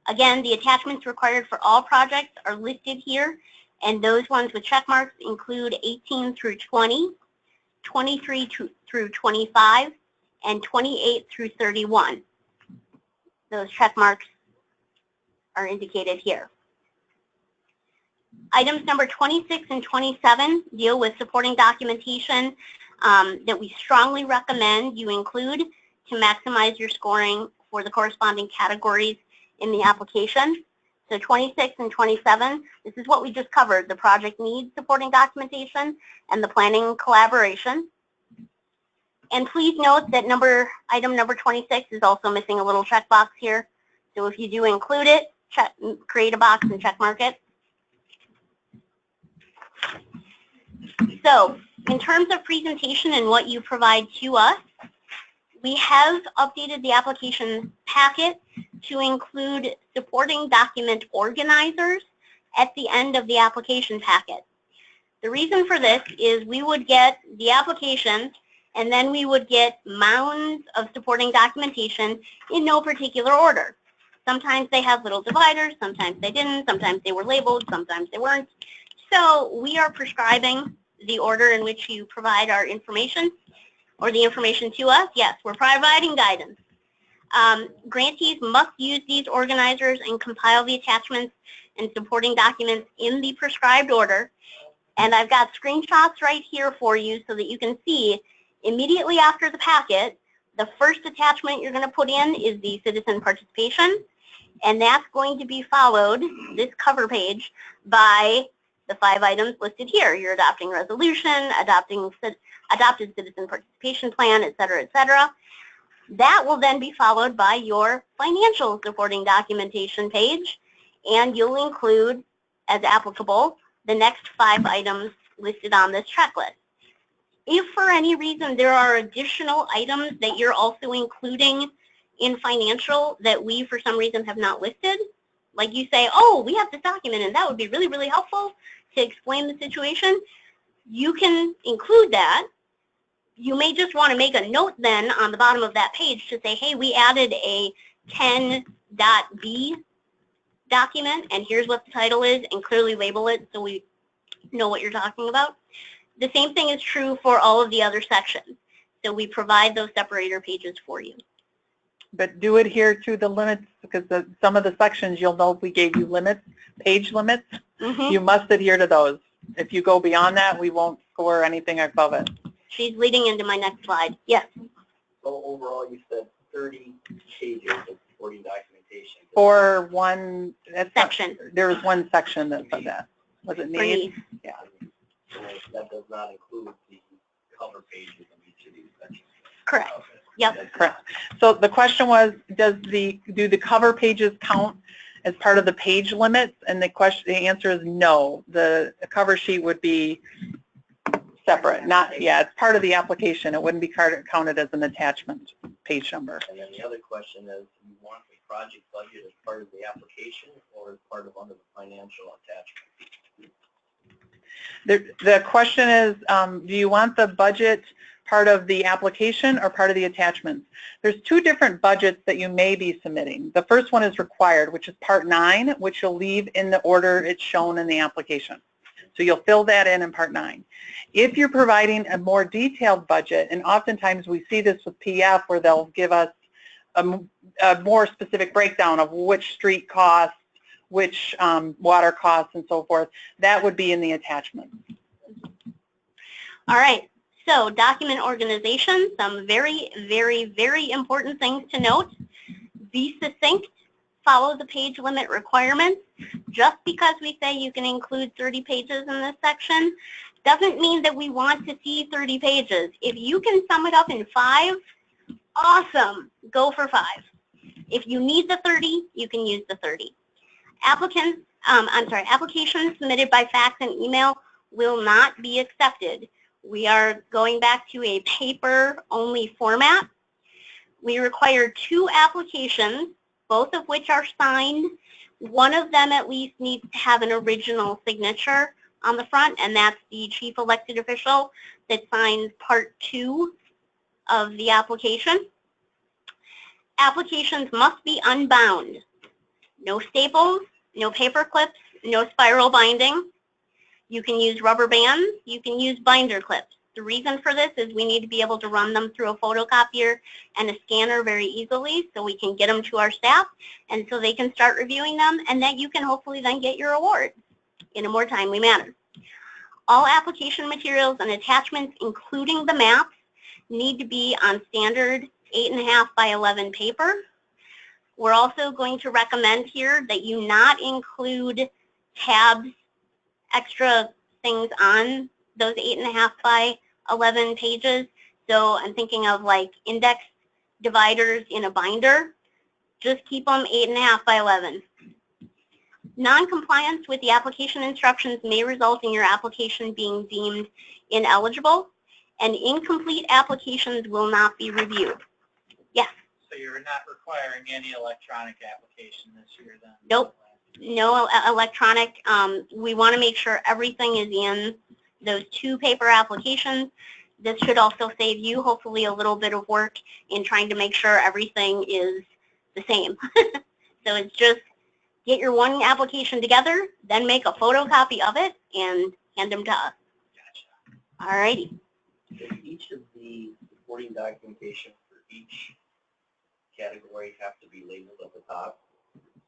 Again, the attachments required for all projects are listed here, and those ones with check marks include 18 through 20, 23 through 25, and 28 through 31. Those check marks are indicated here. Items number 26 and 27 deal with supporting documentation that we strongly recommend you include to maximize your scoring for the corresponding categories in the application. So 26 and 27, this is what we just covered, the project needs supporting documentation and the planning collaboration. And please note that item number 26 is also missing a little checkbox here. So if you do include it, create a box and check mark it. So in terms of presentation and what you provide to us, we have updated the application packet to include supporting document organizers at the end of the application packet. The reason for this is we would get the application and then we would get mounds of supporting documentation in no particular order. Sometimes they have little dividers, sometimes they didn't, sometimes they were labeled, sometimes they weren't. So we are prescribing the order in which you provide our information or the information to us. Yes, we're providing guidance. Grantees must use these organizers and compile the attachments and supporting documents in the prescribed order. And I've got screenshots right here for you so that you can see immediately after the packet, the first attachment you're going to put in is the citizen participation. And that's going to be followed, this cover page, by the 5 items listed here. Your adopting resolution, adopted citizen participation plan, et cetera, et cetera. That will then be followed by your financial supporting documentation page, and you'll include, as applicable, the next 5 items listed on this checklist. If for any reason there are additional items that you're also including in financial that we for some reason have not listed, like you say, oh, we have this document and that would be really, really helpful to explain the situation, you can include that. You may just want to make a note then on the bottom of that page to say, hey, we added a 10.b document, and here's what the title is, and clearly label it so we know what you're talking about. The same thing is true for all of the other sections. So we provide those separator pages for you. But do adhere to the limits, because some of the sections, you'll know we gave you limits, page limits. You must adhere to those. If you go beyond that, we won't score anything above it. She's leading into my next slide. Yes. So overall, you said 30 pages of supporting documentation. For one Section. There was one section that said that. Was it For need? need. Yeah. So that does not include the cover pages of each of these sections. Correct. Yep. Correct. So the question was, do the cover pages count as part of the page limits? And the answer is no. The cover sheet would be separate. It's part of the application. It wouldn't be counted as an attachment page number. And then the other question is, do you want the project budget as part of the application or as part of under the financial attachment? The question is, do you want the budget part of the application or part of the attachments? There's two different budgets that you may be submitting. The first one is required, which is Part 9, which you'll leave in the order it's shown in the application. So you'll fill that in Part 9. If you're providing a more detailed budget, and oftentimes we see this with PF where they'll give us a more specific breakdown of which street costs, which water costs, and so forth, that would be in the attachment. All right. So document organization, some very, very, very important things to note. Be succinct, follow the page limit requirements. Just because we say you can include 30 pages in this section doesn't mean that we want to see 30 pages. If you can sum it up in 5, awesome, go for 5. If you need the 30, you can use the 30. Applications submitted by fax and email will not be accepted. We are going back to a paper-only format. We require 2 applications, both of which are signed. One of them at least needs to have an original signature on the front, and that's the chief elected official that signs Part 2 of the application. Applications must be unbound. No staples, no paper clips, no spiral binding. You can use rubber bands, you can use binder clips. The reason for this is we need to be able to run them through a photocopier and a scanner very easily so we can get them to our staff and so they can start reviewing them, and that you can hopefully then get your award in a more timely manner. All application materials and attachments, including the maps, need to be on standard 8.5 by 11 paper. We're also going to recommend here that you not include tabs, extra things on those 8.5 by 11 pages. So I'm thinking of like index dividers in a binder. Just keep them 8.5 by 11. Non-compliance with the application instructions may result in your application being deemed ineligible, and incomplete applications will not be reviewed. Yes? So you're not requiring any electronic application this year then? Nope. No electronic. We want to make sure everything is in those 2 paper applications. This should also save you hopefully a little bit of work in trying to make sure everything is the same. So it's just get your one application together, then make a photocopy of it and hand them to us. Gotcha. All righty. Does each of the supporting documentation for each category have to be labeled at the top?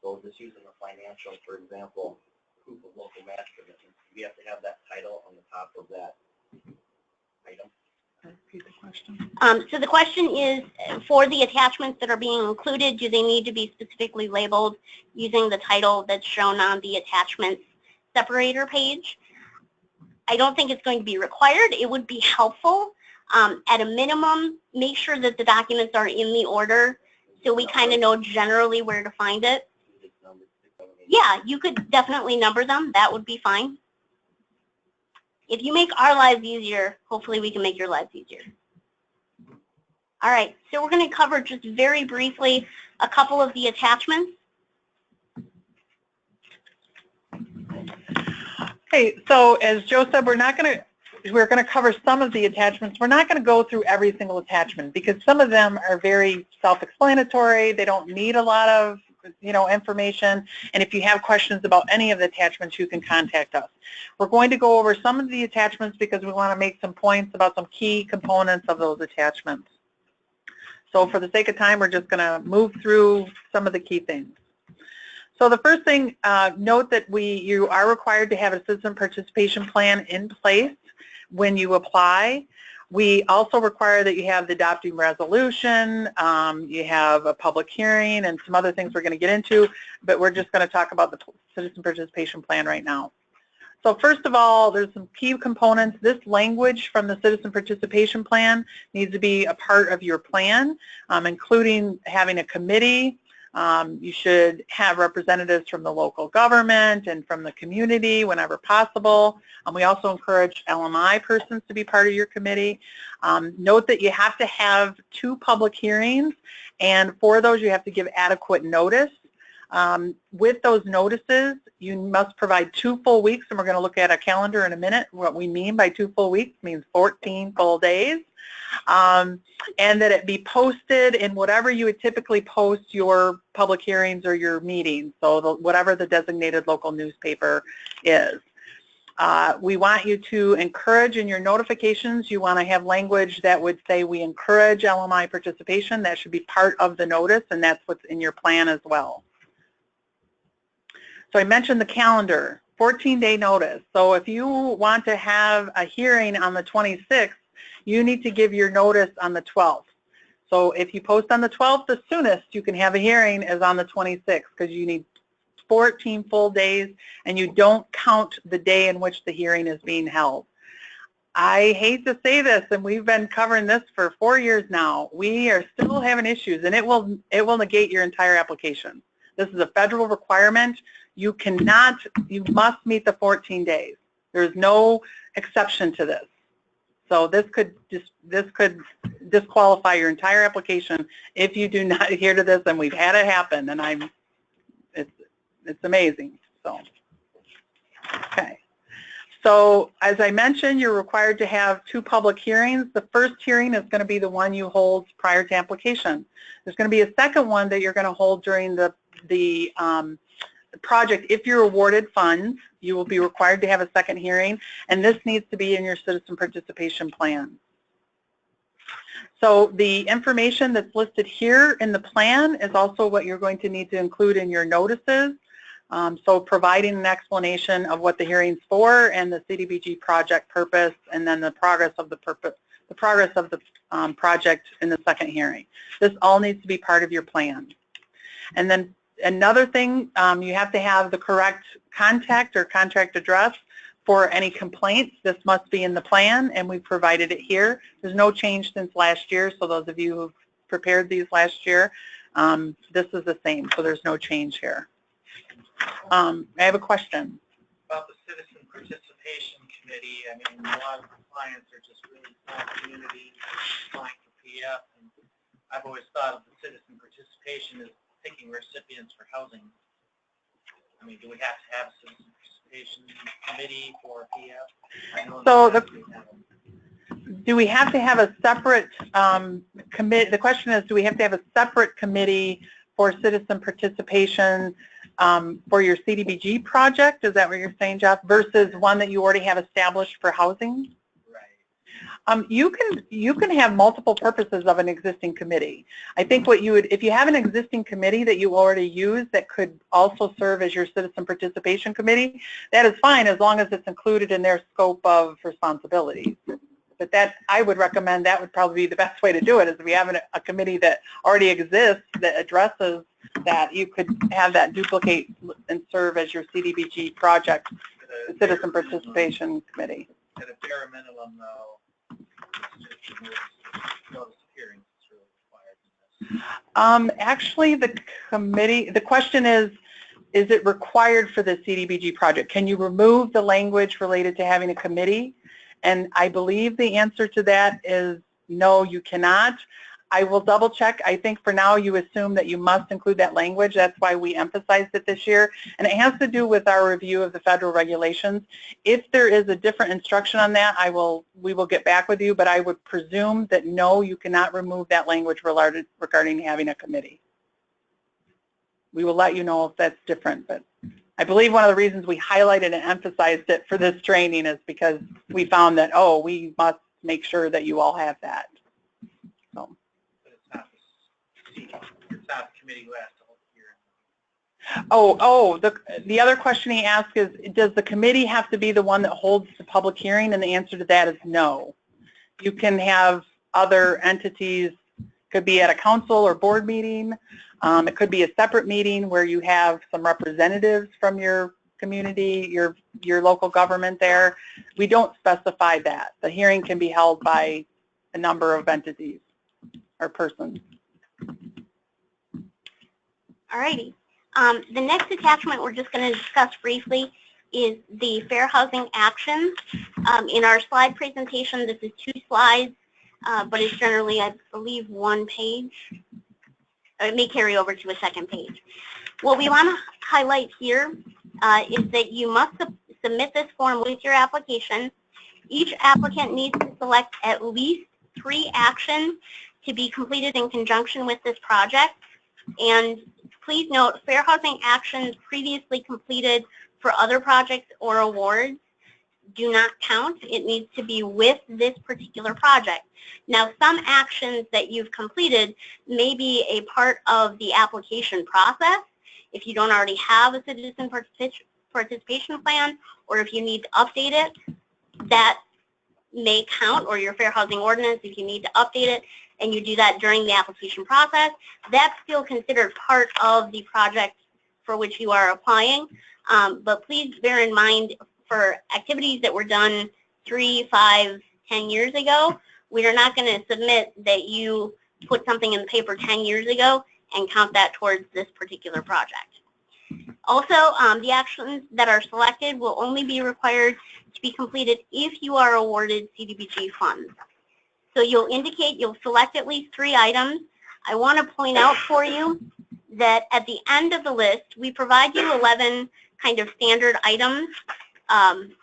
So just using the financial, for example, proof of local match commitment, we have to have that title on the top of that item. Repeat the question. So the question is, for the attachments that are being included, do they need to be specifically labeled using the title that's shown on the attachment separator page? I don't think it's going to be required. It would be helpful. At a minimum, make sure that the documents are in the order so we kind of know generally where to find it. Yeah, you could definitely number them. That would be fine. If you make our lives easier, hopefully we can make your lives easier. All right, so we're going to cover just very briefly a couple of the attachments. Okay, so as Joe said, we're going to cover some of the attachments. We're not going to go through every single attachment because some of them are very self-explanatory. They don't need a lot of information, and if you have questions about any of the attachments, you can contact us. We're going to go over some of the attachments because we want to make some points about some key components of those attachments. So for the sake of time, we're just going to move through some of the key things. So the first thing, note that you are required to have a citizen participation plan in place when you apply. We also require that you have the adopting resolution, you have a public hearing, and some other things we're going to get into, but we're just going to talk about the citizen participation plan right now. So first of all, there's some key components. This language from the citizen participation plan needs to be a part of your plan, including having a committee. You should have representatives from the local government and from the community whenever possible. We also encourage LMI persons to be part of your committee. Note that you have to have 2 public hearings, and for those you have to give adequate notice. With those notices, you must provide 2 full weeks, and we're going to look at a calendar in a minute. What we mean by 2 full weeks means 14 full days. And that it be posted in whatever you would typically post your public hearings or your meetings, so whatever the designated local newspaper is. We want you to encourage in your notifications, you want to have language that would say we encourage LMI participation. That should be part of the notice, and that's what's in your plan as well. So I mentioned the calendar, 14-day notice. So if you want to have a hearing on the 26th, you need to give your notice on the 12th. So if you post on the 12th, the soonest you can have a hearing is on the 26th, because you need 14 full days, and you don't count the day in which the hearing is being held. I hate to say this, and we've been covering this for 4 years now. We are still having issues, and it will negate your entire application. This is a federal requirement. You must meet the 14 days. There's no exception to this. So this could disqualify your entire application if you do not adhere to this, and we've had it happen, and it's amazing. So, okay. So as I mentioned, you're required to have 2 public hearings. The first hearing is going to be the one you hold prior to application. There's going to be a second one that you're going to hold during the project. If you're awarded funds, you will be required to have a second hearing, and this needs to be in your citizen participation plan. So the information that's listed here in the plan is also what you're going to need to include in your notices. So providing an explanation of what the hearing's for and the CDBG project purpose, and then the progress of the project in the second hearing. This all needs to be part of your plan. And then another thing, you have to have the correct contact or contract address for any complaints. This must be in the plan, and we've provided it here. There's no change since last year, so those of you who've prepared these last year, this is the same, so there's no change here. I have a question. About the Citizen Participation Committee, I mean, a lot of clients are just really small communities applying for PF, and I've always thought of the citizen participation as picking recipients for housing. I mean, do we have to have a citizen participation committee for PF? So do we have to have a separate committee? The question is, do we have to have a separate committee for citizen participation for your CDBG project? Is that what you're saying, Jeff? Versus one that you already have established for housing? Right. You can have multiple purposes of an existing committee. I think what you would, if you have an existing committee that you already use that could also serve as your citizen participation committee, that is fine as long as it's included in their scope of responsibilities. But that, I would recommend that would probably be the best way to do it, is if you have a committee that already exists that addresses that, you could have that duplicate and serve as your CDBG project citizen participation committee. At a bare minimum, though, it's just notice of hearings is really required. Actually, the committee, the question is it required for the CDBG project? Can you remove the language related to having a committee? And I believe the answer to that is no, you cannot. I will double check. I think for now you assume that you must include that language. That's why we emphasized it this year. And it has to do with our review of the federal regulations. If there is a different instruction on that, we will get back with you, but I would presume that no, you cannot remove that language regarding having a committee. we will let you know if that's different. But I believe one of the reasons we highlighted and emphasized it for this training is because we found that, oh, we must make sure that you all have that. So. But it's not the committee who has to hold the hearing. Oh, the other question he asked is, does the committee have to be the one that holds the public hearing? And the answer to that is no. You can have other entities, could be at a council or board meeting. It could be a separate meeting where you have some representatives from your community, your local government there. We don't specify that. The hearing can be held by a number of entities or persons. All righty. The next attachment we're just going to discuss briefly is the Fair Housing Action. In our slide presentation, this is 2 slides, but it's generally, I believe, 1 page. It may carry over to a 2nd page. What we want to highlight here is that you must submit this form with your application. Each applicant needs to select at least 3 actions to be completed in conjunction with this project. And please note, Fair Housing Actions previously completed for other projects or awards do not count. It needs to be with this particular project. Now, some actions that you've completed may be a part of the application process. If you don't already have a citizen participation plan, or if you need to update it, that may count, or your fair housing ordinance, if you need to update it, and you do that during the application process, that's still considered part of the project for which you are applying. But please bear in mind, for activities that were done 3, 5, 10 years ago, we are not going to submit that you put something in the paper 10 years ago and count that towards this particular project. Also, the actions that are selected will only be required to be completed if you are awarded CDBG funds. So you'll select at least 3 items. I want to point out for you that at the end of the list, we provide you 11 kind of standard items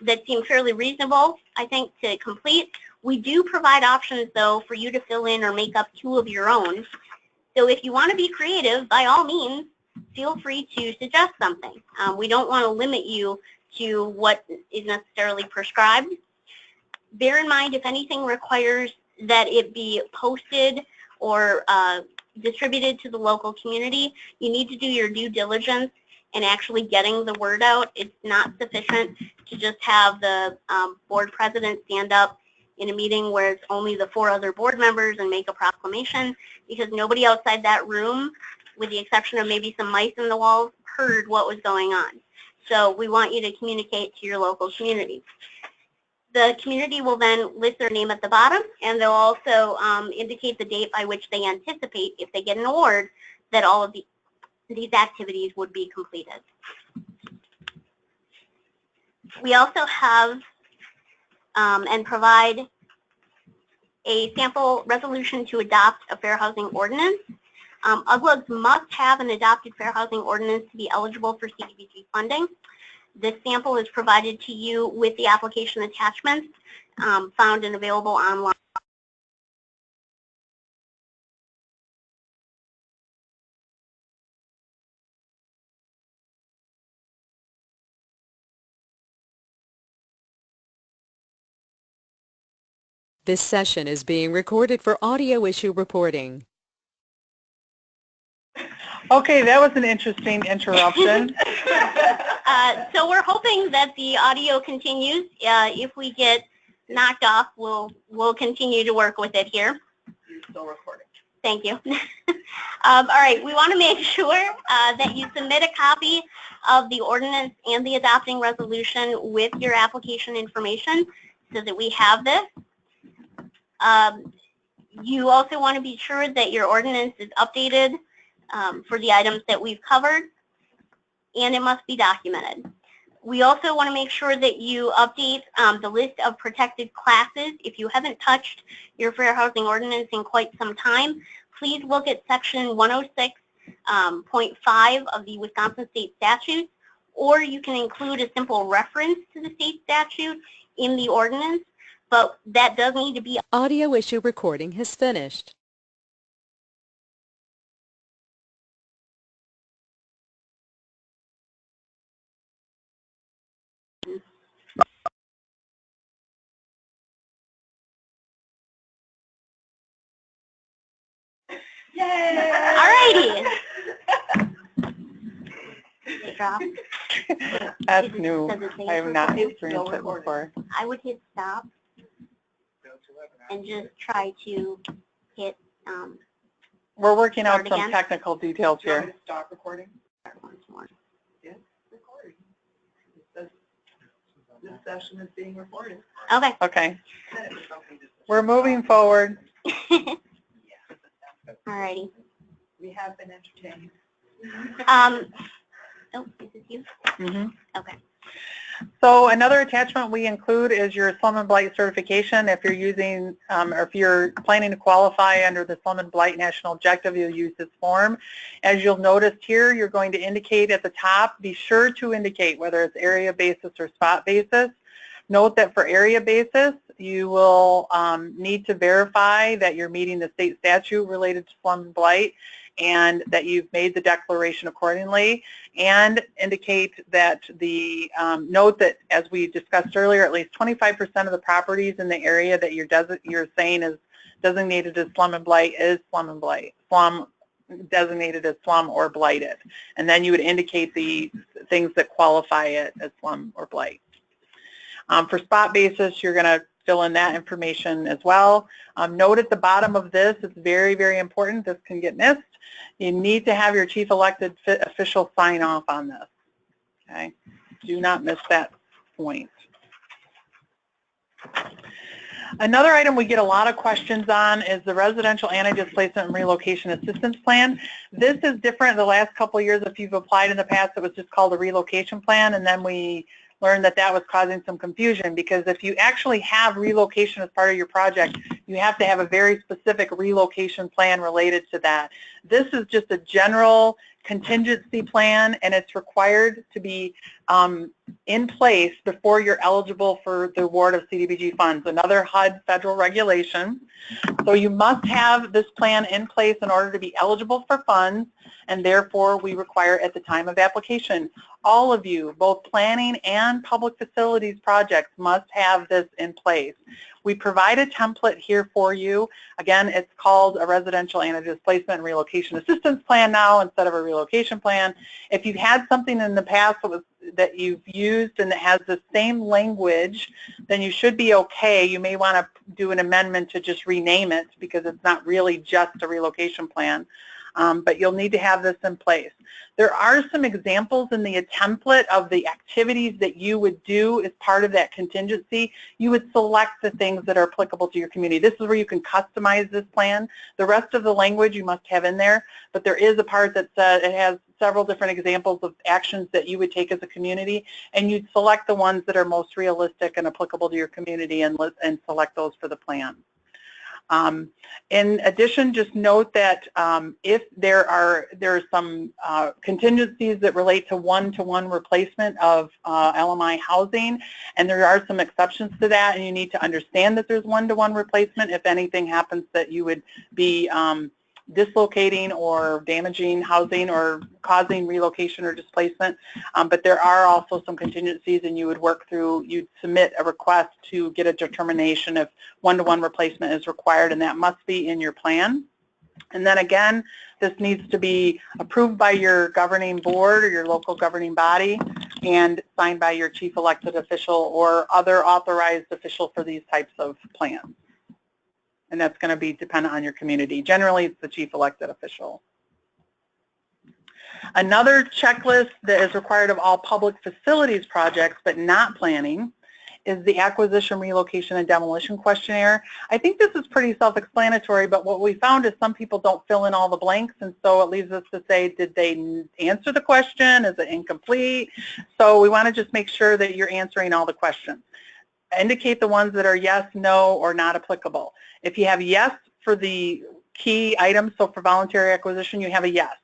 that seem fairly reasonable, I think, to complete. We do provide options, though, for you to fill in or make up 2 of your own. So if you want to be creative, by all means, feel free to suggest something. We don't want to limit you to what is necessarily prescribed. Bear in mind, if anything requires that it be posted or distributed to the local community, you need to do your due diligence in actually getting the word out. It's not sufficient to just have the board president stand up in a meeting where it's only the 4 other board members and make a proclamation, because nobody outside that room, with the exception of maybe some mice in the walls, heard what was going on. So we want you to communicate to your local community. The community will then list their name at the bottom, and they'll also indicate the date by which they anticipate, if they get an award, that all of these activities would be completed. We also have and provide a sample resolution to adopt a fair housing ordinance. UGLUGs must have an adopted fair housing ordinance to be eligible for CDBG funding. This sample is provided to you with the application attachments found and available online. This session is being recorded for audio issue reporting. Okay, that was an interesting interruption. So we're hoping that the audio continues. If we get knocked off, we'll continue to work with it here. You're still recording. Thank you. All right, we want to make sure that you submit a copy of the ordinance and the adopting resolution with your application information so that we have this. You also want to be sure that your ordinance is updated for the items that we've covered, and it must be documented. We also want to make sure that you update the list of protected classes. If you haven't touched your fair housing ordinance in quite some time, please look at section 106.5 of the Wisconsin State Statute, or you can include a simple reference to the state statute in the ordinance, but that does need to be. Audio issue recording has finished. Alrighty. It dropped. That's Does it new. say I have it's not recording? experienced it before. I would hit stop and just try to hit We're working out Start some again? technical details Do you want here. me to stop recording? start once more. Yes, recording. It says this session is being recorded. Okay. Okay. We're moving forward. Alrighty. We have been entertained. Oh, is this you? Mhm. Okay. So another attachment we include is your slum and blight certification. If you're using, or if you're planning to qualify under the slum and blight national objective, you'll use this form. As you'll notice here, you're going to indicate at the top, be sure to indicate whether it's area basis or spot basis. Note that for area basis, you will need to verify that you're meeting the state statute related to slum and blight, and that you've made the declaration accordingly, and indicate that the, note that as we discussed earlier, at least 25% of the properties in the area that you're saying is designated as slum and blight is slum and blight, designated as slum or blighted. And then you would indicate the things that qualify it as slum or blight. For spot basis, you're going to fill in that information as well. Note at the bottom of this, it's very, very important, this can get missed. You need to have your chief elected official sign off on this. Okay, do not miss that point. Another item we get a lot of questions on is the Residential Anti-Displacement and Relocation Assistance Plan. This is different the last couple of years. If you've applied in the past, it was just called a relocation plan, and then we learned that that was causing some confusion, because if you actually have relocation as part of your project, you have to have a very specific relocation plan related to that. This is just a general contingency plan, and it's required to be in place before you're eligible for the award of CDBG funds, another HUD federal regulation. So you must have this plan in place in order to be eligible for funds, and therefore we require at the time of application. All of you, both planning and public facilities projects, must have this in place. We provide a template here for you. Again, it's called a Residential Anti-Displacement and Relocation Assistance Plan now instead of a relocation plan. If you've had something in the past that you've used and that has the same language, then you should be okay. You may want to do an amendment to just rename it, because it's not really just a relocation plan. But you'll need to have this in place. There are some examples in the template of the activities that you would do as part of that contingency. You would select the things that are applicable to your community. This is where you can customize this plan. The rest of the language you must have in there, but there is a part that says it has several different examples of actions that you would take as a community, and you'd select the ones that are most realistic and applicable to your community and select those for the plan. In addition, just note that if there are some contingencies that relate to one-to-one replacement of LMI housing, and there are some exceptions to that, and you need to understand that there's one-to-one replacement if anything happens that you would be dislocating or damaging housing or causing relocation or displacement. But there are also some contingencies, and you would work through, you'd submit a request to get a determination if one-to-one replacement is required, and that must be in your plan. And then again, this needs to be approved by your governing board or your local governing body and signed by your chief elected official or other authorized official for these types of plans. And that's going to be dependent on your community. Generally, it's the chief elected official. Another checklist that is required of all public facilities projects, but not planning, is the acquisition, relocation, and demolition questionnaire. I think this is pretty self-explanatory, but what we found is some people don't fill in all the blanks, and so it leaves us to say, did they answer the question? Is it incomplete? So we want to just make sure that you're answering all the questions. Indicate the ones that are yes, no, or not applicable. If you have yes for the key items, so for voluntary acquisition, you have a yes.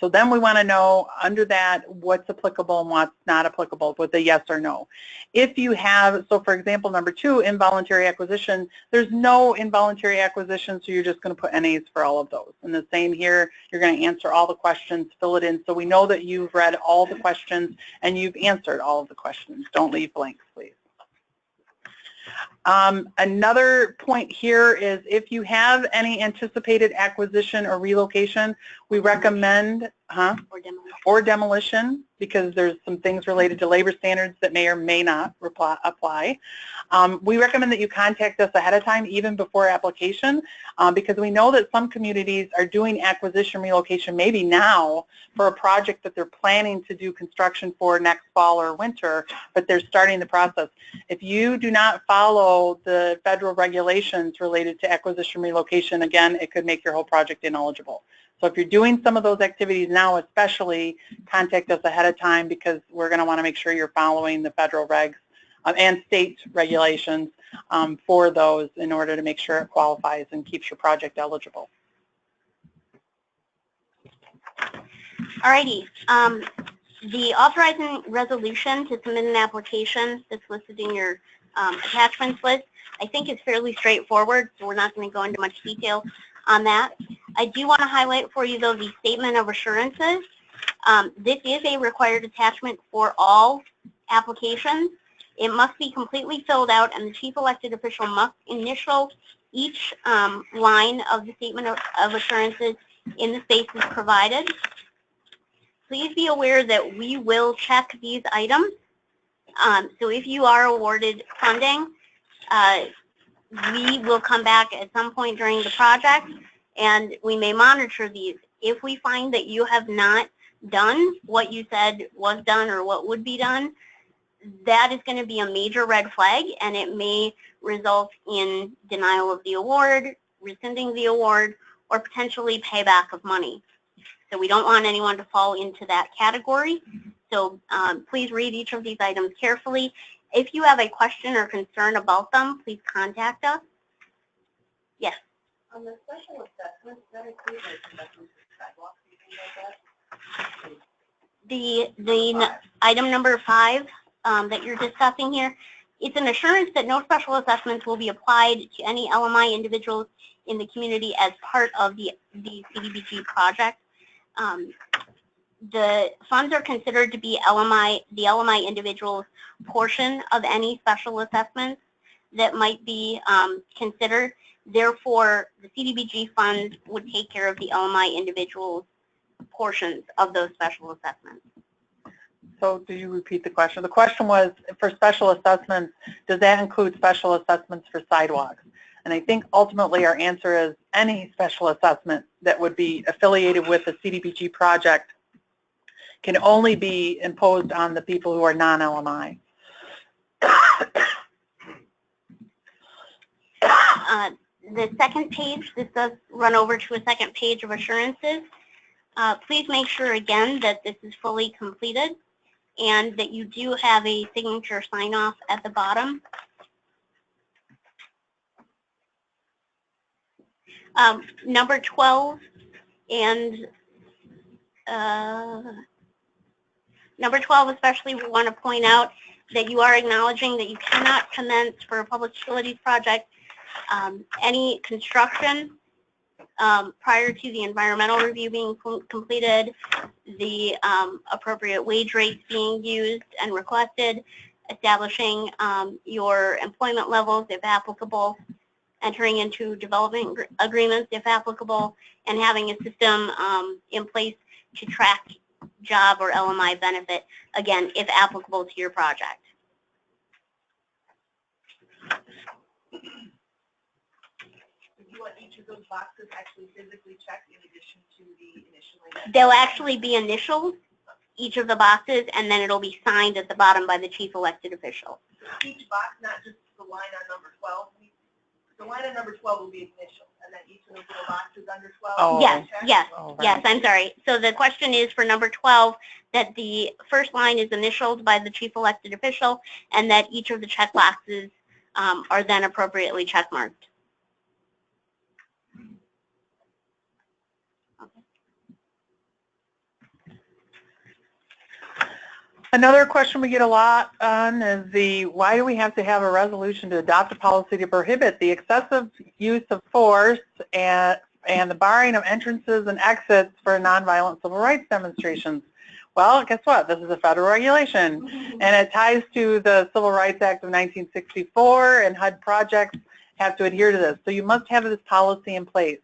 So then we want to know under that what's applicable and what's not applicable with a yes or no. If you have, so for example, number 2, involuntary acquisition, there's no involuntary acquisition, so you're just going to put NAs for all of those. And the same here, you're going to answer all the questions, fill it in, so we know that you've read all the questions and you've answered all of the questions. Don't leave blanks, please. Another point here is if you have any anticipated acquisition or relocation, we recommend, or demolition, because there's some things related to labor standards that may or may not apply. We recommend that you contact us ahead of time, even before application, because we know that some communities are doing acquisition relocation maybe now for a project that they're planning to do construction for next fall or winter, but they're starting the process. If you do not follow the federal regulations related to acquisition relocation, again, it could make your whole project ineligible. So if you're doing some of those activities now, especially, contact us ahead of time, because we're going to want to make sure you're following the federal regs and state regulations for those in order to make sure it qualifies and keeps your project eligible. Alrighty. The authorizing resolution to submit an application that's listed in your attachments list, I think is fairly straightforward, so we're not going to go into much detail on that. I do want to highlight for you, though, the statement of assurances. This is a required attachment for all applications. It must be completely filled out, and the chief elected official must initial each line of the statement of assurances in the spaces provided. Please be aware that we will check these items. So if you are awarded funding, we will come back at some point during the project, and we may monitor these. If we find that you have not done what you said was done or what would be done, that is going to be a major red flag, and it may result in denial of the award, rescinding the award, or potentially payback of money. So we don't want anyone to fall into that category. So please read each of these items carefully. If you have a question or concern about them, please contact us. Yes? On the special assessments, that includes like investments in sidewalks and things like that? The item number 5 that you're discussing here, it's an assurance that no special assessments will be applied to any LMI individuals in the community as part of the CDBG project. The funds are considered to be the LMI individuals portion of any special assessments that might be considered. Therefore, the CDBG funds would take care of the LMI individuals portions of those special assessments. So do you repeat the question? The question was, for special assessments, does that include special assessments for sidewalks? And I think ultimately our answer is any special assessment that would be affiliated with the CDBG project can only be imposed on the people who are non-LMI. The second page, this does run over to a second page of assurances. Please make sure again that this is fully completed and that you do have a signature sign-off at the bottom. Number 12 and number 12 especially, we want to point out that you are acknowledging that you cannot commence for a public utilities project any construction prior to the environmental review being completed, the appropriate wage rates being used and requested, establishing your employment levels if applicable, entering into development agreements if applicable, and having a system in place to track job or LMI benefit, again, if applicable to your project. You want each of those boxes actually physically checked in addition to the initialing? They'll actually be initialed, each of the boxes, and then it'll be signed at the bottom by the chief elected official. Each box, not just the line on number 12. The line on number 12 will be initial, and then each of those little boxes under 12. Oh. Yes, Oh, right. yes, I'm sorry. So the question is for number 12, that the first line is initialed by the chief elected official, and that each of the check boxes are then appropriately check marked. Another question we get a lot on is why do we have to have a resolution to adopt a policy to prohibit the excessive use of force and the barring of entrances and exits for nonviolent civil rights demonstrations? Well, guess what? This is a federal regulation, and it ties to the Civil Rights Act of 1964, and HUD projects have to adhere to this. So you must have this policy in place.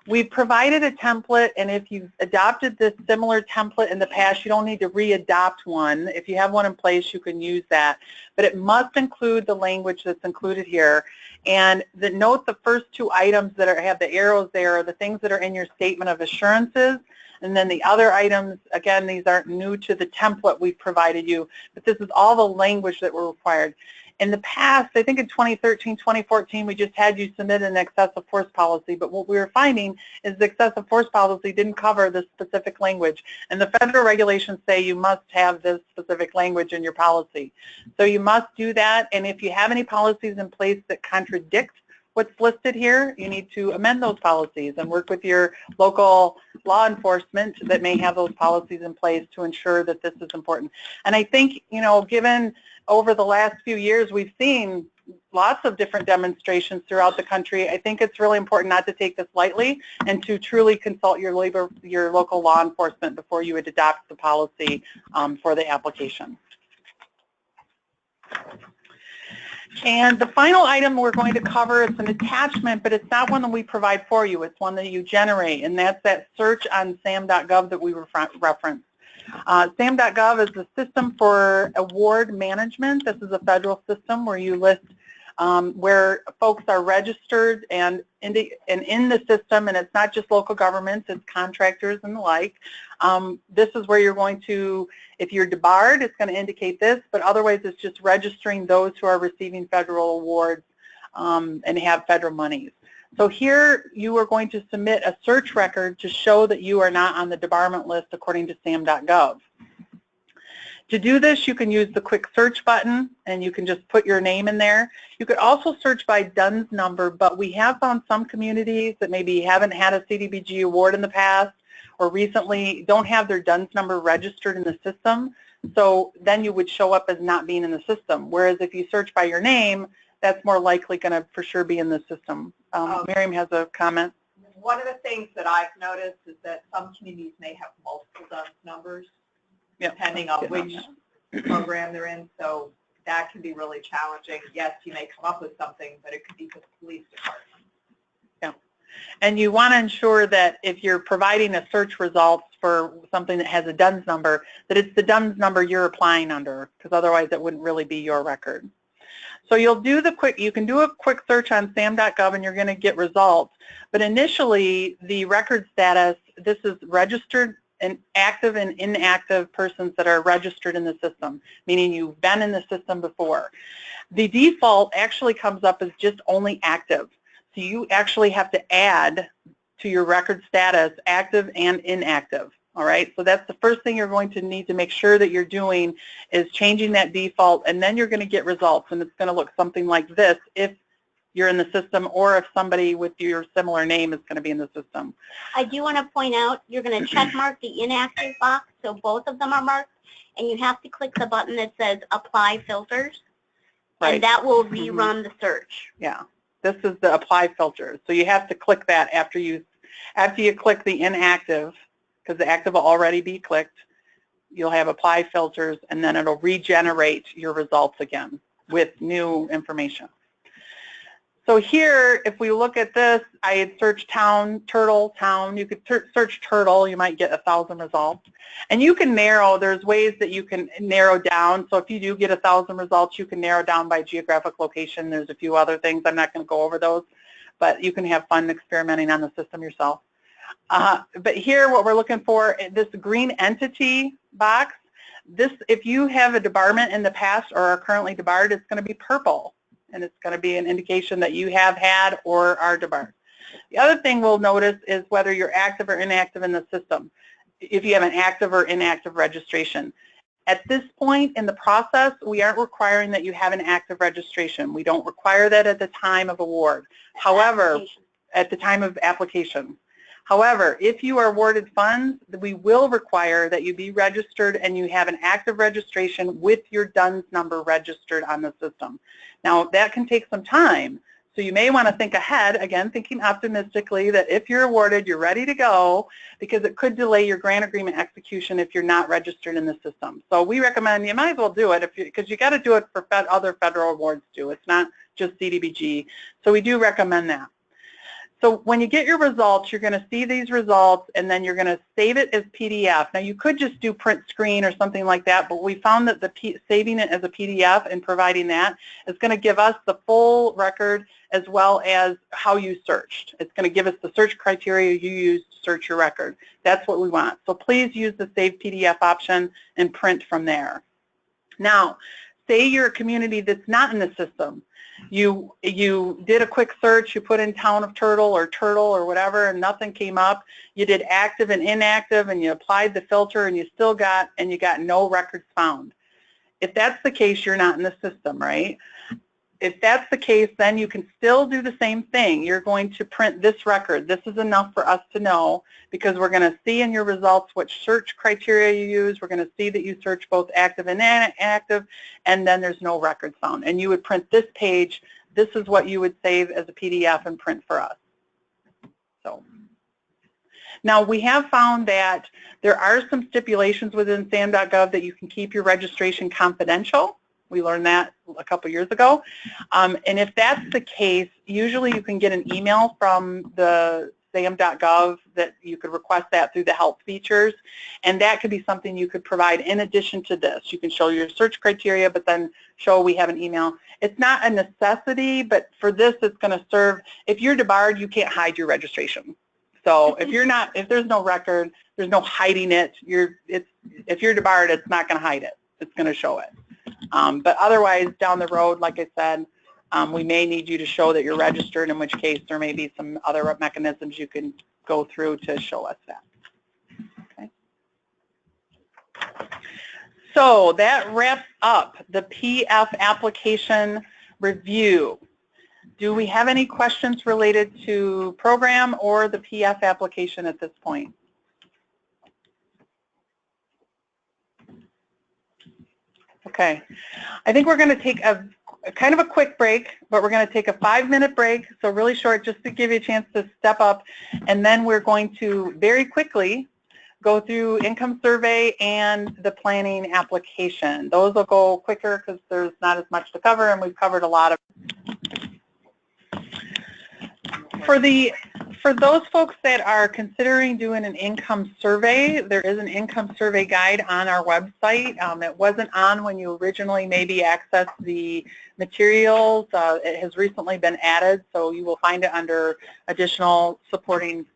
We've provided a template, and if you've adopted this similar template in the past, you don't need to re-adopt one. If you have one in place, you can use that. But it must include the language that's included here. And note the first two items that have the arrows there are the things that are in your statement of assurances. And then the other items, again, these aren't new to the template we've provided you, but this is all the language that were required. In the past, I think in 2013, 2014, we just had you submit an excessive force policy, but what we were finding is the excessive force policy didn't cover this specific language, and the federal regulations say you must have this specific language in your policy. So you must do that, and if you have any policies in place that contradict what's listed here, you need to amend those policies and work with your local law enforcement that may have those policies in place to ensure that this is important. And I think, you know, given over the last few years, we've seen lots of different demonstrations throughout the country. I think it's really important not to take this lightly and to truly consult your local law enforcement before you would adopt the policy for the application. And the final item we're going to cover is an attachment, but it's not one that we provide for you. It's one that you generate, and that's that search on sam.gov that we referenced. SAM.gov is the system for award management. This is a federal system where you list where folks are registered and in the system, and it's not just local governments, it's contractors and the like. This is where you're going to, if you're debarred, it's going to indicate this, but otherwise it's just registering those who are receiving federal awards and have federal monies. So here you are going to submit a search record to show that you are not on the debarment list according to SAM.gov. To do this, you can use the quick search button and you can just put your name in there. You could also search by DUNS number, but we have found some communities that maybe haven't had a CDBG award in the past or recently don't have their DUNS number registered in the system. So then you would show up as not being in the system. Whereas if you search by your name, that's more likely going to for sure be in the system. Miriam has a comment. One of the things that I've noticed is that some communities may have multiple DUNS numbers, depending on which program they're in, so that can be really challenging. Yes, you may come up with something, but it could be for the police department. Yeah, and you want to ensure that if you're providing a search results for something that has a DUNS number, that it's the DUNS number you're applying under, because otherwise it wouldn't really be your record. So you'll do you can do a quick search on sam.gov and you're going to get results. But initially, the record status, this is registered and active and inactive persons that are registered in the system, meaning you've been in the system before. The default actually comes up as just only active. So you actually have to add to your record status active and inactive. All right, so that's the first thing you're going to need to make sure that you're doing is changing that default, and then you're going to get results, and it's going to look something like this if you're in the system or if somebody with your similar name is going to be in the system. I do want to point out you're going to check mark the inactive box, so both of them are marked, and you have to click the button that says Apply Filters, and that will rerun the search. Yeah, this is the Apply Filters, so you have to click that after you click the inactive, because the active will already be clicked. You'll have Apply Filters, and then it'll regenerate your results again with new information. So here, if we look at this, I had searched town, turtle, town. You could search turtle, you might get 1,000 results. And you can narrow, there's ways that you can narrow down. So if you do get 1,000 results, you can narrow down by geographic location. There's a few other things. I'm not going to go over those, but you can have fun experimenting on the system yourself. But here, what we're looking for, this green entity box, this, if you have a debarment in the past or are currently debarred, it's going to be purple, and it's going to be an indication that you have had or are debarred. The other thing we'll notice is whether you're active or inactive in the system, if you have an active or inactive registration. At this point in the process, we aren't requiring that you have an active registration. We don't require that at the time of award. However, at the time of application. However, if you are awarded funds, we will require that you be registered and you have an active registration with your DUNS number registered on the system. Now, that can take some time, So you may want to think ahead, again, thinking optimistically that if you're awarded, you're ready to go, because it could delay your grant agreement execution if you're not registered in the system. So we recommend you might as well do it because you got to do it for other federal awards too. It's not just CDBG. So we do recommend that. So when you get your results, you're going to see these results, and then you're going to save it as PDF. Now, you could just do print screen or something like that, but we found that saving it as a PDF and providing that is going to give us the full record as well as how you searched. It's going to give us the search criteria you used to search your record. That's what we want. So please use the Save PDF option and print from there. Now, say you're a community that's not in the system. You did a quick search, you put in town of Turtle or whatever, and nothing came up. You did active and inactive, and you applied the filter, and you got no records found. If that's the case, you're not in the system, right? If that's the case, then you can still do the same thing. You're going to print this record. This is enough for us to know, because we're going to see in your results which search criteria you use. We're going to see that you search both active and inactive, and then there's no records found. And you would print this page. This is what you would save as a PDF and print for us. So now we have found that there are some stipulations within SAM.gov that you can keep your registration confidential. We learned that a couple years ago. And if that's the case, usually you can get an email from the SAM.gov that you could request that through the help features, and that could be something you could provide in addition to this. You can show your search criteria, but then show we have an email. It's not a necessity, but for this it's going to serve. If you're debarred, you can't hide your registration. So if there's no record, there's no hiding it. If you're debarred, it's not going to hide it. It's going to show it. But otherwise, down the road, like I said, we may need you to show that you're registered, in which case there may be some other mechanisms you can go through to show us that. Okay. So that wraps up the PF application review. Do we have any questions related to program or the PF application at this point? Okay, I think we're going to take a kind of a quick break, but we're going to take a 5-minute break, so really short, just to give you a chance to step up, and then we're going to very quickly go through income survey and the planning application. Those will go quicker because there's not as much to cover, and we've covered a lot of. For those folks that are considering doing an income survey, there is an income survey guide on our website. It wasn't on when you originally maybe accessed the materials. It has recently been added, so you will find it under additional supporting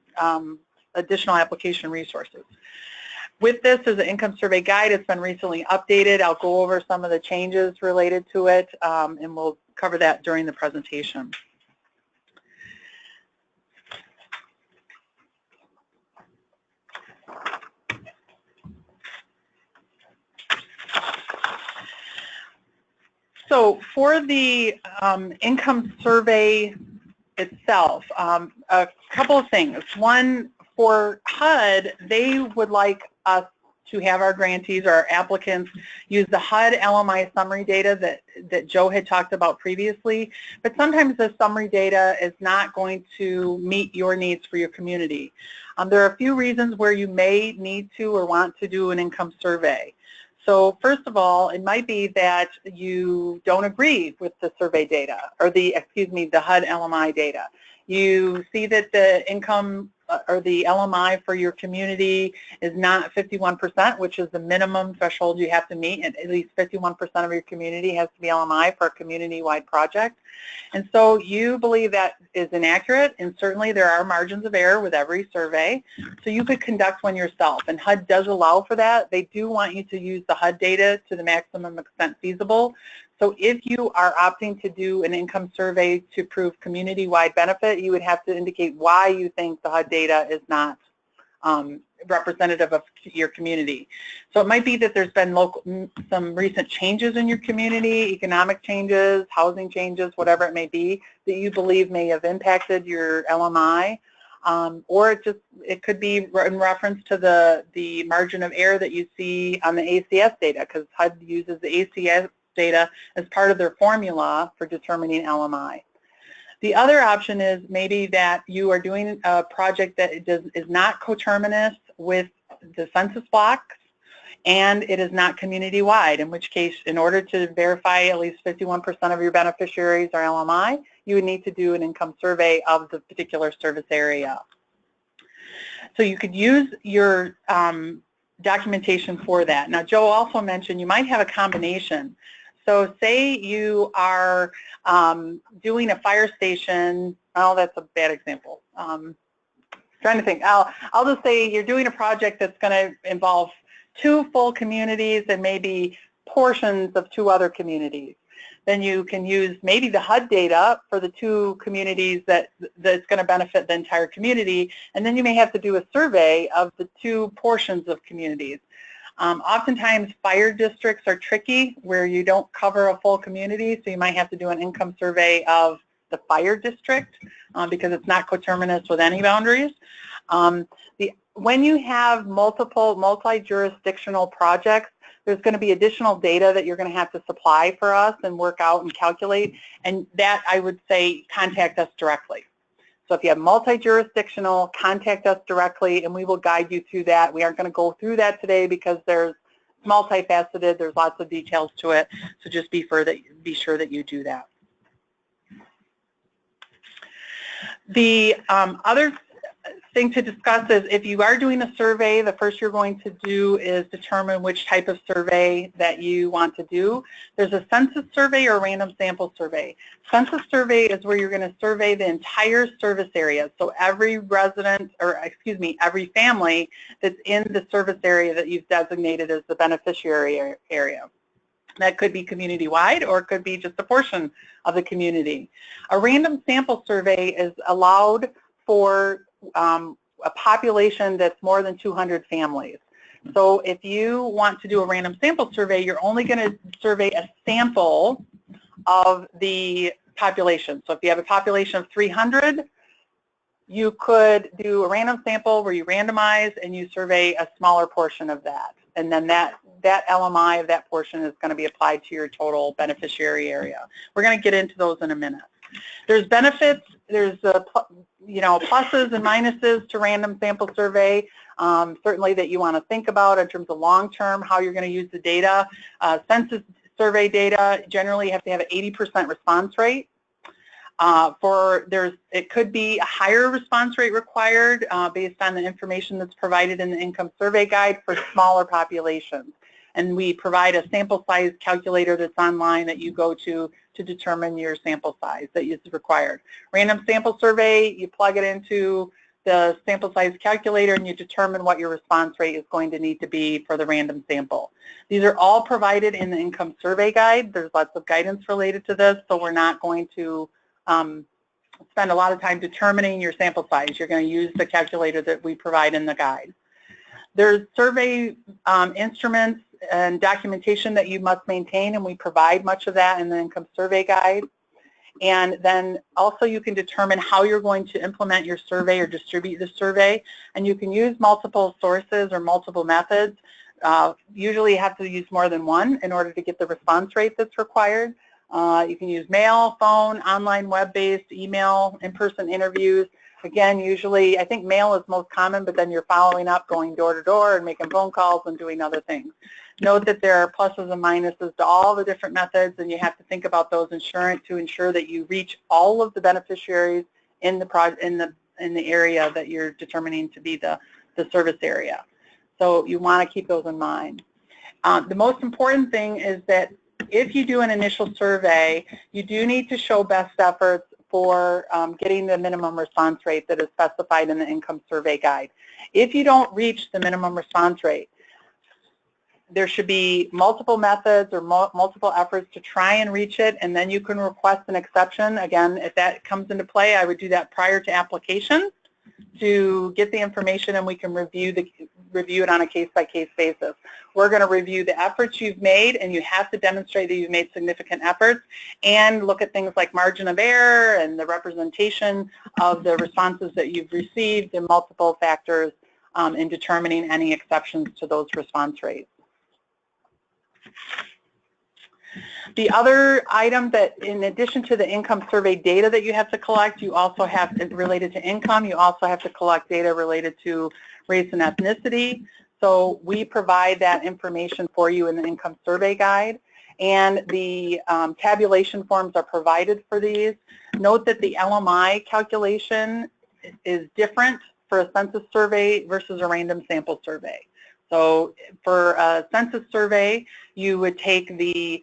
additional application resources. With this as an income survey guide, it's been recently updated. I'll go over some of the changes related to it, and we'll cover that during the presentation. So for the income survey itself, a couple of things. One, for HUD, they would like us to have our grantees or our applicants use the HUD LMI summary data that Joe had talked about previously, but sometimes the summary data is not going to meet your needs for your community. There are a few reasons where you may need to or want to do an income survey. So first of all, it might be that you don't agree with the survey data, or the HUD LMI data. You see that the income or the LMI for your community is not 51%, which is the minimum threshold you have to meet, and at least 51% of your community has to be LMI for a community-wide project. And so you believe that is inaccurate, and certainly there are margins of error with every survey, so you could conduct one yourself, and HUD does allow for that. They do want you to use the HUD data to the maximum extent feasible. So if you are opting to do an income survey to prove community-wide benefit, you would have to indicate why you think the HUD data is not representative of your community. So it might be that there's been some recent changes in your community, economic changes, housing changes, whatever it may be, that you believe may have impacted your LMI. Or it could be in reference to the margin of error that you see on the ACS data, because HUD uses the ACS data as part of their formula for determining LMI. The other option is maybe that you are doing a project that is not coterminous with the census blocks, and it is not community-wide, in which case, in order to verify at least 51% of your beneficiaries are LMI, you would need to do an income survey of the particular service area. So you could use your documentation for that. Now, Joe also mentioned you might have a combination. So say you are doing a fire station. Oh, that's a bad example. Trying to think. I'll just say you're doing a project that's going to involve 2 full communities and maybe portions of 2 other communities. Then you can use maybe the HUD data for the 2 communities that's going to benefit the entire community, and then you may have to do a survey of the 2 portions of communities. Oftentimes fire districts are tricky where you don't cover a full community, so you might have to do an income survey of the fire district because it's not coterminous with any boundaries. When you have multiple multi-jurisdictional projects, there's going to be additional data that you're going to have to supply for us and work out and calculate, and that I would say contact us directly. So if you have multi-jurisdictional, contact us directly and we will guide you through that. We aren't going to go through that today because there's multifaceted, there's lots of details to it, so just be sure that you do that. The other thing to discuss is if you are doing a survey, the first you're going to do is determine which type of survey that you want to do. There's a census survey or a random sample survey. Census survey is where you're going to survey the entire service area. So every resident, or excuse me, every family that's in the service area that you've designated as the beneficiary area. That could be community-wide or it could be just a portion of the community. A random sample survey is allowed for a population that's more than 200 families. So if you want to do a random sample survey, you're only going to survey a sample of the population. So if you have a population of 300, you could do a random sample where you randomize and you survey a smaller portion of that. And then that LMI of that portion is going to be applied to your total beneficiary area. We're going to get into those in a minute. There's benefits, there's pluses and minuses to random sample survey, certainly that you want to think about in terms of long-term, how you're going to use the data. Census survey data, generally you have to have an 80% response rate. It could be a higher response rate required based on the information that's provided in the income survey guide for smaller populations. And we provide a sample size calculator that's online that you go to determine your sample size that is required. Random sample survey, you plug it into the sample size calculator and you determine what your response rate is going to need to be for the random sample. These are all provided in the income survey guide. There's lots of guidance related to this, so we're not going to spend a lot of time determining your sample size. You're going to use the calculator that we provide in the guide. There's survey instruments and documentation that you must maintain, and we provide much of that in the income survey guide. And then also you can determine how you're going to implement your survey or distribute the survey, and you can use multiple sources or multiple methods. Usually you have to use more than one in order to get the response rate that's required. You can use mail, phone, online, web-based, email, in-person interviews. Again, usually, I think mail is most common, but then you're following up, going door to door and making phone calls and doing other things. Note that there are pluses and minuses to all the different methods, and you have to think about those to ensure that you reach all of the beneficiaries in the area that you're determining to be the service area. So you want to keep those in mind. The most important thing is that if you do an initial survey, you do need to show best efforts for getting the minimum response rate that is specified in the income survey guide. If you don't reach the minimum response rate, there should be multiple methods or multiple efforts to try and reach it, and then you can request an exception. Again, if that comes into play, I would do that prior to application to get the information, and we can review it on a case-by-case basis. We're going to review the efforts you've made, and you have to demonstrate that you've made significant efforts, and look at things like margin of error and the representation of the responses that you've received and multiple factors in determining any exceptions to those response rates. The other item that, in addition to the income survey data that you have to collect, you also have, related to income, you also have to collect data related to race and ethnicity. So we provide that information for you in the income survey guide, and the tabulation forms are provided for these. Note that the LMI calculation is different for a census survey versus a random sample survey. So for a census survey, you would take the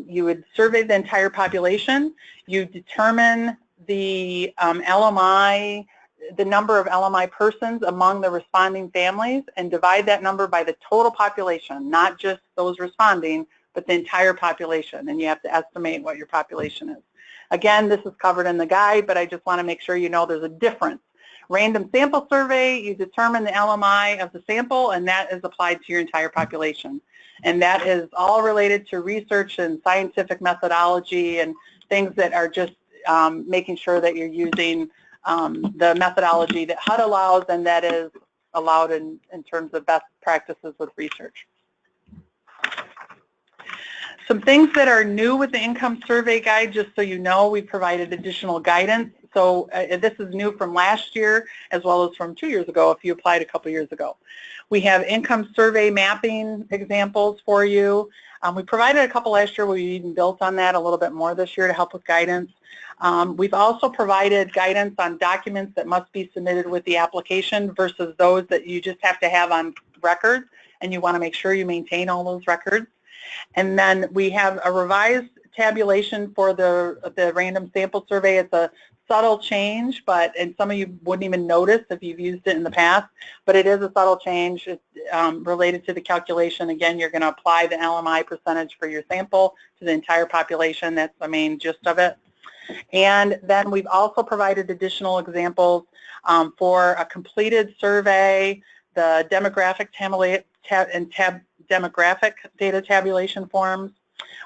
you would survey the entire population, you determine the LMI, the number of LMI persons among the responding families, and divide that number by the total population, not just those responding, but the entire population, and you have to estimate what your population is. Again, this is covered in the guide, but I just want to make sure you know there's a difference. Random sample survey, you determine the LMI of the sample, and that is applied to your entire population. And that is all related to research and scientific methodology and things that are just making sure that you're using the methodology that HUD allows and that is allowed in terms of best practices with research. Some things that are new with the income survey guide, just so you know, we provided additional guidance. So this is new from last year as well as from 2 years ago if you applied a couple years ago. We have income survey mapping examples for you. We provided a couple last year. We even built on that a little bit more this year to help with guidance. We've also provided guidance on documents that must be submitted with the application versus those that you just have to have on record, and you want to make sure you maintain all those records. And then we have a revised tabulation for the random sample survey. It's a subtle change, and some of you wouldn't even notice if you've used it in the past, but it is a subtle change. It's related to the calculation. Again, you're going to apply the LMI percentage for your sample to the entire population. That's the main gist of it. And then we've also provided additional examples for a completed survey, the demographic demographic data tabulation forms.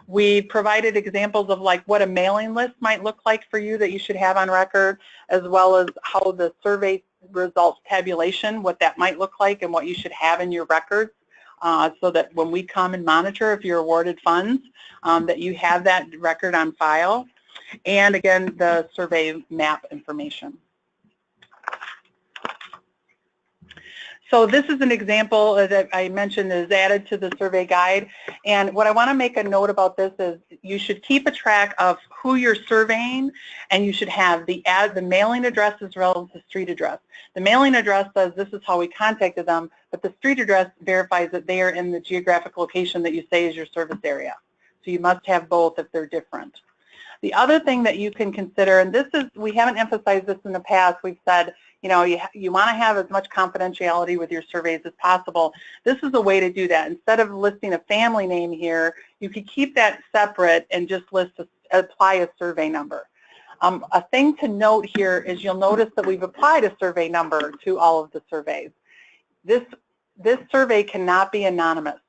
We provided examples of like what a mailing list might look like for you that you should have on record, as well as how the survey results tabulation, what that might look like and what you should have in your records, so that when we come and monitor if you're awarded funds, that you have that record on file. And again, the survey map information. So this is an example that I mentioned is added to the survey guide. And what I want to make a note about this is you should keep a track of who you're surveying, and you should have the mailing address as well as the street address. The mailing address says this is how we contacted them, but the street address verifies that they are in the geographic location that you say is your service area. So you must have both if they're different. The other thing that you can consider, and this is, we haven't emphasized this in the past, we've said, you know, you want to have as much confidentiality with your surveys as possible. This is a way to do that. Instead of listing a family name here, you could keep that separate and just apply a survey number. A thing to note here is you'll notice that we've applied a survey number to all of the surveys. This survey cannot be anonymous,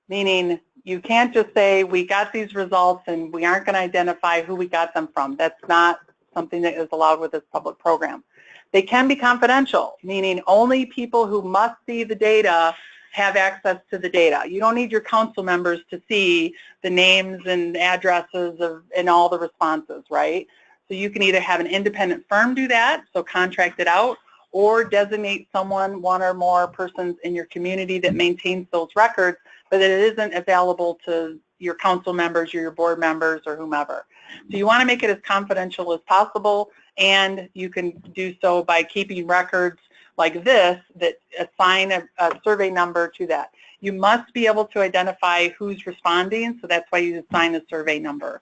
meaning you can't just say we got these results and we aren't going to identify who we got them from. That's not something that is allowed with this public program. They can be confidential, meaning only people who must see the data have access to the data. You don't need your council members to see the names and addresses and all the responses, right? So you can either have an independent firm do that, so contract it out, or designate someone, one or more persons in your community that maintains those records, but that it isn't available to your council members or your board members or whomever. So you want to make it as confidential as possible, and you can do so by keeping records like this that assign a survey number to that. You must be able to identify who's responding, so that's why you assign a survey number.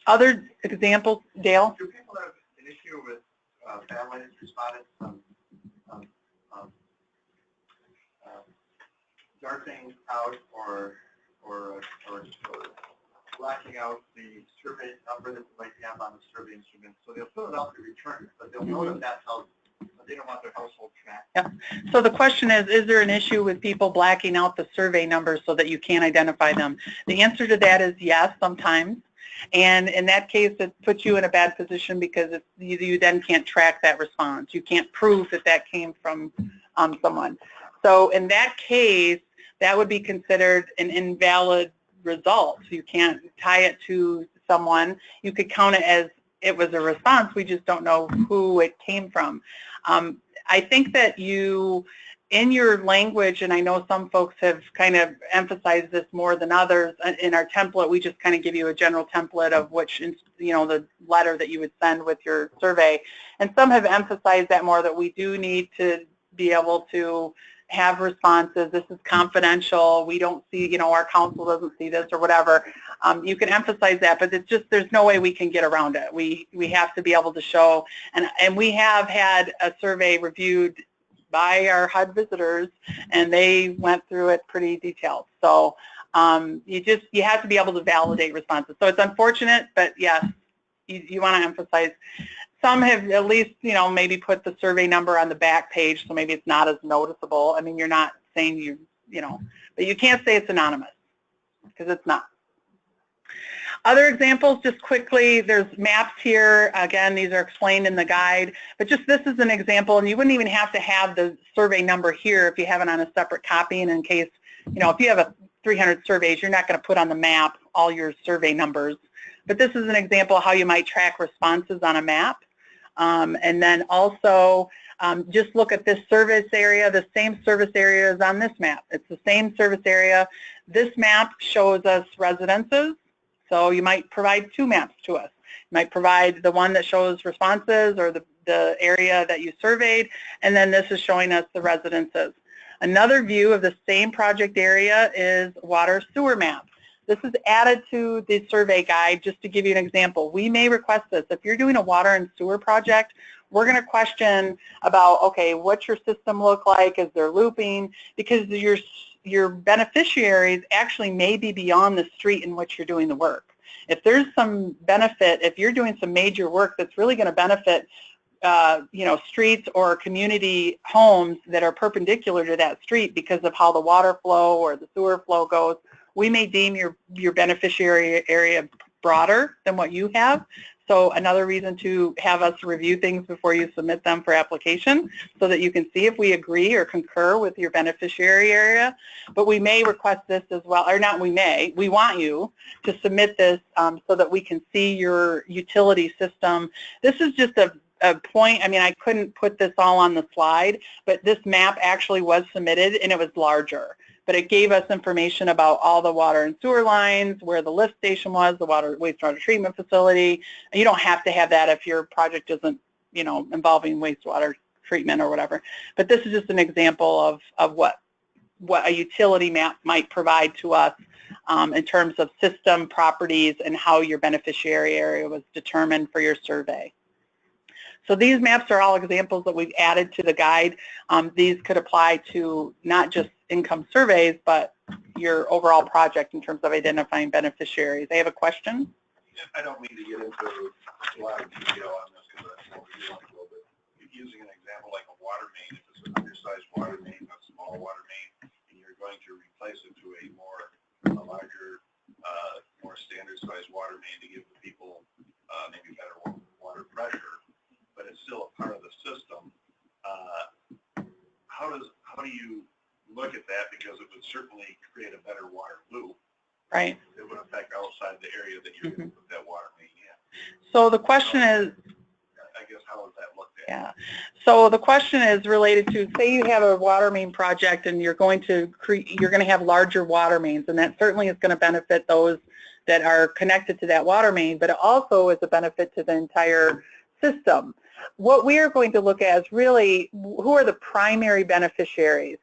Other examples, Dale? Do people have an issue with families responding darting out or blacking out the survey number that they might have on the survey instrument? So they'll fill it out to return it, but they'll know that that's how, but they don't want their household tracked. Yeah. So the question is there an issue with people blacking out the survey numbers so that you can't identify them? The answer to that is yes, sometimes. And in that case, it puts you in a bad position because you then can't track that response. You can't prove that that came from someone. So in that case, that would be considered an invalid result. You can't tie it to someone. You could count it as it was a response. We just don't know who it came from. I think that you, in your language, and I know some folks have kind of emphasized this more than others, in our template, we just kind of give you a general template of which, you know, the letter that you would send with your survey. And some have emphasized that more, that we do need to be able to have responses. This is confidential. We don't see, you know, our council doesn't see this or whatever. You can emphasize that, but it's just, there's no way we can get around it. We have to be able to show, and we have had a survey reviewed by our HUD visitors, and they went through it pretty detailed. So you have to be able to validate responses. So it's unfortunate, but yes, you want to emphasize. Some have at least, you know, maybe put the survey number on the back page, so maybe it's not as noticeable. I mean, you're not saying you know, but you can't say it's anonymous, because it's not. Other examples, just quickly, there's maps here. Again, these are explained in the guide, but just this is an example, and you wouldn't even have to have the survey number here if you have it on a separate copy, and in case, you know, if you have 300 surveys, you're not going to put on the map all your survey numbers. But this is an example of how you might track responses on a map. And then also, just look at this service area. The same service area is on this map. It's the same service area. This map shows us residences. So you might provide two maps to us. You might provide the one that shows responses or the area that you surveyed, and then this is showing us the residences. Another view of the same project area is water sewer map. This is added to the survey guide just to give you an example. We may request this. If you're doing a water and sewer project, we're going to question about, okay, what's your system look like? Is there looping? Because your beneficiaries actually may be beyond the street in which you're doing the work. If there's some benefit, if you're doing some major work that's really going to benefit you know, streets or community homes that are perpendicular to that street because of how the water flow or the sewer flow goes, we may deem your beneficiary area broader than what you have. So another reason to have us review things before you submit them for application, so that you can see if we agree or concur with your beneficiary area. But we may request this as well, or not we may, we want you to submit this so that we can see your utility system. This is just a point. I mean, I couldn't put this all on the slide, but this map actually was submitted and it was larger. But it gave us information about all the water and sewer lines, where the lift station was, the wastewater treatment facility. And you don't have to have that if your project isn't, you know, involving wastewater treatment or whatever. But this is just an example of what a utility map might provide to us in terms of system properties and how your beneficiary area was determined for your survey. So these maps are all examples that we've added to the guide. These could apply to not just income surveys, but your overall project in terms of identifying beneficiaries. I have a question. I don't mean to get into a lot of detail on this because that's what we want to go, but using an example like a water main, if it's an undersized water main, a small water main, and you're going to replace it to a larger, more standard sized water main to give the people maybe better water pressure, but it's still a part of the system. How do you look at that? Because it would certainly create a better water loop. Right. It would affect outside the area that you're going to put that water main in. So the question is, I guess, how is that looked at? yeah. So the question is related to, say you have a water main project and you're going to have larger water mains, and that certainly is going to benefit those that are connected to that water main, but it also is a benefit to the entire system. What we are going to look at is really who are the primary beneficiaries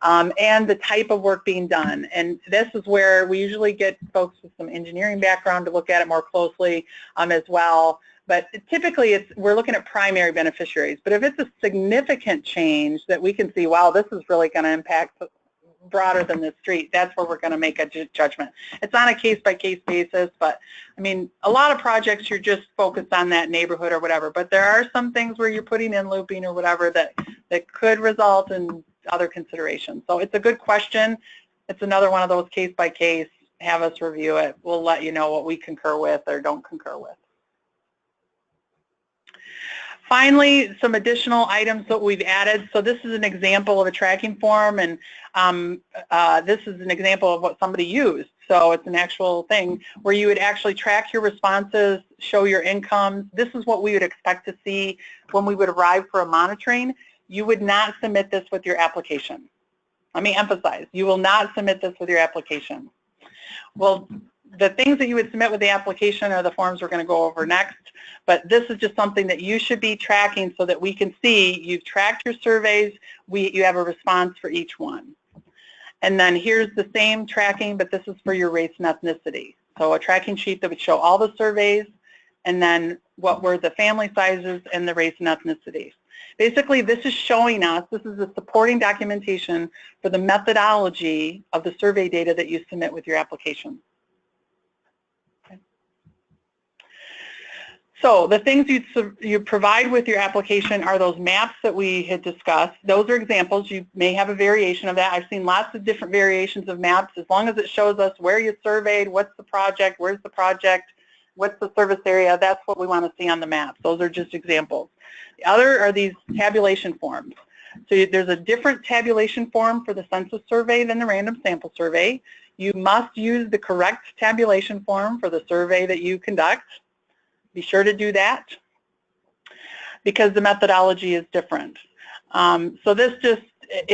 and the type of work being done. And this is where we usually get folks with some engineering background to look at it more closely as well. But typically we're looking at primary beneficiaries. But if it's a significant change that we can see, wow, this is really going to impact broader than the street, that's where we're going to make a judgment. It's on a case-by-case basis, but I mean, a lot of projects you're just focused on that neighborhood or whatever, but there are some things where you're putting in looping or whatever that could result in other considerations. So it's a good question. It's another one of those case-by-case, have us review it. We'll let you know what we concur with or don't concur with. Finally, some additional items that we've added. So this is an example of a tracking form, and this is an example of what somebody used. So it's an actual thing where you would actually track your responses, show your income. This is what we would expect to see when we would arrive for a monitoring. You would not submit this with your application. Let me emphasize, you will not submit this with your application. Well, the things that you would submit with the application are the forms we're going to go over next, but this is just something that you should be tracking so that we can see you've tracked your surveys, you have a response for each one. And then here's the same tracking, but this is for your race and ethnicity. So a tracking sheet that would show all the surveys, and then what were the family sizes and the race and ethnicity. Basically, this is showing us, this is the supporting documentation for the methodology of the survey data that you submit with your application. So the things you provide with your application are those maps that we had discussed. Those are examples. You may have a variation of that. I've seen lots of different variations of maps. As long as it shows us where you surveyed, what's the project, where's the project, what's the service area, that's what we want to see on the map. Those are just examples. The other are these tabulation forms. So there's a different tabulation form for the census survey than the random sample survey. You must use the correct tabulation form for the survey that you conduct. Be sure to do that because the methodology is different. So this just,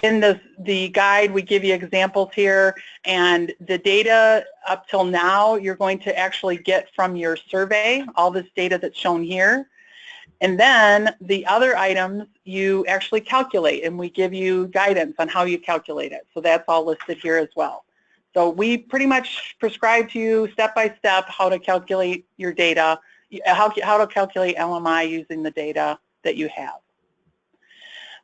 in the guide, we give you examples here, and the data up till now you're going to actually get from your survey, all this data that's shown here. And then the other items you actually calculate, and we give you guidance on how you calculate it. So that's all listed here as well. So we pretty much prescribe to you step by step how to calculate your data, how to calculate LMI using the data that you have.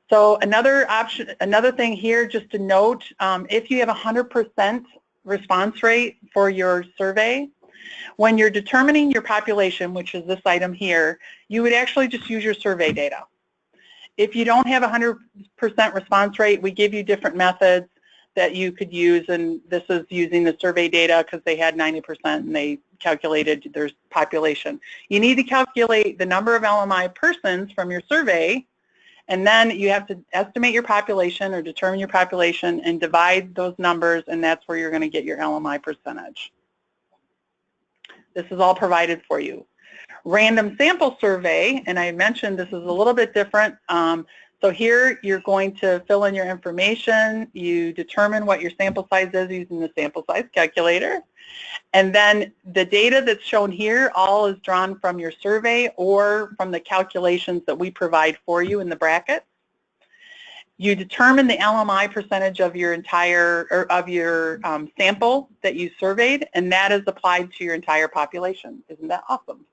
So another option, another thing here just to note, if you have 100% response rate for your survey, when you're determining your population, which is this item here, you would actually just use your survey data. If you don't have 100% response rate, we give you different methods that you could use, and this is using the survey data because they had 90% and they calculated their population. You need to calculate the number of LMI persons from your survey, and then you have to estimate your population or determine your population and divide those numbers, and that's where you're going to get your LMI percentage. This is all provided for you. Random sample survey, and I mentioned this is a little bit different. So here you're going to fill in your information, you determine what your sample size is using the sample size calculator, and then the data that's shown here all is drawn from your survey or from the calculations that we provide for you in the bracket. You determine the LMI percentage of your entire, or of your sample that you surveyed, and that is applied to your entire population. Isn't that awesome?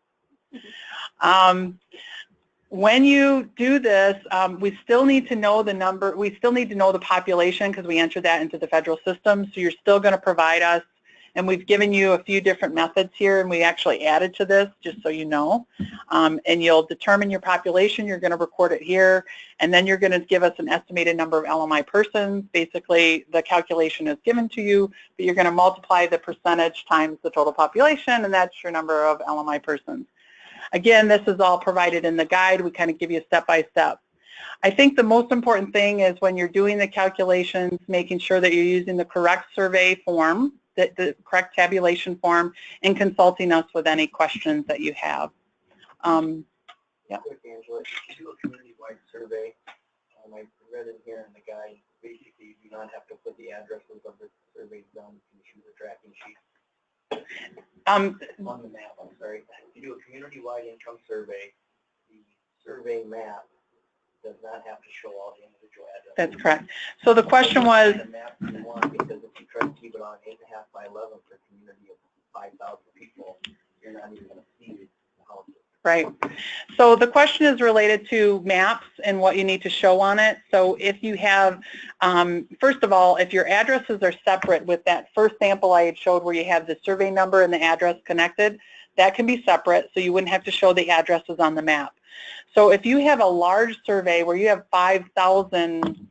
When you do this, we still need to know the number, we still need to know the population because we enter that into the federal system, so you're still going to provide us, and we've given you a few different methods here, and we actually added to this just so you know. And you'll determine your population, you're going to record it here, and then you're going to give us an estimated number of LMI persons. Basically, the calculation is given to you, but you're going to multiply the percentage times the total population, and that's your number of LMI persons. Again, this is all provided in the guide. We kind of give you step by step. I think the most important thing is when you're doing the calculations, making sure that you're using the correct survey form, the correct tabulation form, and consulting us with any questions that you have. Yeah. Quick, Angela, if you do a community-wide survey, I read in here in the guide, basically you do not have to put the addresses of the surveys down, you can choose a tracking sheet. On the map, I'm sorry. If you do a community-wide income survey, the survey map does not have to show all the individual addresses. That's correct. So the question was, the map you want, because if you try to keep it on 8.5 by 11 for a community of 5,000 people, you're not even going to see the houses. Right. So the question is related to maps and what you need to show on it. So if you have, first of all, if your addresses are separate with that first sample I had showed where you have the survey number and the address connected, that can be separate, so you wouldn't have to show the addresses on the map. So if you have a large survey where you have 5,000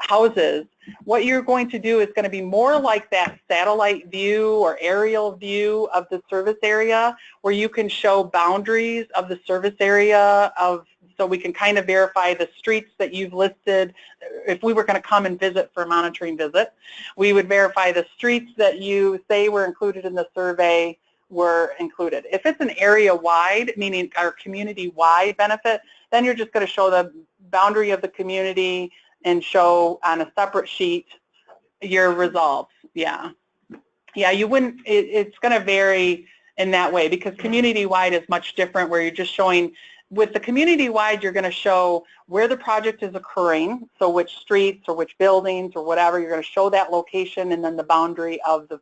houses, what you're going to do is going to be more like that satellite view or aerial view of the service area where you can show boundaries of the service area of so we can kind of verify the streets that you've listed. If we were going to come and visit for a monitoring visit, we would verify the streets that you say were included in the survey were included. If it's an area-wide, meaning our community-wide benefit, then you're just going to show the boundary of the community and show on a separate sheet your results. Yeah, you wouldn't, it's going to vary in that way because community-wide is much different where you're just showing, with the community-wide you're going to show where the project is occurring, so which streets or which buildings or whatever, you're going to show that location and then the boundary of the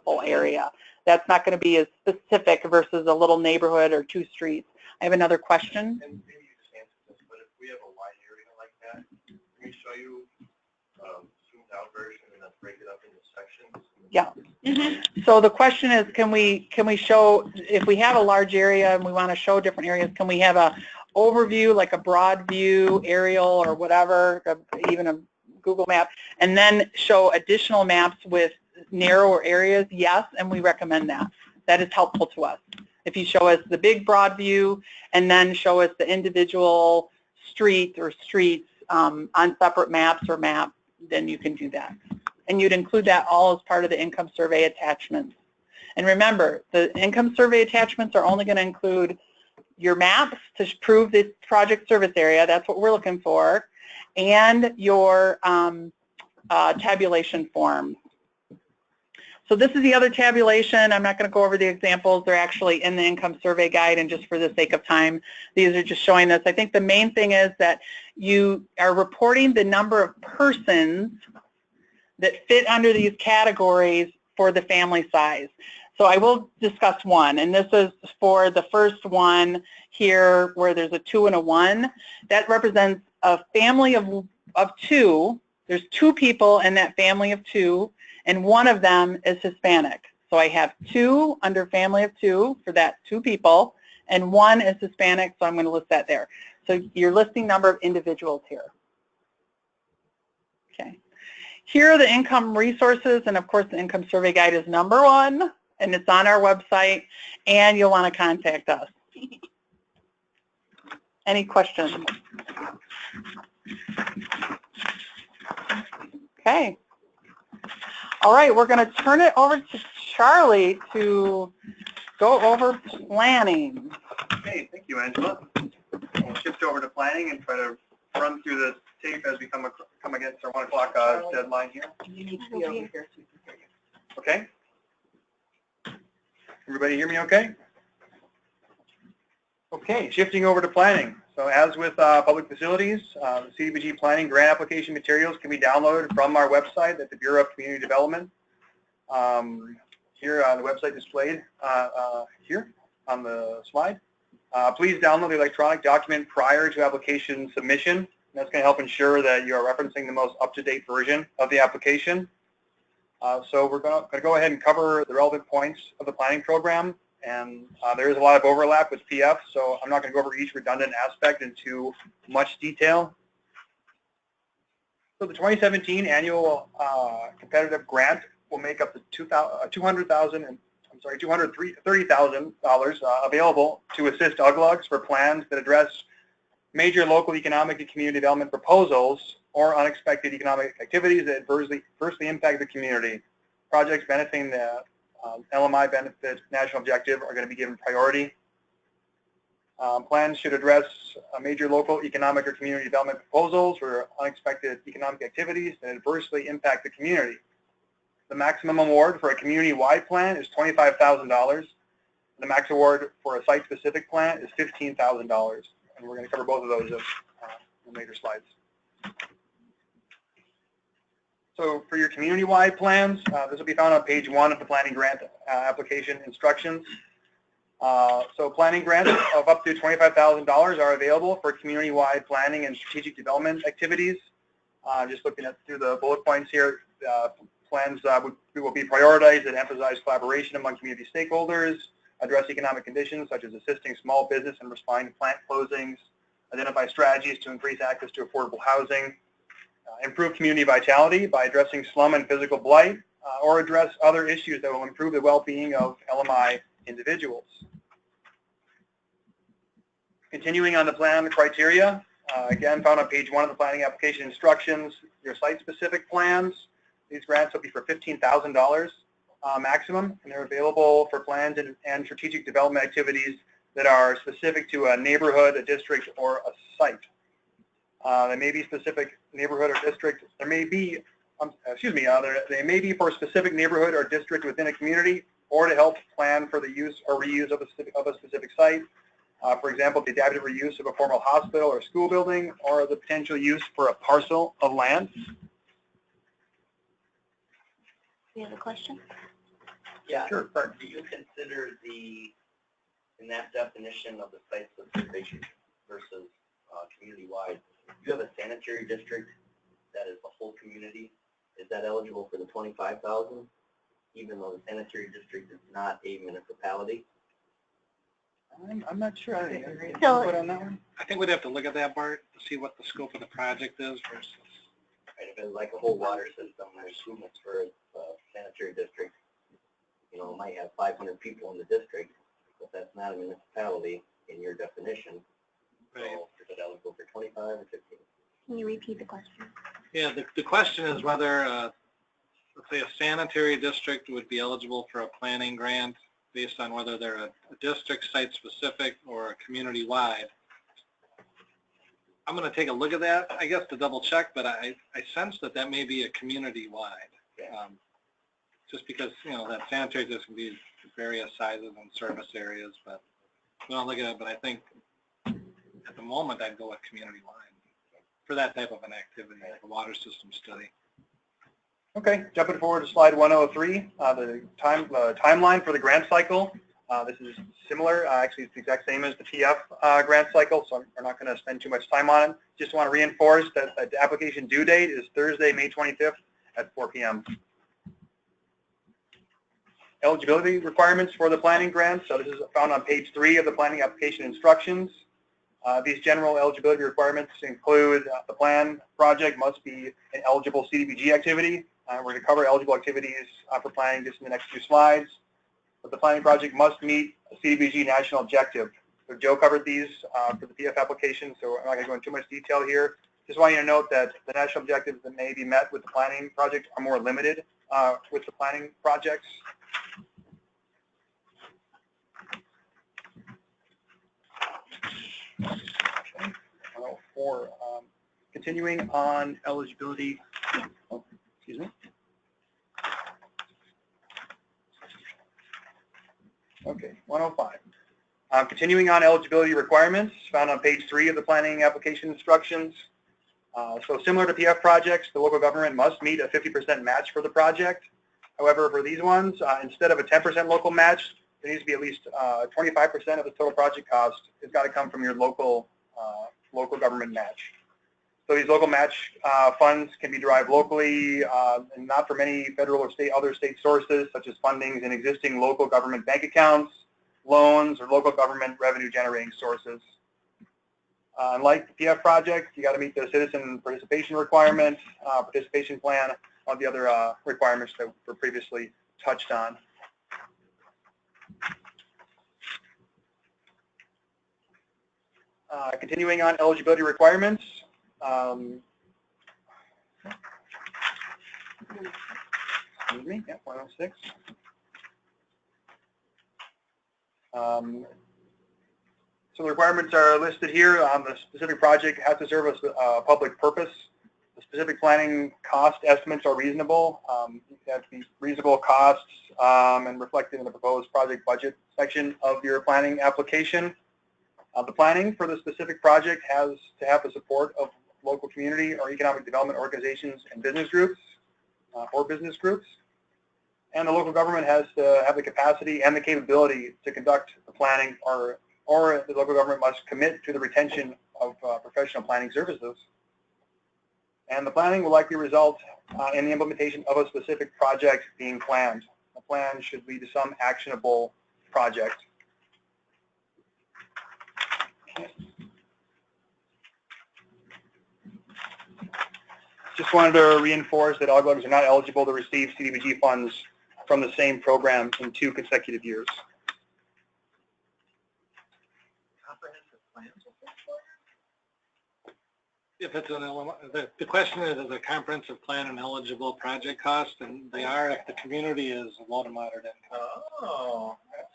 full area. That's not going to be as specific versus a little neighborhood or 2 streets. I have another question. And maybe you just answered this, but if we have a wide area like that, can we show you zoomed out version and then break it up into sections? Yeah. So the question is, can we show, if we have a large area and we want to show different areas, can we have a overview, like a broad view, aerial or whatever, even a Google map, and then show additional maps with narrower areas? Yes, and we recommend that. That is helpful to us. If you show us the big broad view and then show us the individual street or streets on separate maps or map, then you can do that. And you'd include that all as part of the income survey attachments. And remember, the income survey attachments are only going to include your maps to prove this project service area, that's what we're looking for, and your tabulation form. So this is the other tabulation. I'm not going to go over the examples. They're actually in the income survey guide, and just for the sake of time, these are just showing this. I think the main thing is that you are reporting the number of persons that fit under these categories for the family size. So I will discuss one, and this is for the first one here where there's a 2 and a 1. That represents a family of 2. There's 2 people in that family of 2, and one of them is Hispanic. So I have 2 under family of 2 for that 2 people, and 1 is Hispanic, so I'm going to list that there. So you're listing number of individuals here. Okay. Here are the income resources, and of course the income survey guide is number 1, and it's on our website, and you'll want to contact us. Any questions? Okay. All right, we're going to turn it over to Charlie to go over planning. Okay, thank you, Angela. We'll shift over to planning and try to run through the tape as we come against our 1 o'clock deadline here. You need to be over here so we can hear you. Okay? Everybody hear me okay? Okay, shifting over to planning. So as with public facilities, the CDBG planning grant application materials can be downloaded from our website at the Bureau of Community Development. Here on the website displayed here on the slide. Please download the electronic document prior to application submission. That's going to help ensure that you are referencing the most up-to-date version of the application. So we're going to go ahead and cover the relevant points of the planning program. And there is a lot of overlap with PF, so I'm not going to go over each redundant aspect into much detail. So the 2017 annual competitive grant will make up to $230,000 available to assist UGLUGs for plans that address major local economic and community development proposals or unexpected economic activities that adversely impact the community. Projects benefiting the LMI benefit national objective are going to be given priority. Plans should address major local economic or community development proposals or unexpected economic activities that adversely impact the community. The maximum award for a community-wide plan is $25,000. The max award for a site-specific plan is $15,000. And we're going to cover both of those in later slides. So for your community-wide plans, this will be found on page 1 of the planning grant application instructions. So planning grants of up to $25,000 are available for community-wide planning and strategic development activities. Just looking through the bullet points here, plans will be prioritized that emphasize collaboration among community stakeholders, address economic conditions such as assisting small business and responding to plant closings, identify strategies to increase access to affordable housing, improve community vitality by addressing slum and physical blight, or address other issues that will improve the well-being of LMI individuals. Continuing on the plan criteria, again, found on page 1 of the planning application instructions, your site-specific plans. These grants will be for $15,000 maximum, and they're available for plans and strategic development activities that are specific to a neighborhood, a district, or a site. They may be specific neighborhood or district. There may be, they may be for a specific neighborhood or district within a community, or to help plan for the use or reuse of a specific site. For example, the adaptive reuse of a formal hospital or school building, or the potential use for a parcel of land. We have a question? Yeah, Sure. do you consider in that definition of the site-specific versus community-wide, you have a sanitary district that is the whole community, is that eligible for the $25,000, even though the sanitary district is not a municipality? I'm not sure. So- Put on that one. I think we'd have to look at that, Bart, to see what the scope of the project is versus. Right, if it's like a whole water system, I assume it's for a sanitary district. You know, it might have 500 people in the district, but that's not a municipality in your definition. Right. So is it eligible for 25 or 15? Can you repeat the question? Yeah, the question is whether, let's say, a sanitary district would be eligible for a planning grant based on whether they're a district, site-specific, or a community-wide. I'm going to take a look at that, I guess, to double-check, but I sense that that may be a community-wide. Just because, you know, that sanitary district can be various sizes and service areas, but we don't look at it, but I think at the moment I'd go with community-wide for that type of an activity, like a water system study. Okay, jumping forward to slide 103, the timeline for the grant cycle. This is similar, actually it's the exact same as the TF grant cycle, so we're not going to spend too much time on it. Just want to reinforce that the application due date is Thursday, May 25th at 4 p.m. Eligibility requirements for the planning grant. So this is found on page 3 of the planning application instructions. These general eligibility requirements include the plan project must be an eligible CDBG activity. We're going to cover eligible activities for planning just in the next few slides. But the planning project must meet a CDBG national objective. So Joe covered these for the PF application, so I'm not going to go into too much detail here. Just want you to note that the national objectives that may be met with the planning project are more limited with the planning projects. Okay. For continuing on eligibility, excuse me. Okay, 105. Continuing on eligibility requirements found on page 3 of the planning application instructions. So similar to PF projects, the local government must meet a 50% match for the project. However, for these ones, instead of a 10% local match, there needs to be at least 25% of the total project cost. It's got to come from your local government match. So these local match funds can be derived locally and not from any federal or other state sources, such as fundings in existing local government bank accounts, loans, or local government revenue generating sources. Unlike the PF project, you got to meet the citizen participation requirement, participation plan, all the other requirements that were previously touched on. Continuing on eligibility requirements. Excuse me, yeah, 106. So the requirements are listed here. The specific project has to serve a public purpose. The specific planning cost estimates are reasonable. They have to be reasonable costs and reflected in the proposed project budget section of your planning application. The planning for the specific project has to have the support of local community or economic development organizations and business groups And the local government has to have the capacity and the capability to conduct the planning, or the local government must commit to the retention of professional planning services. And the planning will likely result in the implementation of a specific project being planned. The plan should lead to some actionable project. Okay. Just wanted to reinforce that all-glovers are not eligible to receive CDBG funds from the same program in 2 consecutive years. Comprehensive plans will If it's the question is a comprehensive plan an eligible project cost, and they are if the community is low to moderate income. Oh, that's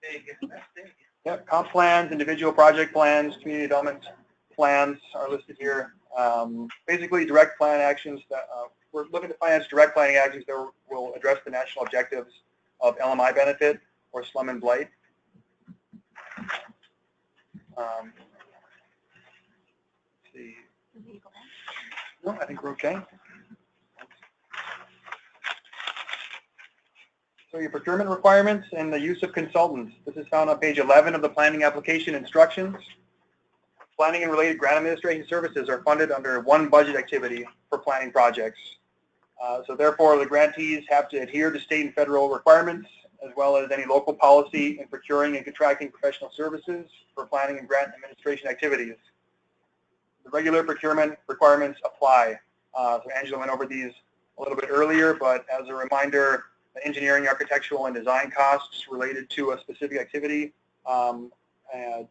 big. That's big. Yep, comp plans, individual project plans, community development plans are listed here. Basically, direct plan actions that we're looking to finance direct planning actions that will address the national objectives of LMI benefit or slum and blight. Let's see. No, I think we're okay. So your procurement requirements and the use of consultants. This is found on page 11 of the planning application instructions. Planning and related grant administration services are funded under one budget activity for planning projects. So therefore, the grantees have to adhere to state and federal requirements, as well as any local policy in procuring and contracting professional services for planning and grant administration activities. The regular procurement requirements apply. So Angela went over these a little bit earlier, but as a reminder, the engineering, architectural, and design costs related to a specific activity,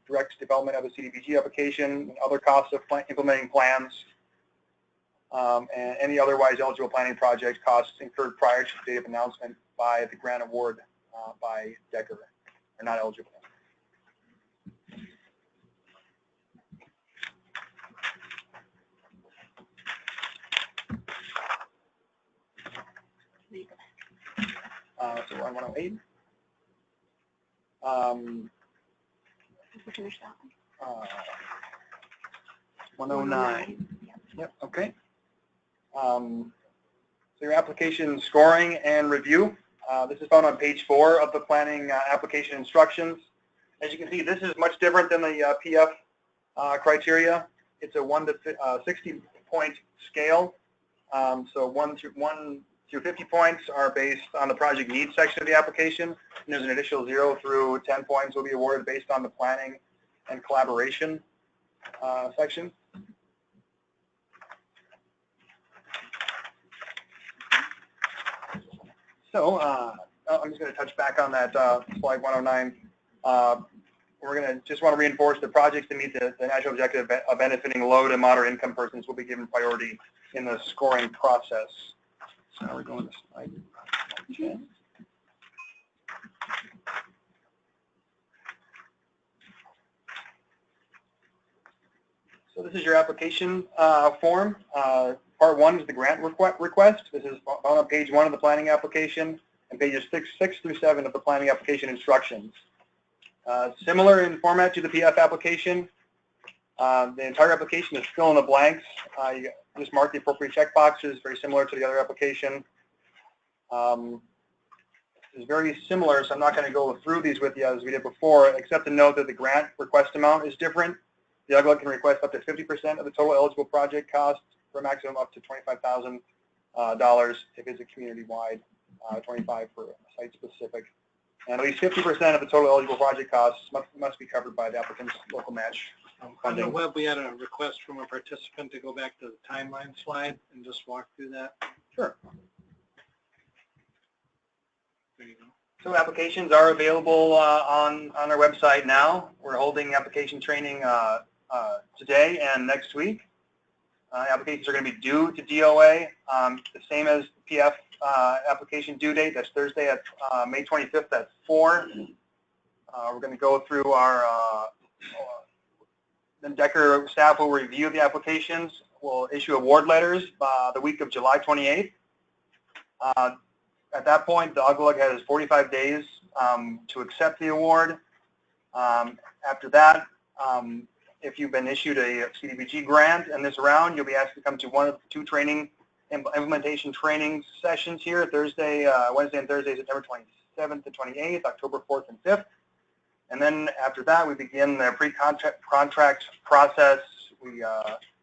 direct development of a CDBG application, and other costs of implementing plans, and any otherwise eligible planning project costs incurred prior to the date of announcement by the grant award by Decker are not eligible. So we're on 108. Finish that one. 109. Yep, okay. So your application scoring and review. This is found on page 4 of the planning application instructions. As you can see, this is much different than the PF criteria. It's a 1 to 60 point scale. So 1 through 50 points are based on the project needs section of the application, and there's an additional 0 through 10 points will be awarded based on the planning and collaboration section. So I'm just going to touch back on that slide 109. We're going to just want to reinforce the projects that meet the national objective of benefiting low to moderate income persons will be given priority in the scoring process. So now we're going to slide 10. So this is your application form. Part 1 is the grant request. This is found on page 1 of the planning application and pages 6 through 7 of the planning application instructions. Similar in format to the PF application. The entire application is fill in the blanks. You just mark the appropriate check boxes, very similar to the other application. It's very similar, so I'm not going to go through these with you as we did before, except to note that the grant request amount is different. The UGLA can request up to 50% of the total eligible project cost for a maximum up to $25,000 if it's a community-wide, 25 for site-specific. And at least 50% of the total eligible project costs must be covered by the applicant's local match On the funding. web, we had a request from a participant to go back to the timeline slide and just walk through that. Sure. There you go. So applications are available on our website now. We're holding application training today and next week. Applications are going to be due to DOA, the same as PF application due date. That's Thursday at May 25th at 4. We're going to go through our, then Decker staff will review the applications. We'll issue award letters the week of July 28th. At that point, the UGLUG has 45 days to accept the award. After that, if you've been issued a CDBG grant in this round, you'll be asked to come to one of the 2 training implementation training sessions here, Wednesday and Thursday, September 27th to 28th, October 4th and 5th. And then after that, we begin the pre-contract process. We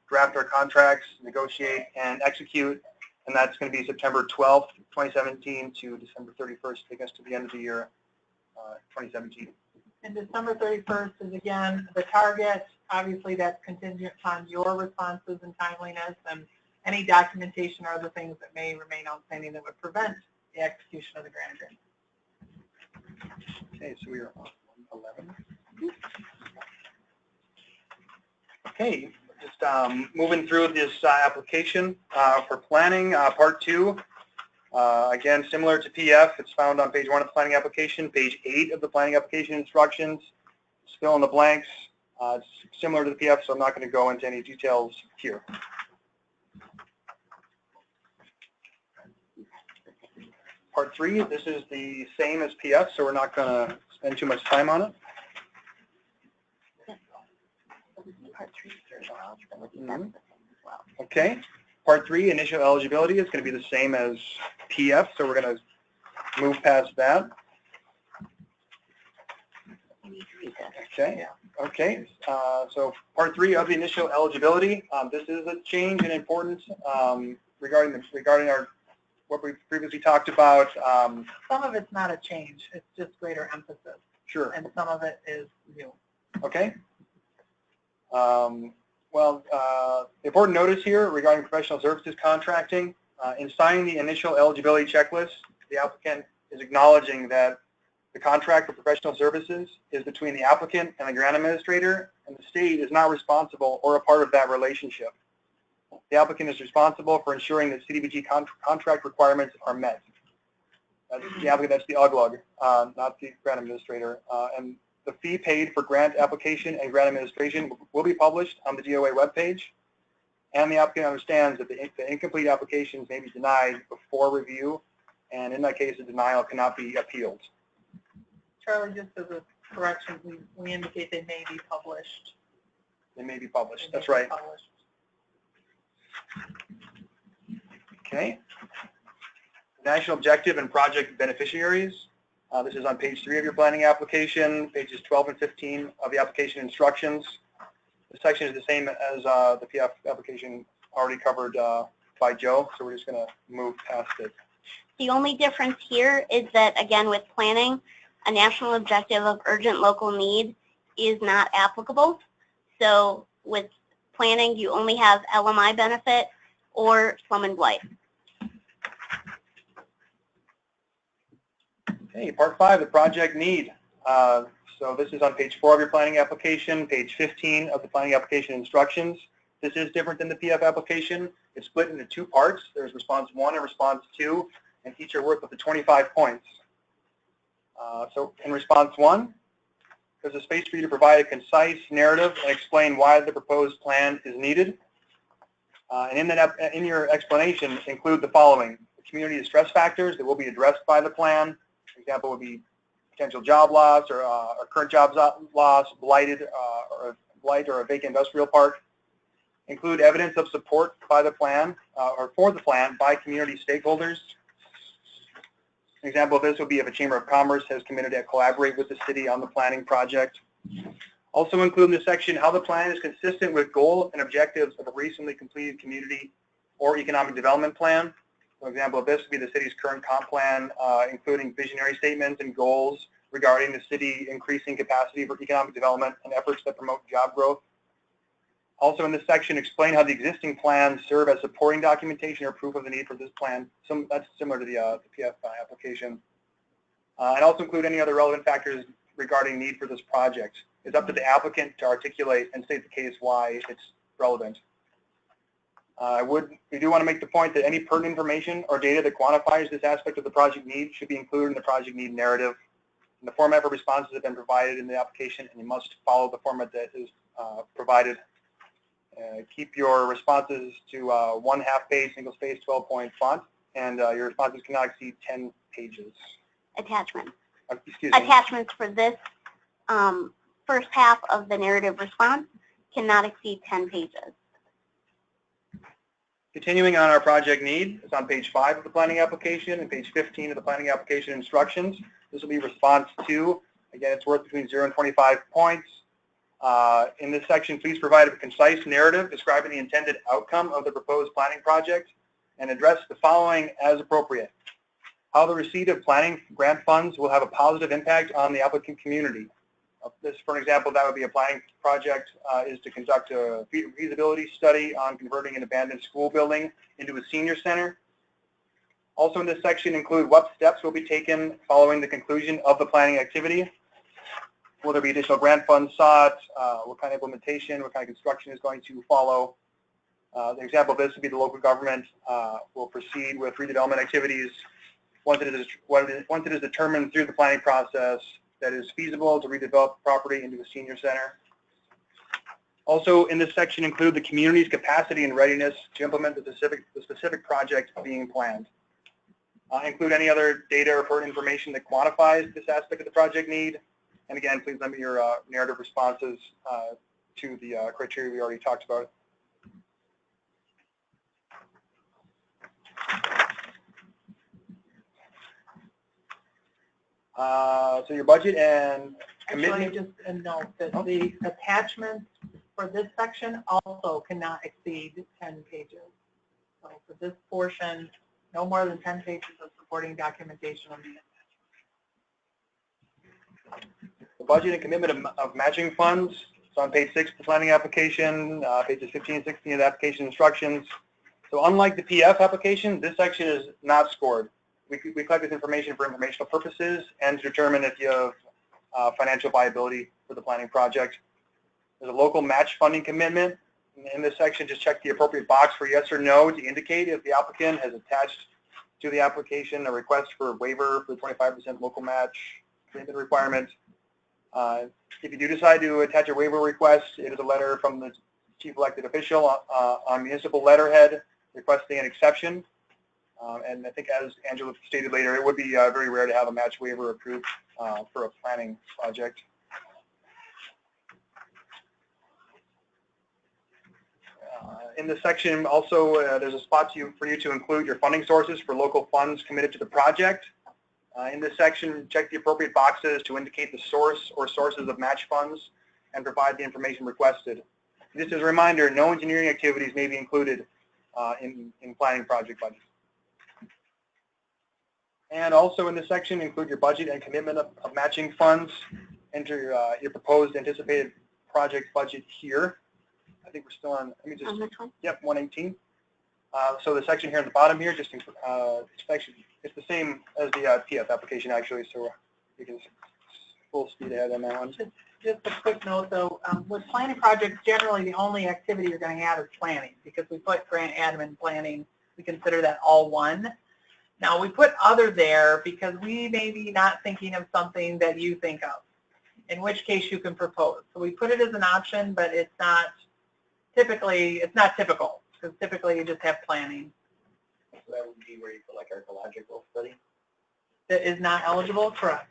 draft our contracts, negotiate, and execute. And that's going to be September 12th, 2017 to December 31st, taking us to the end of the year, 2017. And December 31st is again the target. Obviously, that's contingent upon your responses and timeliness and any documentation or other things that may remain outstanding that would prevent the execution of the grant agreement. Okay, so we are on 11. Okay, just moving through this application for planning, part 2. Again, similar to PF, it's found on page 1 of the planning application, page 8 of the planning application instructions. It's fill in the blanks. It's similar to the PF, so I'm not going to go into any details here. Part 3, this is the same as PF, so we're not going to spend too much time on it. Okay. Part 3, initial eligibility, is going to be the same as PF, so we're going to move past that. Okay. Okay. So part 3 of the initial eligibility. This is a change in importance regarding our what we previously talked about. Some of it's not a change; it's just greater emphasis. Sure. And some of it is new. Okay. The important notice here regarding professional services contracting, in signing the initial eligibility checklist, the applicant is acknowledging that the contract for professional services is between the applicant and the grant administrator, and the state is not responsible or a part of that relationship. The applicant is responsible for ensuring that CDBG contract requirements are met. That's the applicant, that's the UGLUG, not the grant administrator. And the fee paid for grant application and grant administration will be published on the DOA webpage, and the applicant understands that the incomplete applications may be denied before review, and in that case, the denial cannot be appealed. Charlie, just as a correction, we indicate they may be published. They may be published. That's right. Okay. National objective and project beneficiaries. This is on page 3 of your planning application, pages 12 and 15 of the application instructions. The section is the same as the PF application already covered by Joe, so we're just going to move past it. The only difference here is that, again, with planning, a national objective of urgent local need is not applicable. So with planning, you only have LMI benefit or slum and blight. Okay, part 5, the project need. So this is on page 4 of your planning application, page 15 of the planning application instructions. This is different than the PF application. It's split into 2 parts. There's response 1 and response 2, and each are worth up to 25 points. So in response 1, there's a space for you to provide a concise narrative and explain why the proposed plan is needed. And in your explanation, include the following: the community distress factors that will be addressed by the plan. An example would be potential job loss or current job loss, blight or a vacant industrial park. Include evidence of support by the plan or for the plan by community stakeholders. An example of this would be if a Chamber of Commerce has committed to collaborate with the city on the planning project. Also include in this section how the plan is consistent with goals and objectives of a recently completed community or economic development plan. An example of this would be the city's current comp plan, including visionary statements and goals regarding the city increasing capacity for economic development and efforts that promote job growth. Also in this section, explain how the existing plans serve as supporting documentation or proof of the need for this plan. That's similar to the PF application. And also include any other relevant factors regarding need for this project. It's up to the applicant to articulate and state the case why it's relevant. We do want to make the point that any pertinent information or data that quantifies this aspect of the project need should be included in the project need narrative. And the format for responses have been provided in the application, and you must follow the format that is provided. Keep your responses to 1/2 page, single space, 12-point font, and your responses cannot exceed 10 pages. Attachments. Excuse me. Attachments for this first half of the narrative response cannot exceed 10 pages. Continuing on our project need, it's on page 5 of the planning application and page 15 of the planning application instructions. This will be response 2. Again, it's worth between 0 and 25 points. In this section, please provide a concise narrative describing the intended outcome of the proposed planning project and address the following as appropriate: how the receipt of planning grant funds will have a positive impact on the applicant community. This, for example, that would be a planning project is to conduct a feasibility study on converting an abandoned school building into a senior center. Also in this section, include what steps will be taken following the conclusion of the planning activity. Will there be additional grant funds sought? What kind of implementation, what kind of construction is going to follow? The example of this would be the local government will proceed with redevelopment activities once it is determined through the planning process that it is feasible to redevelop the property into a senior center. Also in this section include the community's capacity and readiness to implement the specific project being planned. Include any other data or pertinent information that quantifies this aspect of the project need. And again, please limit your narrative responses to the criteria we already talked about. So your budget and commitment. Actually, just a note that the attachments for this section also cannot exceed 10 pages. So for this portion, no more than 10 pages of supporting documentation will be attached. The budget and commitment of matching funds. It's on page 6 of the planning application, pages 15 and 16 of the application instructions. So unlike the PF application, this section is not scored. We collect this information for informational purposes and to determine if you have financial viability for the planning project. There's a local match funding commitment. In this section, just check the appropriate box for yes or no to indicate if the applicant has attached to the application a request for a waiver for the 25% local match commitment requirement. If you do decide to attach a waiver request, it is a letter from the chief elected official on municipal letterhead requesting an exception. And I think as Angela stated later, it would be very rare to have a match waiver approved for a planning project. In this section also, there's a spot for you to include your funding sources for local funds committed to the project. In this section, check the appropriate boxes to indicate the source or sources of match funds and provide the information requested. Just as a reminder, no engineering activities may be included in planning project budgets. And also in this section, include your budget and commitment of matching funds. Enter your proposed anticipated project budget here. I think we're still on, let me just, yep, 118. So the section here at the bottom here, just it's the same as the PF application actually, so you can full speed ahead on that one. Just a quick note though, with planning projects, generally the only activity you're going to have is planning, because we put grant admin planning, we consider that all one. Now we put other there because we may be not thinking of something that you think of, in which case you can propose. So we put it as an option, but it's not typical, because typically you just have planning. So that would be where you put like archaeological study? That is not eligible? Correct.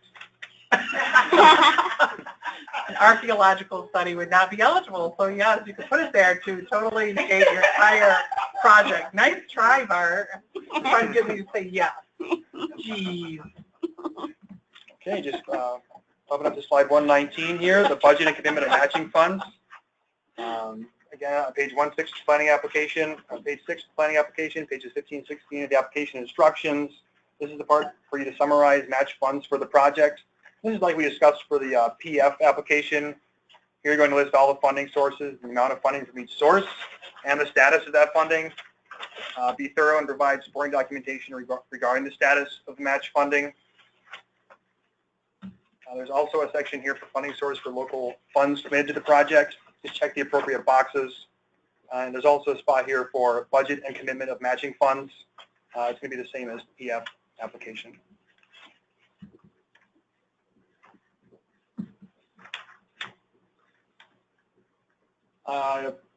An archaeological study would not be eligible, so yes, you could put it there to totally negate your entire project. Nice try, Bart. Trying to get me to say yes. Jeez. Okay, just popping up to slide 119 here, the budget and commitment of matching funds. Again, on page 16 planning application, on page 6 planning application, pages 15 and 16 of the application instructions. This is the part for you to summarize match funds for the project. This is like we discussed for the PF application. Here you're going to list all the funding sources, the amount of funding from each source, and the status of that funding. Be thorough and provide supporting documentation regarding the status of the match funding. There's also a section here for funding source for local funds committed to the project. Just check the appropriate boxes. And there's also a spot here for budget and commitment of matching funds. It's going to be the same as the PF application.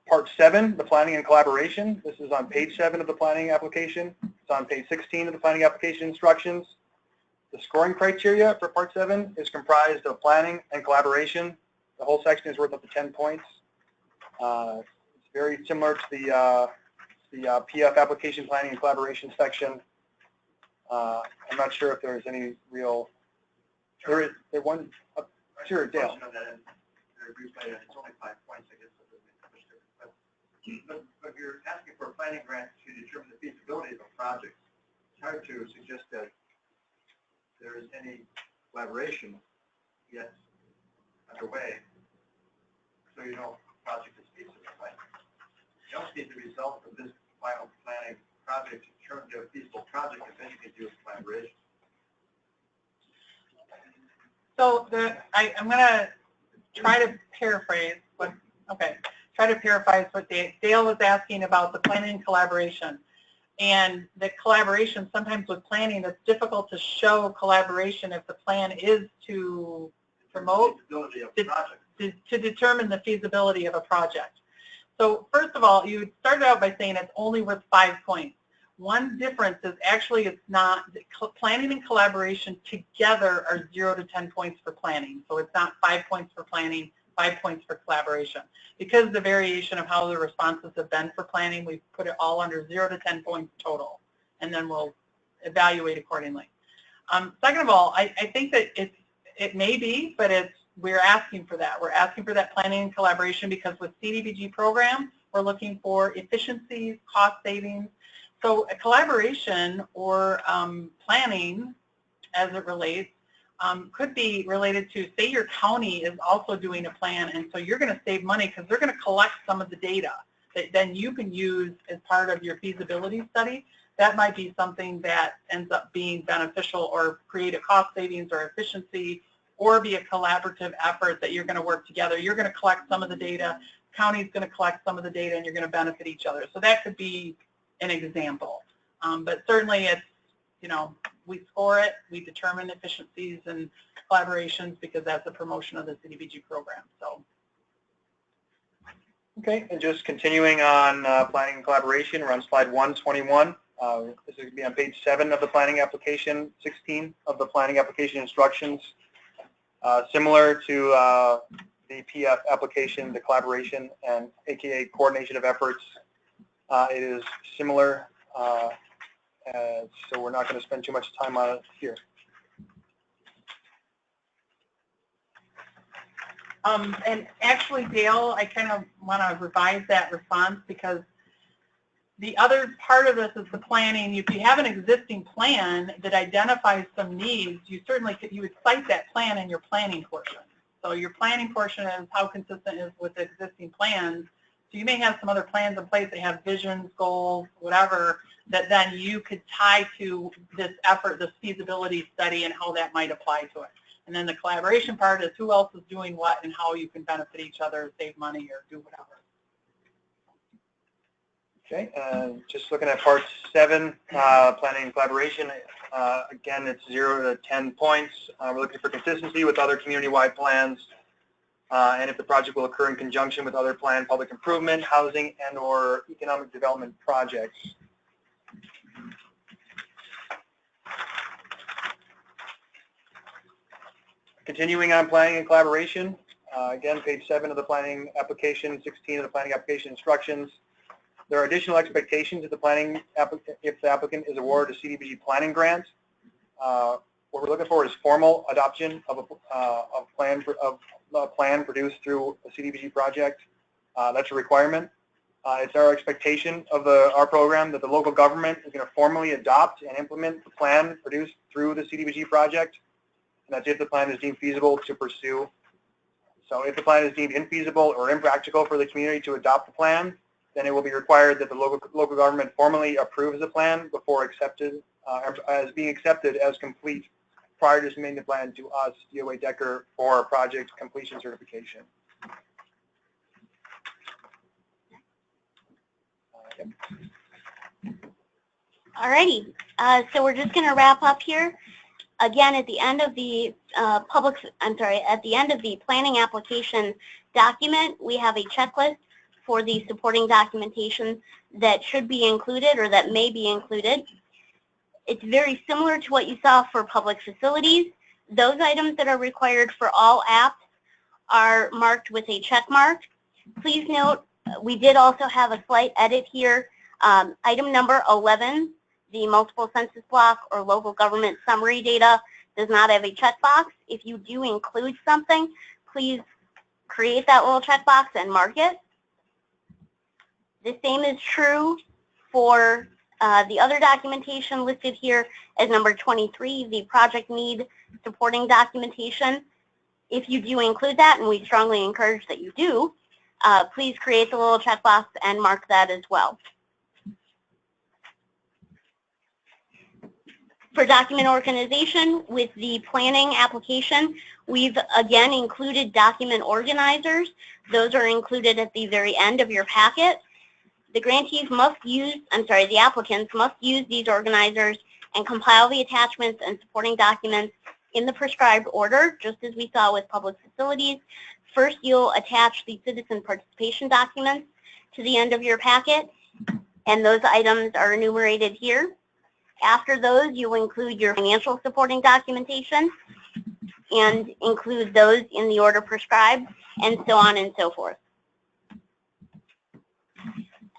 Part 7, the planning and collaboration. This is on page 7 of the planning application. It's on page 16 of the planning application instructions. The scoring criteria for part 7 is comprised of planning and collaboration. The whole section is worth up to 10 points. It's very similar to the PF application planning and collaboration section. I'm not sure if there's any real. Sure, Dale. It's only 5 points, I guess. But if you're asking for a planning grant to determine the feasibility of a project, it's hard to suggest that there is any collaboration yet underway, so you know the project is feasible. Right? You don't see the result of this final planning project to turn into a feasible project, and then you can do a collaboration. So I'm going to try to paraphrase what Dale was asking about the planning and collaboration. And the collaboration, sometimes with planning, it's difficult to show collaboration if the plan is to promote, to determine the feasibility of a project. So first of all, you started out by saying it's only worth 5 points. One difference is actually it's not, planning and collaboration together are 0 to 10 points for planning. So it's not 5 points for planning, 5 points for collaboration. Because of the variation of how the responses have been for planning, we've put it all under 0 to 10 points total, and then we'll evaluate accordingly. Second of all, I think that it may be, but we're asking for that. We're asking for that planning and collaboration because with CDBG program, we're looking for efficiencies, cost savings. So a collaboration or planning, as it relates, could be related to, say your county is also doing a plan, and so you're going to save money because they're going to collect some of the data that then you can use as part of your feasibility study. That might be something that ends up being beneficial or create a cost savings or efficiency, or be a collaborative effort that you're going to work together. You're going to collect some of the data, county's going to collect some of the data, and you're going to benefit each other. So that could be an example. But certainly it's, we score it, we determine efficiencies and collaborations because that's the promotion of the CDBG program. So. Okay, and just continuing on planning and collaboration, we're on slide 121. This is going to be on page 7 of the planning application, 16 of the planning application instructions. Similar to the PF application, the collaboration and AKA coordination of efforts, it is similar, so we're not going to spend too much time on it here. And actually, Dale, I kind of want to revise that response because the other part of this is the planning. If you have an existing plan that identifies some needs, you would cite that plan in your planning portion. So your planning portion is how consistent is with the existing plans. So you may have some other plans in place that have visions, goals, whatever, that then you could tie to this effort, this feasibility study, and how that might apply to it. And then the collaboration part is who else is doing what and how you can benefit each other, save money, or do whatever. Okay, just looking at part 7, planning and collaboration. Again, it's 0 to 10 points. We're looking for consistency with other community-wide plans, and if the project will occur in conjunction with other planned public improvement, housing, and/or economic development projects. Continuing on planning and collaboration, again, page 7 of the planning application, 16 of the planning application instructions. There are additional expectations if the applicant is awarded a CDBG planning grant. What we're looking for is formal adoption of a plan produced through a CDBG project. That's a requirement. It's our expectation of our program that the local government is going to formally adopt and implement the plan produced through the CDBG project. And that's if the plan is deemed feasible to pursue. So if the plan is deemed infeasible or impractical for the community to adopt the plan, then it will be required that the local government formally approves the plan before being accepted as complete prior to submitting the plan to us, DOA Decker, for project completion certification. Alrighty, so we're just going to wrap up here. Again, at the end of the at the end of the planning application document, we have a checklist for the supporting documentation that should be included or that may be included. It's very similar to what you saw for public facilities. Those items that are required for all apps are marked with a check mark. Please note, we did also have a slight edit here. Item number 11, the multiple census block or local government summary data, does not have a checkbox. If you do include something, please create that little checkbox and mark it. The same is true for the other documentation listed here as number 23, the project need supporting documentation. If you do include that, and we strongly encourage that you do, please create the little checkbox and mark that as well. For document organization, with the planning application, we've again included document organizers. Those are included at the very end of your packet. The grantees must use, the applicants must use these organizers and compile the attachments and supporting documents in the prescribed order, just as we saw with public facilities. First, you'll attach the citizen participation documents to the end of your packet, and those items are enumerated here. After those, you will include your financial supporting documentation and include those in the order prescribed, and so on and so forth.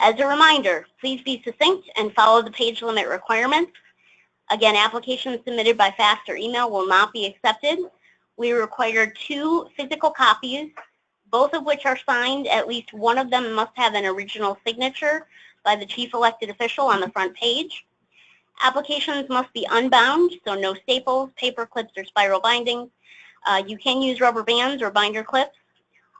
As a reminder, please be succinct and follow the page limit requirements. Again, applications submitted by fax or email will not be accepted. We require 2 physical copies, both of which are signed. At least one of them must have an original signature by the chief elected official on the front page. Applications must be unbound, so no staples, paper clips, or spiral bindings. You can use rubber bands or binder clips.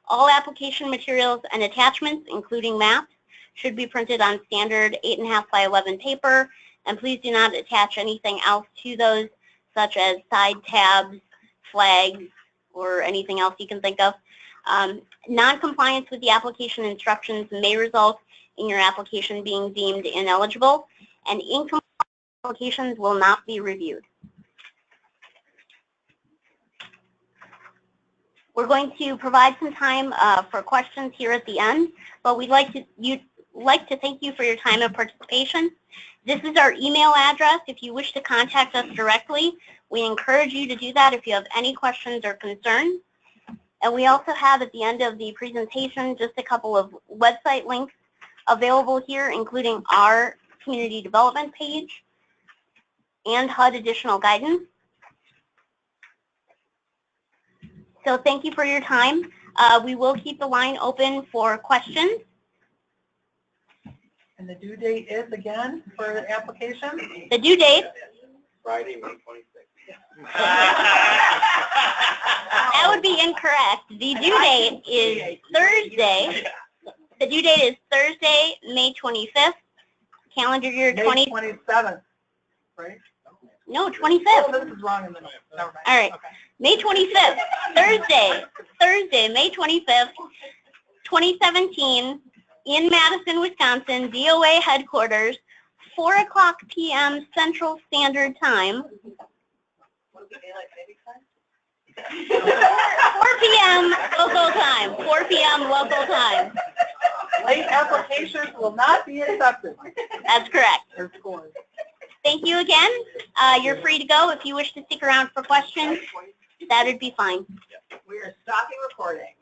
All application materials and attachments, including maps, should be printed on standard 8.5 by 11 paper, and please do not attach anything else to those, such as side tabs, flags, or anything else you can think of. Non-compliance with the application instructions may result in your application being deemed ineligible, and incomplete applications will not be reviewed. We're going to provide some time for questions here at the end, but we'd like to thank you for your time and participation. This is our email address. If you wish to contact us directly, we encourage you to do that if you have any questions or concerns. And we also have at the end of the presentation just a couple of website links available here, including our community development page and HUD additional guidance. So thank you for your time. We will keep the line open for questions. And the due date is, again, for the application? The due date, Friday, May 26th. that would be incorrect. The due date is Thursday. The due date is Thursday, May 25th, calendar year May 27th, right? No, 25th. Oh, this is wrong in the notes. Never mind. All right. Okay. May 25th, Thursday, May 25th, 2017, in Madison, Wisconsin, DOA headquarters, 4 p.m. Central Standard Time. 4 p.m. local time. 4 p.m. local time. Late applications will not be accepted. That's correct. Or scored. Thank you again. You're free to go. If you wish to stick around for questions, that would be fine. We are stopping recording.